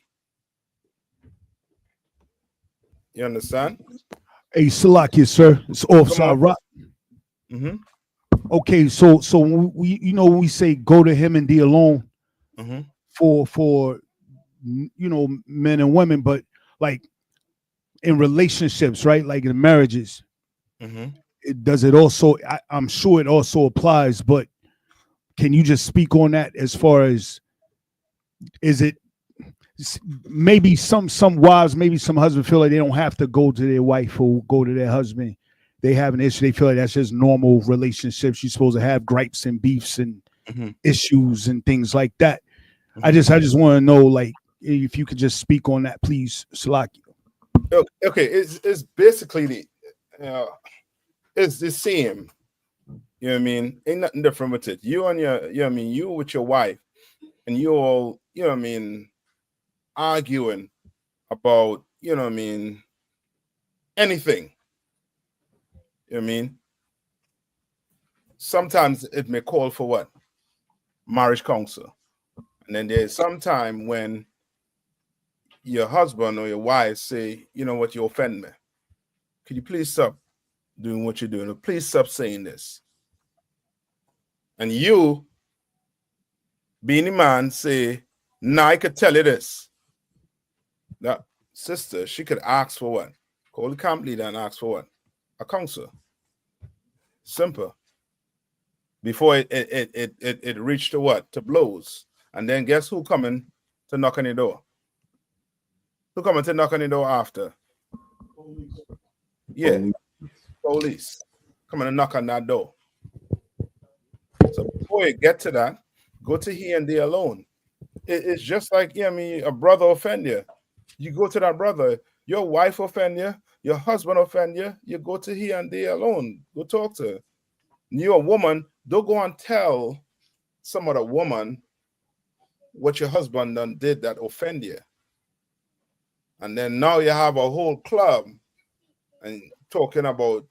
Speaker 12: You understand?
Speaker 9: Hey, Salakia, sir. It's offside rock. Okay, so we when we say go to him and be alone for you know, men and women, but like in relationships, right? Like in marriages, it also I'm sure it also applies, but can you just speak on that as far as is it maybe some wives, maybe some husbands feel like they don't have to go to their wife or go to their husband. They have an issue. They feel like that's just normal relationships. You're supposed to have gripes and beefs and issues and things like that. I just want to know, like, if you could just speak on that, please, Salaki.
Speaker 12: Okay, it's basically it's the same. You know what I mean? Ain't nothing different with it. You and your, you know what I mean, you with your wife, and you all, you know what I mean, arguing about, you know what I mean, anything. You know what I mean? Sometimes it may call for what? Marriage counsel. And then there's some time when your husband or your wife say, you know what, you offend me. Could you please stop doing what you're doing? Or please stop saying this. And you, being the man, say, nah, I could tell you this. That sister, she could ask for what? Call the camp leader and ask for what? A counsel. Simple. Before it reached to what? To blows. And then guess who coming to knock on the door? Who coming to knock on the door after? Yeah. police coming to knock on that door. So before you get to that, go to he and they alone. It's just like, you know, I mean, a brother offend you. You go to that brother. Your wife offend you. Your husband offend you. You go to he and they alone. Go talk to her. You're a woman. Don't go and tell some other woman what your husband done did that offend you. And then now you have a whole club and talking about,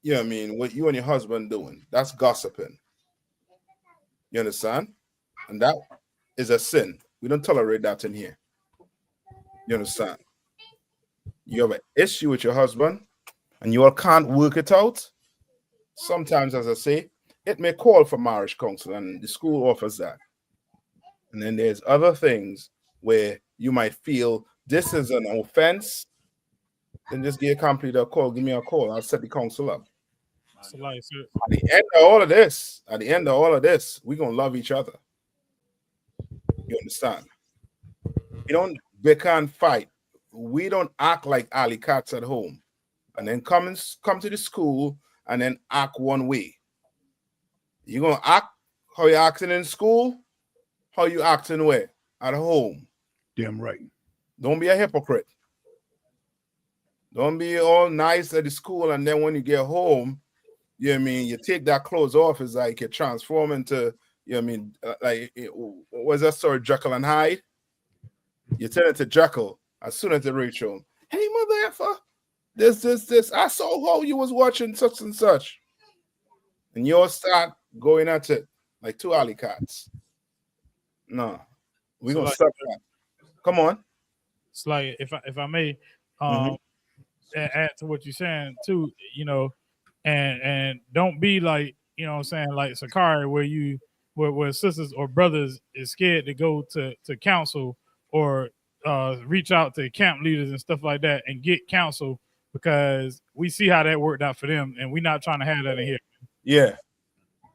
Speaker 12: you know what I mean, what you and your husband doing. That's gossiping. You understand? And that is a sin. We don't tolerate that in here. You understand? You have an issue with your husband and you all can't work it out. Sometimes, as I say, it may call for marriage counsel, and the school offers that. And then there's other things where you might feel this is an offense. Then just give a company a call. Give me a call. I'll set the counsel up.
Speaker 19: So like, so,
Speaker 12: At the end of all of this, we're gonna love each other. You understand? We don't bicker and fight. We don't act like alley cats at home, and then come to the school and then act one way. You're gonna act how you acting in school, how you acting where? At home.
Speaker 2: Damn right.
Speaker 12: Don't be a hypocrite. Don't be all nice at the school, and then when you get home, you know what I mean, you take that clothes off, it's like you transform into, you know what I mean, like, what's that story, Jekyll and Hyde? You turn into Jekyll as soon as they reach home. Hey, mother effer, this, I saw how you was watching such and such. And you all start going at it like two alley cats. No, we're
Speaker 19: So
Speaker 12: gonna
Speaker 19: like-
Speaker 12: stop that. Come on.
Speaker 19: it's like, if I may, add to what you're saying too, you know, and don't be like, you know what I'm saying, like Sakari, where sisters or brothers is scared to go to counsel or reach out to camp leaders and stuff like that and get counsel, because we see how that worked out for them, and we're not trying to have that in here.
Speaker 12: Yeah.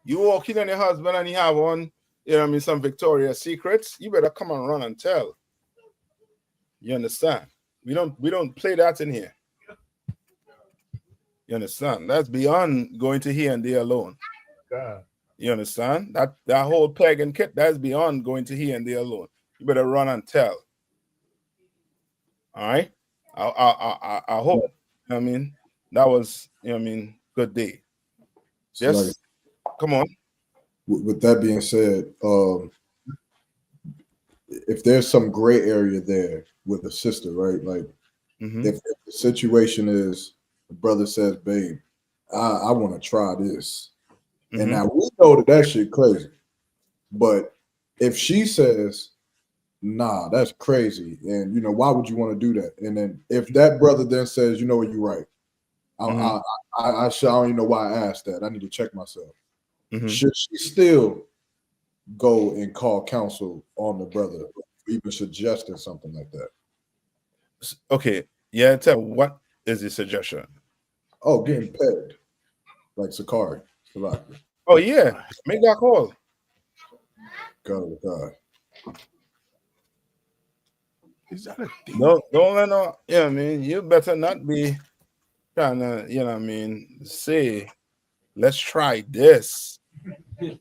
Speaker 12: You walk in on your husband and you have on, you know what I mean, some Victoria's Secrets, you better come and run and tell. You understand? We don't play that in here. You understand? That's beyond going to he and they alone.
Speaker 2: God.
Speaker 12: You understand? That whole peg and kit, that's beyond going to he and they alone. You better run and tell. All right? I hope, you know what I mean, that was, you know what I mean, good day. Yes.
Speaker 7: Like,
Speaker 12: come on.
Speaker 7: With that being said, if there's some gray area there with the sister, right? Like, if the situation is the brother says, "Babe, I want to try this," and now we know that shit crazy, but if she says, "Nah, that's crazy," and you know, why would you want to do that? And then if that brother then says, "You know what, you're right," I don't even know why I asked that. I need to check myself. Should she still go and call counsel on the brother, even suggesting something like that?
Speaker 12: Okay, yeah. Tell what is the suggestion?
Speaker 7: Oh, getting pegged, like Sakari.
Speaker 12: Oh yeah, make that call.
Speaker 7: God.
Speaker 2: Is that a thing?
Speaker 12: Don't let no. Yeah, I mean, you better not be trying to, you know what I mean, say, let's try this. I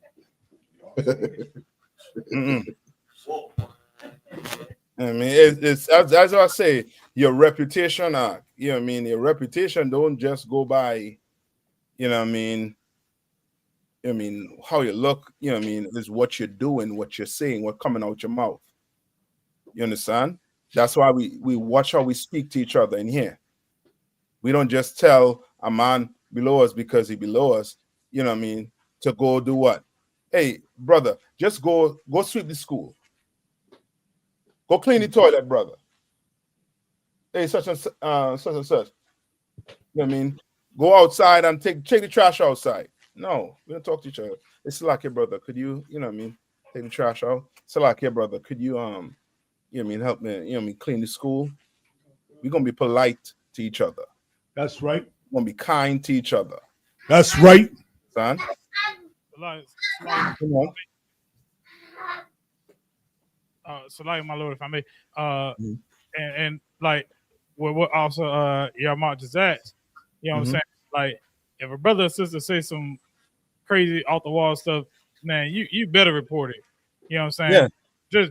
Speaker 12: mean, it's as I say, your reputation, you know what I mean, your reputation don't just go by, you know what I mean, how you look, you know what I mean, is what you're doing, what you're saying, what coming out your mouth. You understand? That's why we watch how we speak to each other in here. We don't just tell a man below us because he below us, you know what I mean, to go do what? Hey, brother, just go sweep the school. Go clean the toilet, brother. Hey, such and such. You know what I mean? Go outside and take the trash outside. No, we don't talk to each other. It's like, hey, brother, could you know what I mean, take the trash out? It's like, hey, brother, could you you know what I mean, help me, you know what I mean, clean the school? We're gonna be polite to each other.
Speaker 2: That's right.
Speaker 12: We're gonna be kind to each other.
Speaker 2: That's right.
Speaker 12: Son.
Speaker 19: Come
Speaker 12: on.
Speaker 19: So like, my lord, if I may, and like what also Mark just asked, you know what I'm saying? Like, if a brother or sister say some crazy off the wall stuff, man, you better report it. You know what I'm saying?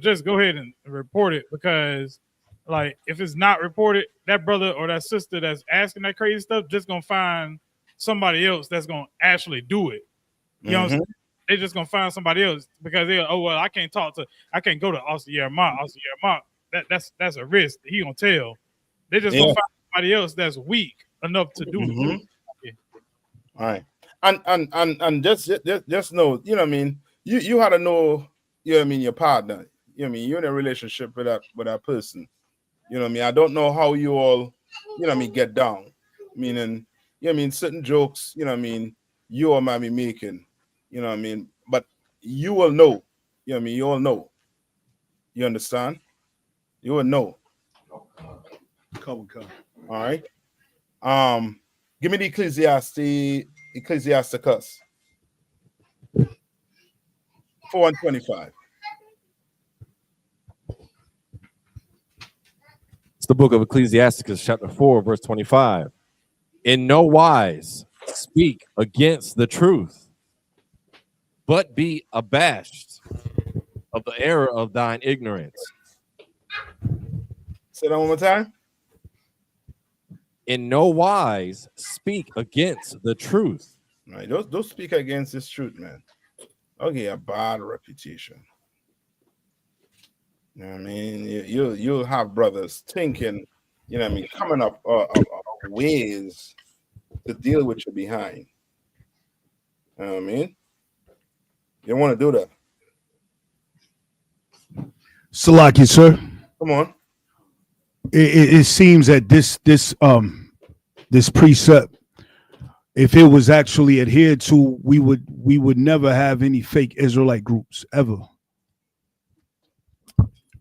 Speaker 19: Just go ahead and report it, because like if it's not reported, that brother or that sister that's asking that crazy stuff just gonna find somebody else that's gonna actually do it. You know what I'm saying? They're just gonna find somebody else because I can't go to Austin Yermont. That's a risk. He gonna tell. They're just gonna find somebody else that's weak enough to do it.
Speaker 12: All right. And just know, you know what I mean, you had to know, you know what I mean, your partner. You know what I mean, you're in a relationship with that person. You know what I mean? I don't know how you all, you know what I mean, get down. Meaning, you know what I mean, certain jokes, you know what I mean, you all might be making, you know what I mean, but you will know. You know what I mean? You all know. You understand? You will know. All right. Give me the Ecclesiasticus 4:25.
Speaker 17: It's the book of Ecclesiasticus, chapter 4, verse 25. In no wise speak against the truth, but be abashed of the error of thine ignorance.
Speaker 12: Say that one more time.
Speaker 17: In no wise speak against the truth.
Speaker 12: Right, don't speak against this truth, man. I'll get a bad reputation. You know what I mean? You'll have brothers thinking, you know what I mean, coming up ways to deal with you behind. You know what I mean? You don't want to do that.
Speaker 21: Salaki, sir.
Speaker 12: Come on.
Speaker 21: It seems that this precept, if it was actually adhered to, we would never have any fake Israelite groups ever.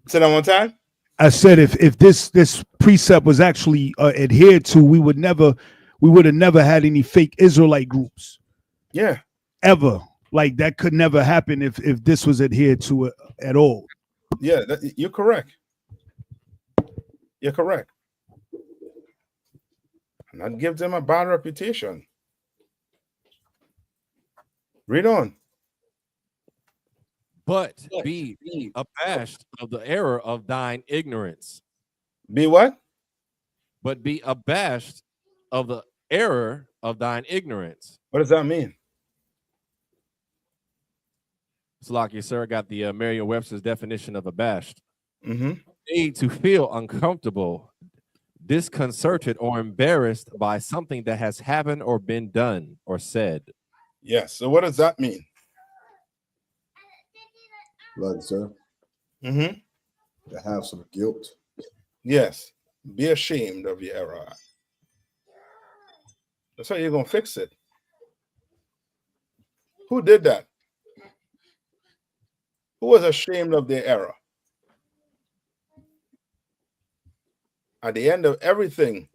Speaker 12: Say that one time.
Speaker 21: I said if this precept was actually adhered to, we would have never had any fake Israelite groups.
Speaker 12: Yeah.
Speaker 21: Ever. Like that could never happen if this was adhered to at all.
Speaker 12: Yeah, you're correct. You're correct. And that gives them a bad reputation. Read on.
Speaker 17: But be abashed of the error of thine ignorance.
Speaker 12: Be what?
Speaker 17: But be abashed of the error of thine ignorance.
Speaker 12: What does that mean?
Speaker 17: Salaki, sir, got the Merriam-Webster's definition of abashed.
Speaker 12: Mm-hmm.
Speaker 17: Made to feel uncomfortable, disconcerted, or embarrassed by something that has happened or been done or said.
Speaker 12: Yes. So what does that mean?
Speaker 7: Like, sir.
Speaker 12: Mm-hmm.
Speaker 7: To have some guilt.
Speaker 12: Yes. Be ashamed of your error. That's how you're going to fix it. Who did that? Who was ashamed of their error? At the end of everything.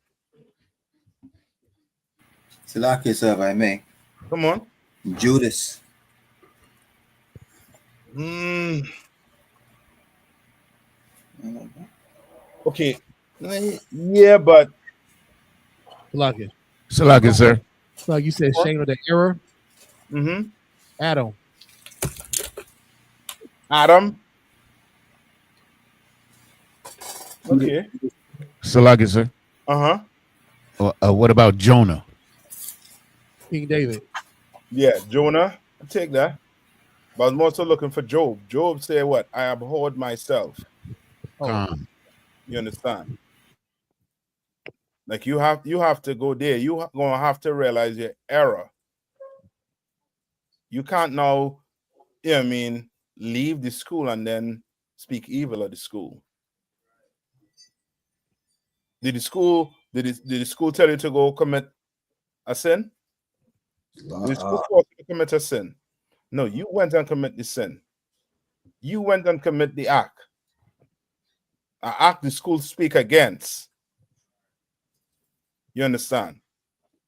Speaker 14: Salaki, sir, if I may.
Speaker 12: Come on.
Speaker 14: Judas.
Speaker 12: Okay. Yeah, but.
Speaker 9: Salaki.
Speaker 8: Salaki, sir.
Speaker 9: So you said shame of the error.
Speaker 12: Mm-hmm.
Speaker 9: Adam.
Speaker 12: Okay.
Speaker 8: Salaki, sir.
Speaker 12: Uh-huh.
Speaker 8: What about Jonah?
Speaker 9: King David.
Speaker 12: Yeah, Jonah. I'll take that. But I'm also looking for Job. Job said what? I abhorred myself. You understand? Like you have to go there. You're gonna have to realize your error. You can't now, you know what I mean, leave the school and then speak evil of the school. Did the school tell you to go commit a sin? Did the school force you to commit a sin? No, you went and commit the sin. You went and commit the act. An act the school speak against. You understand?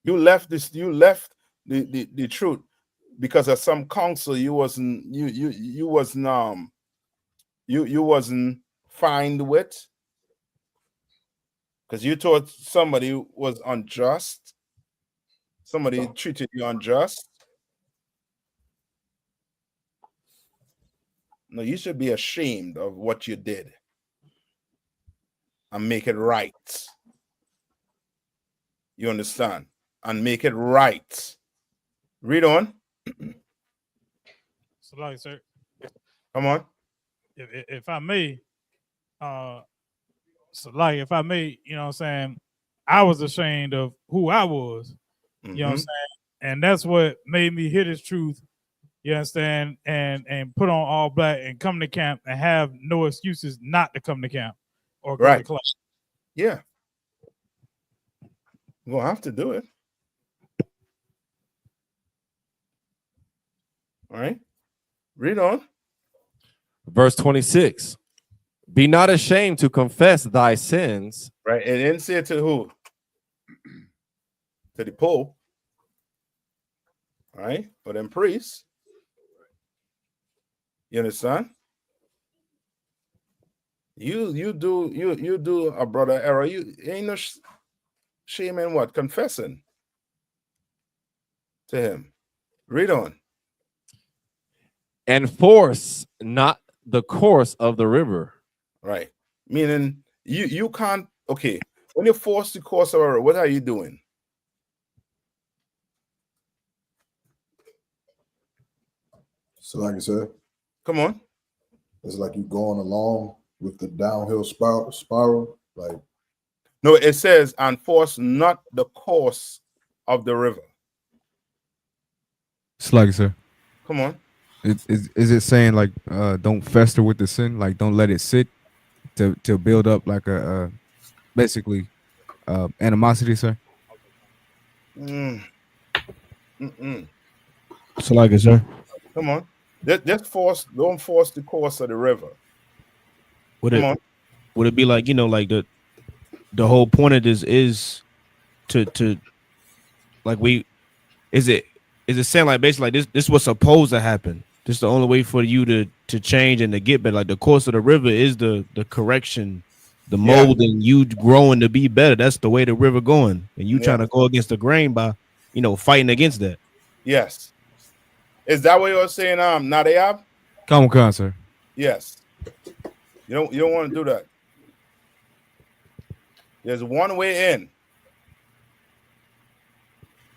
Speaker 12: You left the truth because of some counsel you wasn't fine with, because you thought somebody was unjust. Somebody treated you unjust. No, you should be ashamed of what you did and make it right. You understand? And make it right. Read on.
Speaker 19: So, like, sir,
Speaker 12: Come on.
Speaker 19: if I may, so like, if I may, you know what I'm saying, I was ashamed of who I was. You know what I'm saying? And that's what made me hear this truth. You understand? And put on all black and come to camp and have no excuses not to come to camp or go to class.
Speaker 12: Yeah. We'll have to do it. All right. Read on.
Speaker 17: Verse 26. Be not ashamed to confess thy sins.
Speaker 12: Right. It didn't say it to who? To the Pope. All right. For them priests. You understand? You do a brother error. You ain't no shame in what? Confessing to him. Read on.
Speaker 17: Enforce not the course of the river.
Speaker 12: Right. Meaning you can't, okay, when you force the course of a river, what are you doing?
Speaker 7: So like I said,
Speaker 12: come on.
Speaker 7: It's like you going along with the downhill spiral. Like,
Speaker 12: no, it says, enforce not the course of the river.
Speaker 8: Slug, sir.
Speaker 12: Come on.
Speaker 8: Is it saying like don't fester with the sin, like don't let it sit to build up like a basically animosity, sir?
Speaker 9: So like it, sir.
Speaker 12: Come on. Just don't force the course of the river.
Speaker 9: Would
Speaker 12: Come on.
Speaker 9: Would it be like, you know, like the whole point of this is to like is it saying like basically like this what's supposed to happen? This is the only way for you to change and to get better. Like the course of the river is the correction, the molding, you growing to be better. That's the way the river going. And you trying to go against the grain by, you know, fighting against that.
Speaker 12: Yes. Is that what you're saying, Nayathaq?
Speaker 8: Come on, sir.
Speaker 12: Yes. You don't want to do that. There's one way in.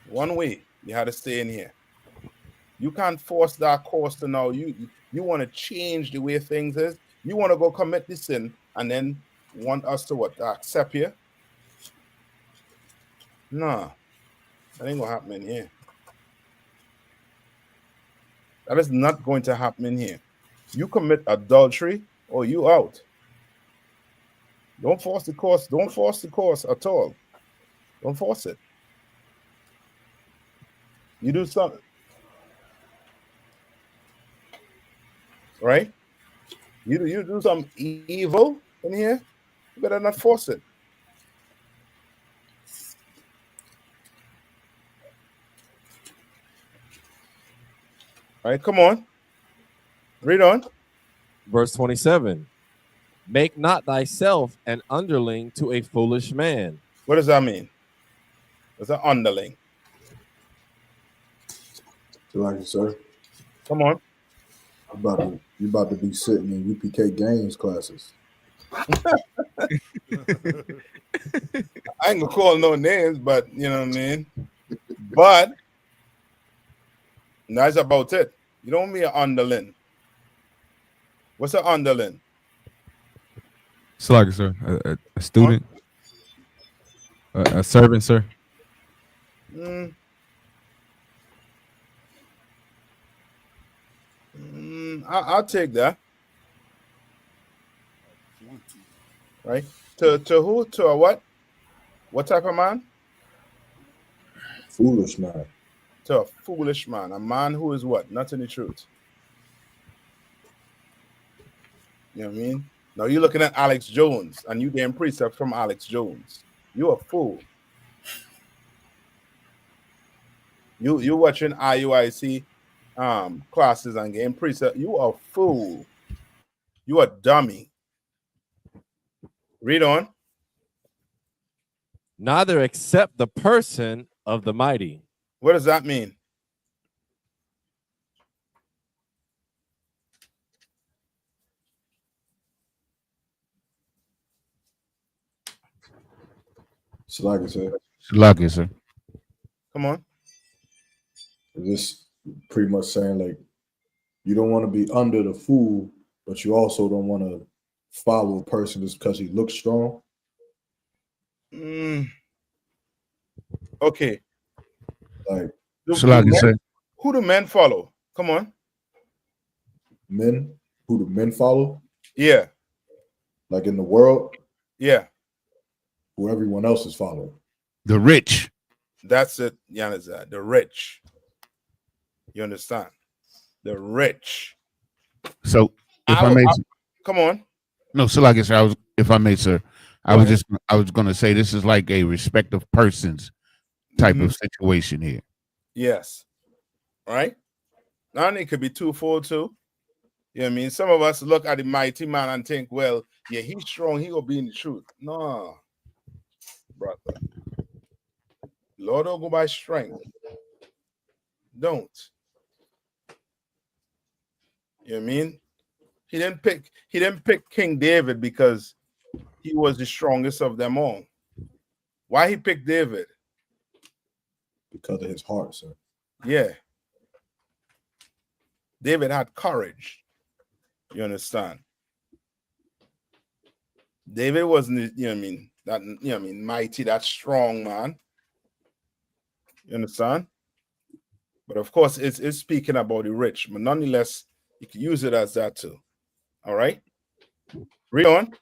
Speaker 12: One way. You have to stay in here. You can't force that course to know. You want to change the way things is. You want to go commit the sin and then want us to what? To accept you? No. That ain't gonna happen in here. That is not going to happen in here. You commit adultery or you out. Don't force the course. Don't force the course at all. Don't force it. You do something. Right? You do some evil in here, you better not force it. All right, come on. Read on.
Speaker 17: Verse 27. Make not thyself an underling to a foolish man.
Speaker 12: What does that mean? What's an underling?
Speaker 7: so like, sir,
Speaker 12: Come on.
Speaker 7: you about to be sitting in UPK games classes.
Speaker 12: I ain't gonna call no names, but you know what I mean. But that's about it. You don't mean an underling. What's an underling?
Speaker 8: Slug, sir. A student, a servant, sir.
Speaker 12: I'll take that. Right? To who? To a what? What type of man?
Speaker 7: Foolish man.
Speaker 12: To a foolish man. A man who is what? Not in the truth. You know what I mean? Now you're looking at Alex Jones and you getting precept from Alex Jones. You're a fool. You watching IUIC classes and getting precept. You are a fool. You a dummy. Read on.
Speaker 17: Neither accept the person of the mighty.
Speaker 12: What does that mean?
Speaker 7: So like I said,
Speaker 10: sir.
Speaker 12: Come on.
Speaker 7: This pretty much saying like you don't want to be under the fool, but you also don't want to follow a person just because he looks strong.
Speaker 12: Okay.
Speaker 7: Like
Speaker 12: who do men follow? Come on.
Speaker 7: Men? Who do men follow?
Speaker 12: Yeah.
Speaker 7: Like in the world?
Speaker 12: Yeah.
Speaker 7: Who everyone else is following.
Speaker 10: The rich.
Speaker 12: That's it, Yanazar. The rich. You understand? The rich.
Speaker 10: So if I may,
Speaker 12: come on.
Speaker 10: No, so like I said, if I may, sir, I was going to say this is like a respect of persons type of situation here.
Speaker 12: Yes. Right? Now it could be twofold too. You know what I mean? Some of us look at the mighty man and think, well, yeah, he's strong, he will be in the truth. No, brother. Lord don't go by strength. Don't. You know what I mean? He didn't pick King David because he was the strongest of them all. Why he picked David?
Speaker 7: Because of his heart, sir.
Speaker 12: Yeah. David had courage. You understand? David wasn't, you know what I mean, that, you know what I mean, mighty, that strong man. You understand? But of course, it's speaking about the rich, but nonetheless, you can use it as that too. All right? Read on.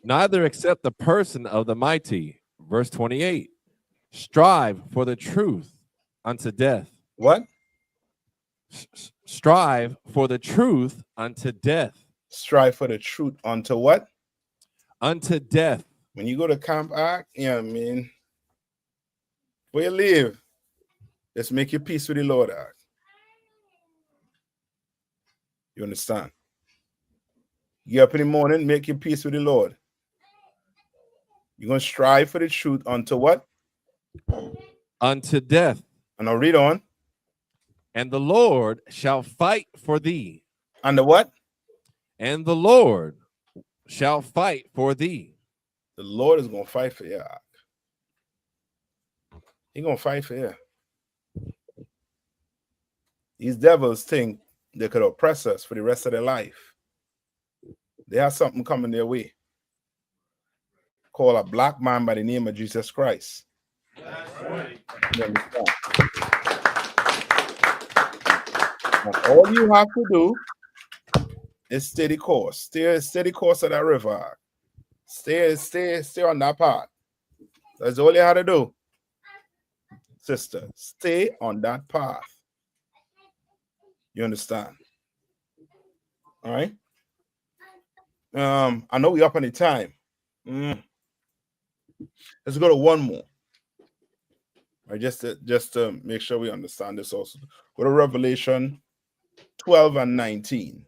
Speaker 17: Neither accept the person of the mighty. Verse 28. Strive for the truth unto death.
Speaker 12: What?
Speaker 17: Strive for the truth unto death.
Speaker 12: Strive for the truth unto what?
Speaker 17: Unto death.
Speaker 12: When you go to Camp Ark, you know what I mean? Where you live, let's make your peace with the Lord, Ark. You understand? You get up in the morning, make your peace with the Lord. You're going to strive for the truth unto what?
Speaker 17: Unto death.
Speaker 12: And I'll read on.
Speaker 17: And the Lord shall fight for thee.
Speaker 12: And the what?
Speaker 17: And the Lord shall fight for thee.
Speaker 12: The Lord is going to fight for you. He's going to fight for you. These devils think they could oppress us for the rest of their life. They have something coming their way. Call a black man by the name of Jesus Christ. That's right. You understand? And all you have to do is stay the course. Stay the course of that river. Stay on that path. That's all you have to do. Sister, stay on that path. You understand? All right. I know we're up on the time. Let's go to one more. All right, just to make sure we understand this also. Go to Revelation 12 and 19.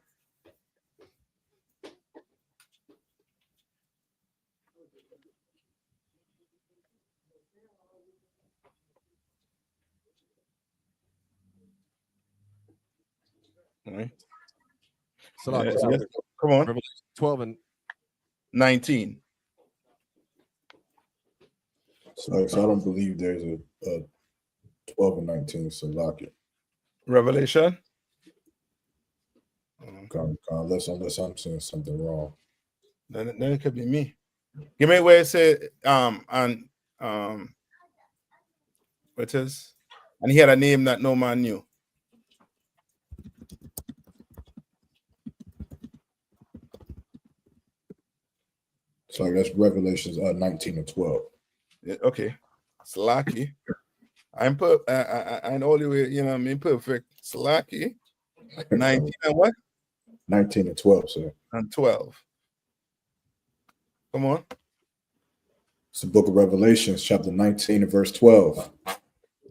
Speaker 12: All right.
Speaker 17: So
Speaker 12: come on.
Speaker 17: Revelation 12 and
Speaker 12: 19.
Speaker 7: So I don't believe there's a 12 and 19, so lock it.
Speaker 12: Revelation?
Speaker 7: Unless I'm saying something wrong.
Speaker 12: Then it could be me. Give me where it said what is? And he had a name that no man knew.
Speaker 7: So I guess Revelations 19 and 12.
Speaker 12: Yeah, okay. Slacky. I'm all the way, you know what I mean, perfect. Slacky. 19 and what?
Speaker 7: 19 and 12, sir.
Speaker 12: And 12. Come on.
Speaker 7: It's the book of Revelations, chapter 19 and verse 12.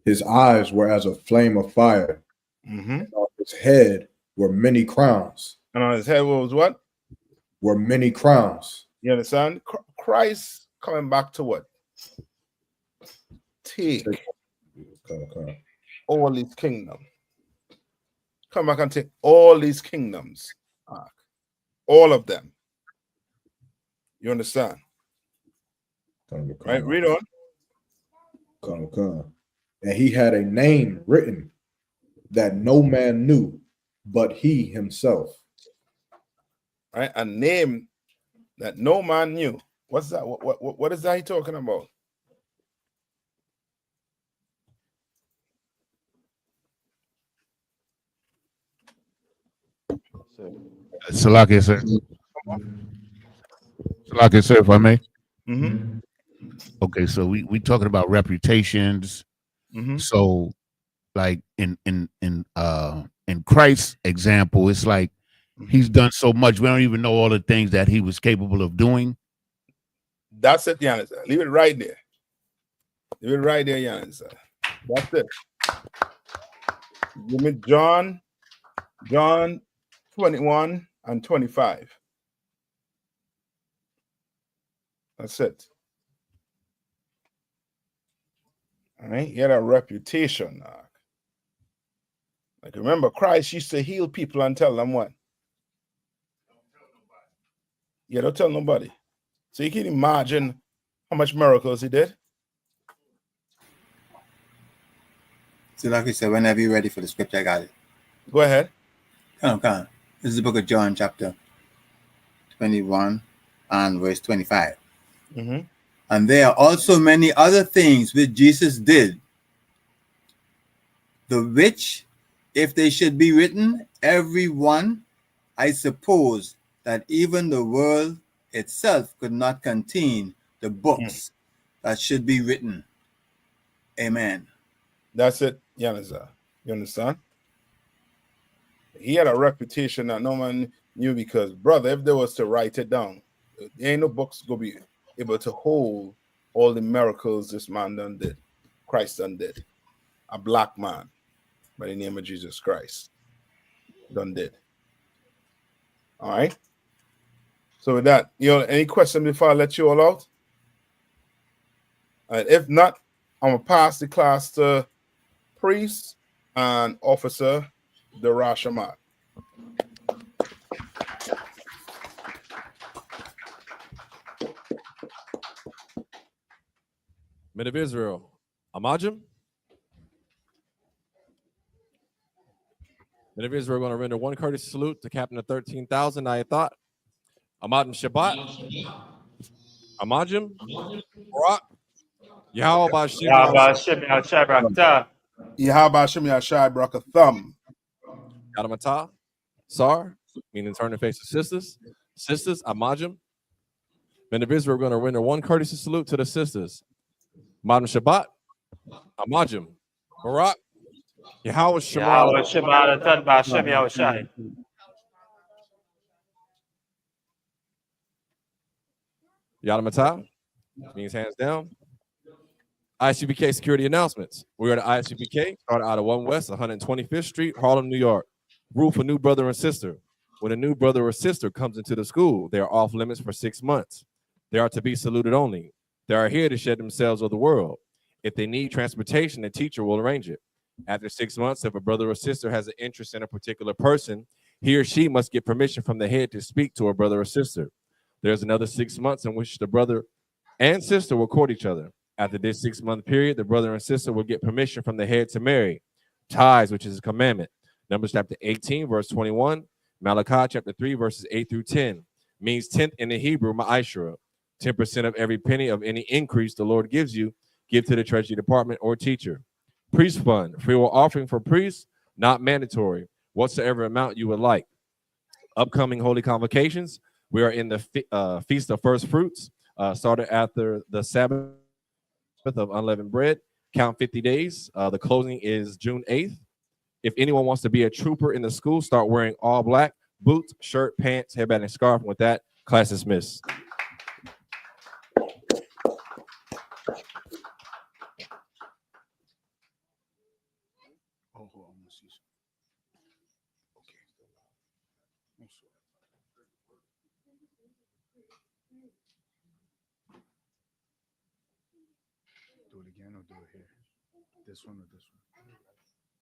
Speaker 7: His eyes were as a flame of fire. And on his head were many crowns.
Speaker 12: And on his head was what?
Speaker 7: Were many crowns.
Speaker 12: You understand? Christ coming back to what? take all these kingdoms. Come back and take all these kingdoms. All of them. You understand? Right? Read on.
Speaker 7: And he had a name written that no man knew but he himself.
Speaker 12: Right? A name that no man knew. What's that? What is that he talking about?
Speaker 10: Salaki, sir. Salaki, sir, if I may.
Speaker 12: Mm-hmm.
Speaker 10: Okay, so we talking about reputations.
Speaker 12: Mm-hmm.
Speaker 10: So, like in Christ's example, it's like he's done so much. We don't even know all the things that he was capable of doing.
Speaker 12: That's it, Yanis. Leave it right there. Leave it right there, Yanis. That's it. Give me John 21 and 25. That's it. All right. He had a reputation. Like, remember, Christ used to heal people and tell them what? Yeah, don't tell nobody. So you can imagine how much miracles he did.
Speaker 14: So like you said, whenever you're ready for the scripture, I got it.
Speaker 12: Go ahead.
Speaker 14: Come on. This is the book of John, chapter 21 and verse 25.
Speaker 12: Mm-hmm.
Speaker 14: And there are also many other things which Jesus did, the which, if they should be written, every one, I suppose that even the world itself could not contain the books that should be written. Amen.
Speaker 12: That's it, Yanaza. You understand? He had a reputation that no man knew because, brother, if they was to write it down, there ain't no books gonna be able to hold all the miracles this man done did. Christ done did. A black man by the name of Jesus Christ done did. All right. So with that, any question before I let you all out? And if not, I'm gonna pass the class to priest and officer Darashamat.
Speaker 17: Men of Israel, Amajim. Men of Israel are going to render one courteous salute to Captain of 13,000, Nayathaq. Amadim Shabbat. Amajim. Barak. Yahweh Bashim
Speaker 12: Yahweh Hashem Yashai Brakathum.
Speaker 17: Yadamata. Sar, meaning turn and face the sisters. Sisters, Amajim. Men of Israel are going to render one courteous salute to the sisters. Amadim Shabbat. Amajim. Barak. Yahweh Shemar. Yadamata means hands down. I.S.U.P.K security announcements. We are at I.S.U.P.K, started out of 1 West, 125th Street, Harlem, New York. Rule for new brother and sister. When a new brother or sister comes into the school, they are off limits for 6 months. They are to be saluted only. They are here to shed themselves of the world. If they need transportation, the teacher will arrange it. After 6 months, if a brother or sister has an interest in a particular person, he or she must get permission from the head to speak to a brother or sister. There's another 6 months in which the brother and sister will court each other. After this 6-month period, the brother and sister will get permission from the head to marry. Tithes, which is a commandment. Numbers chapter 18, verse 21. Malachi chapter 3, verses 8 through 10. Means tenth in the Hebrew, ma'ashra. 10% of every penny of any increase the Lord gives you, give to the treasury department or teacher. Priest fund, free will offering for priests, not mandatory. Whatsoever amount you would like. Upcoming holy convocations. We are in the Feast of First Fruits, started after the Sabbath of unleavened bread. Count 50 days. The closing is June 8th. If anyone wants to be a trooper in the school, start wearing all black, boots, shirt, pants, headband, and scarf. And with that, class is dismissed.
Speaker 7: Do it again. I'll do it here. This one or this one?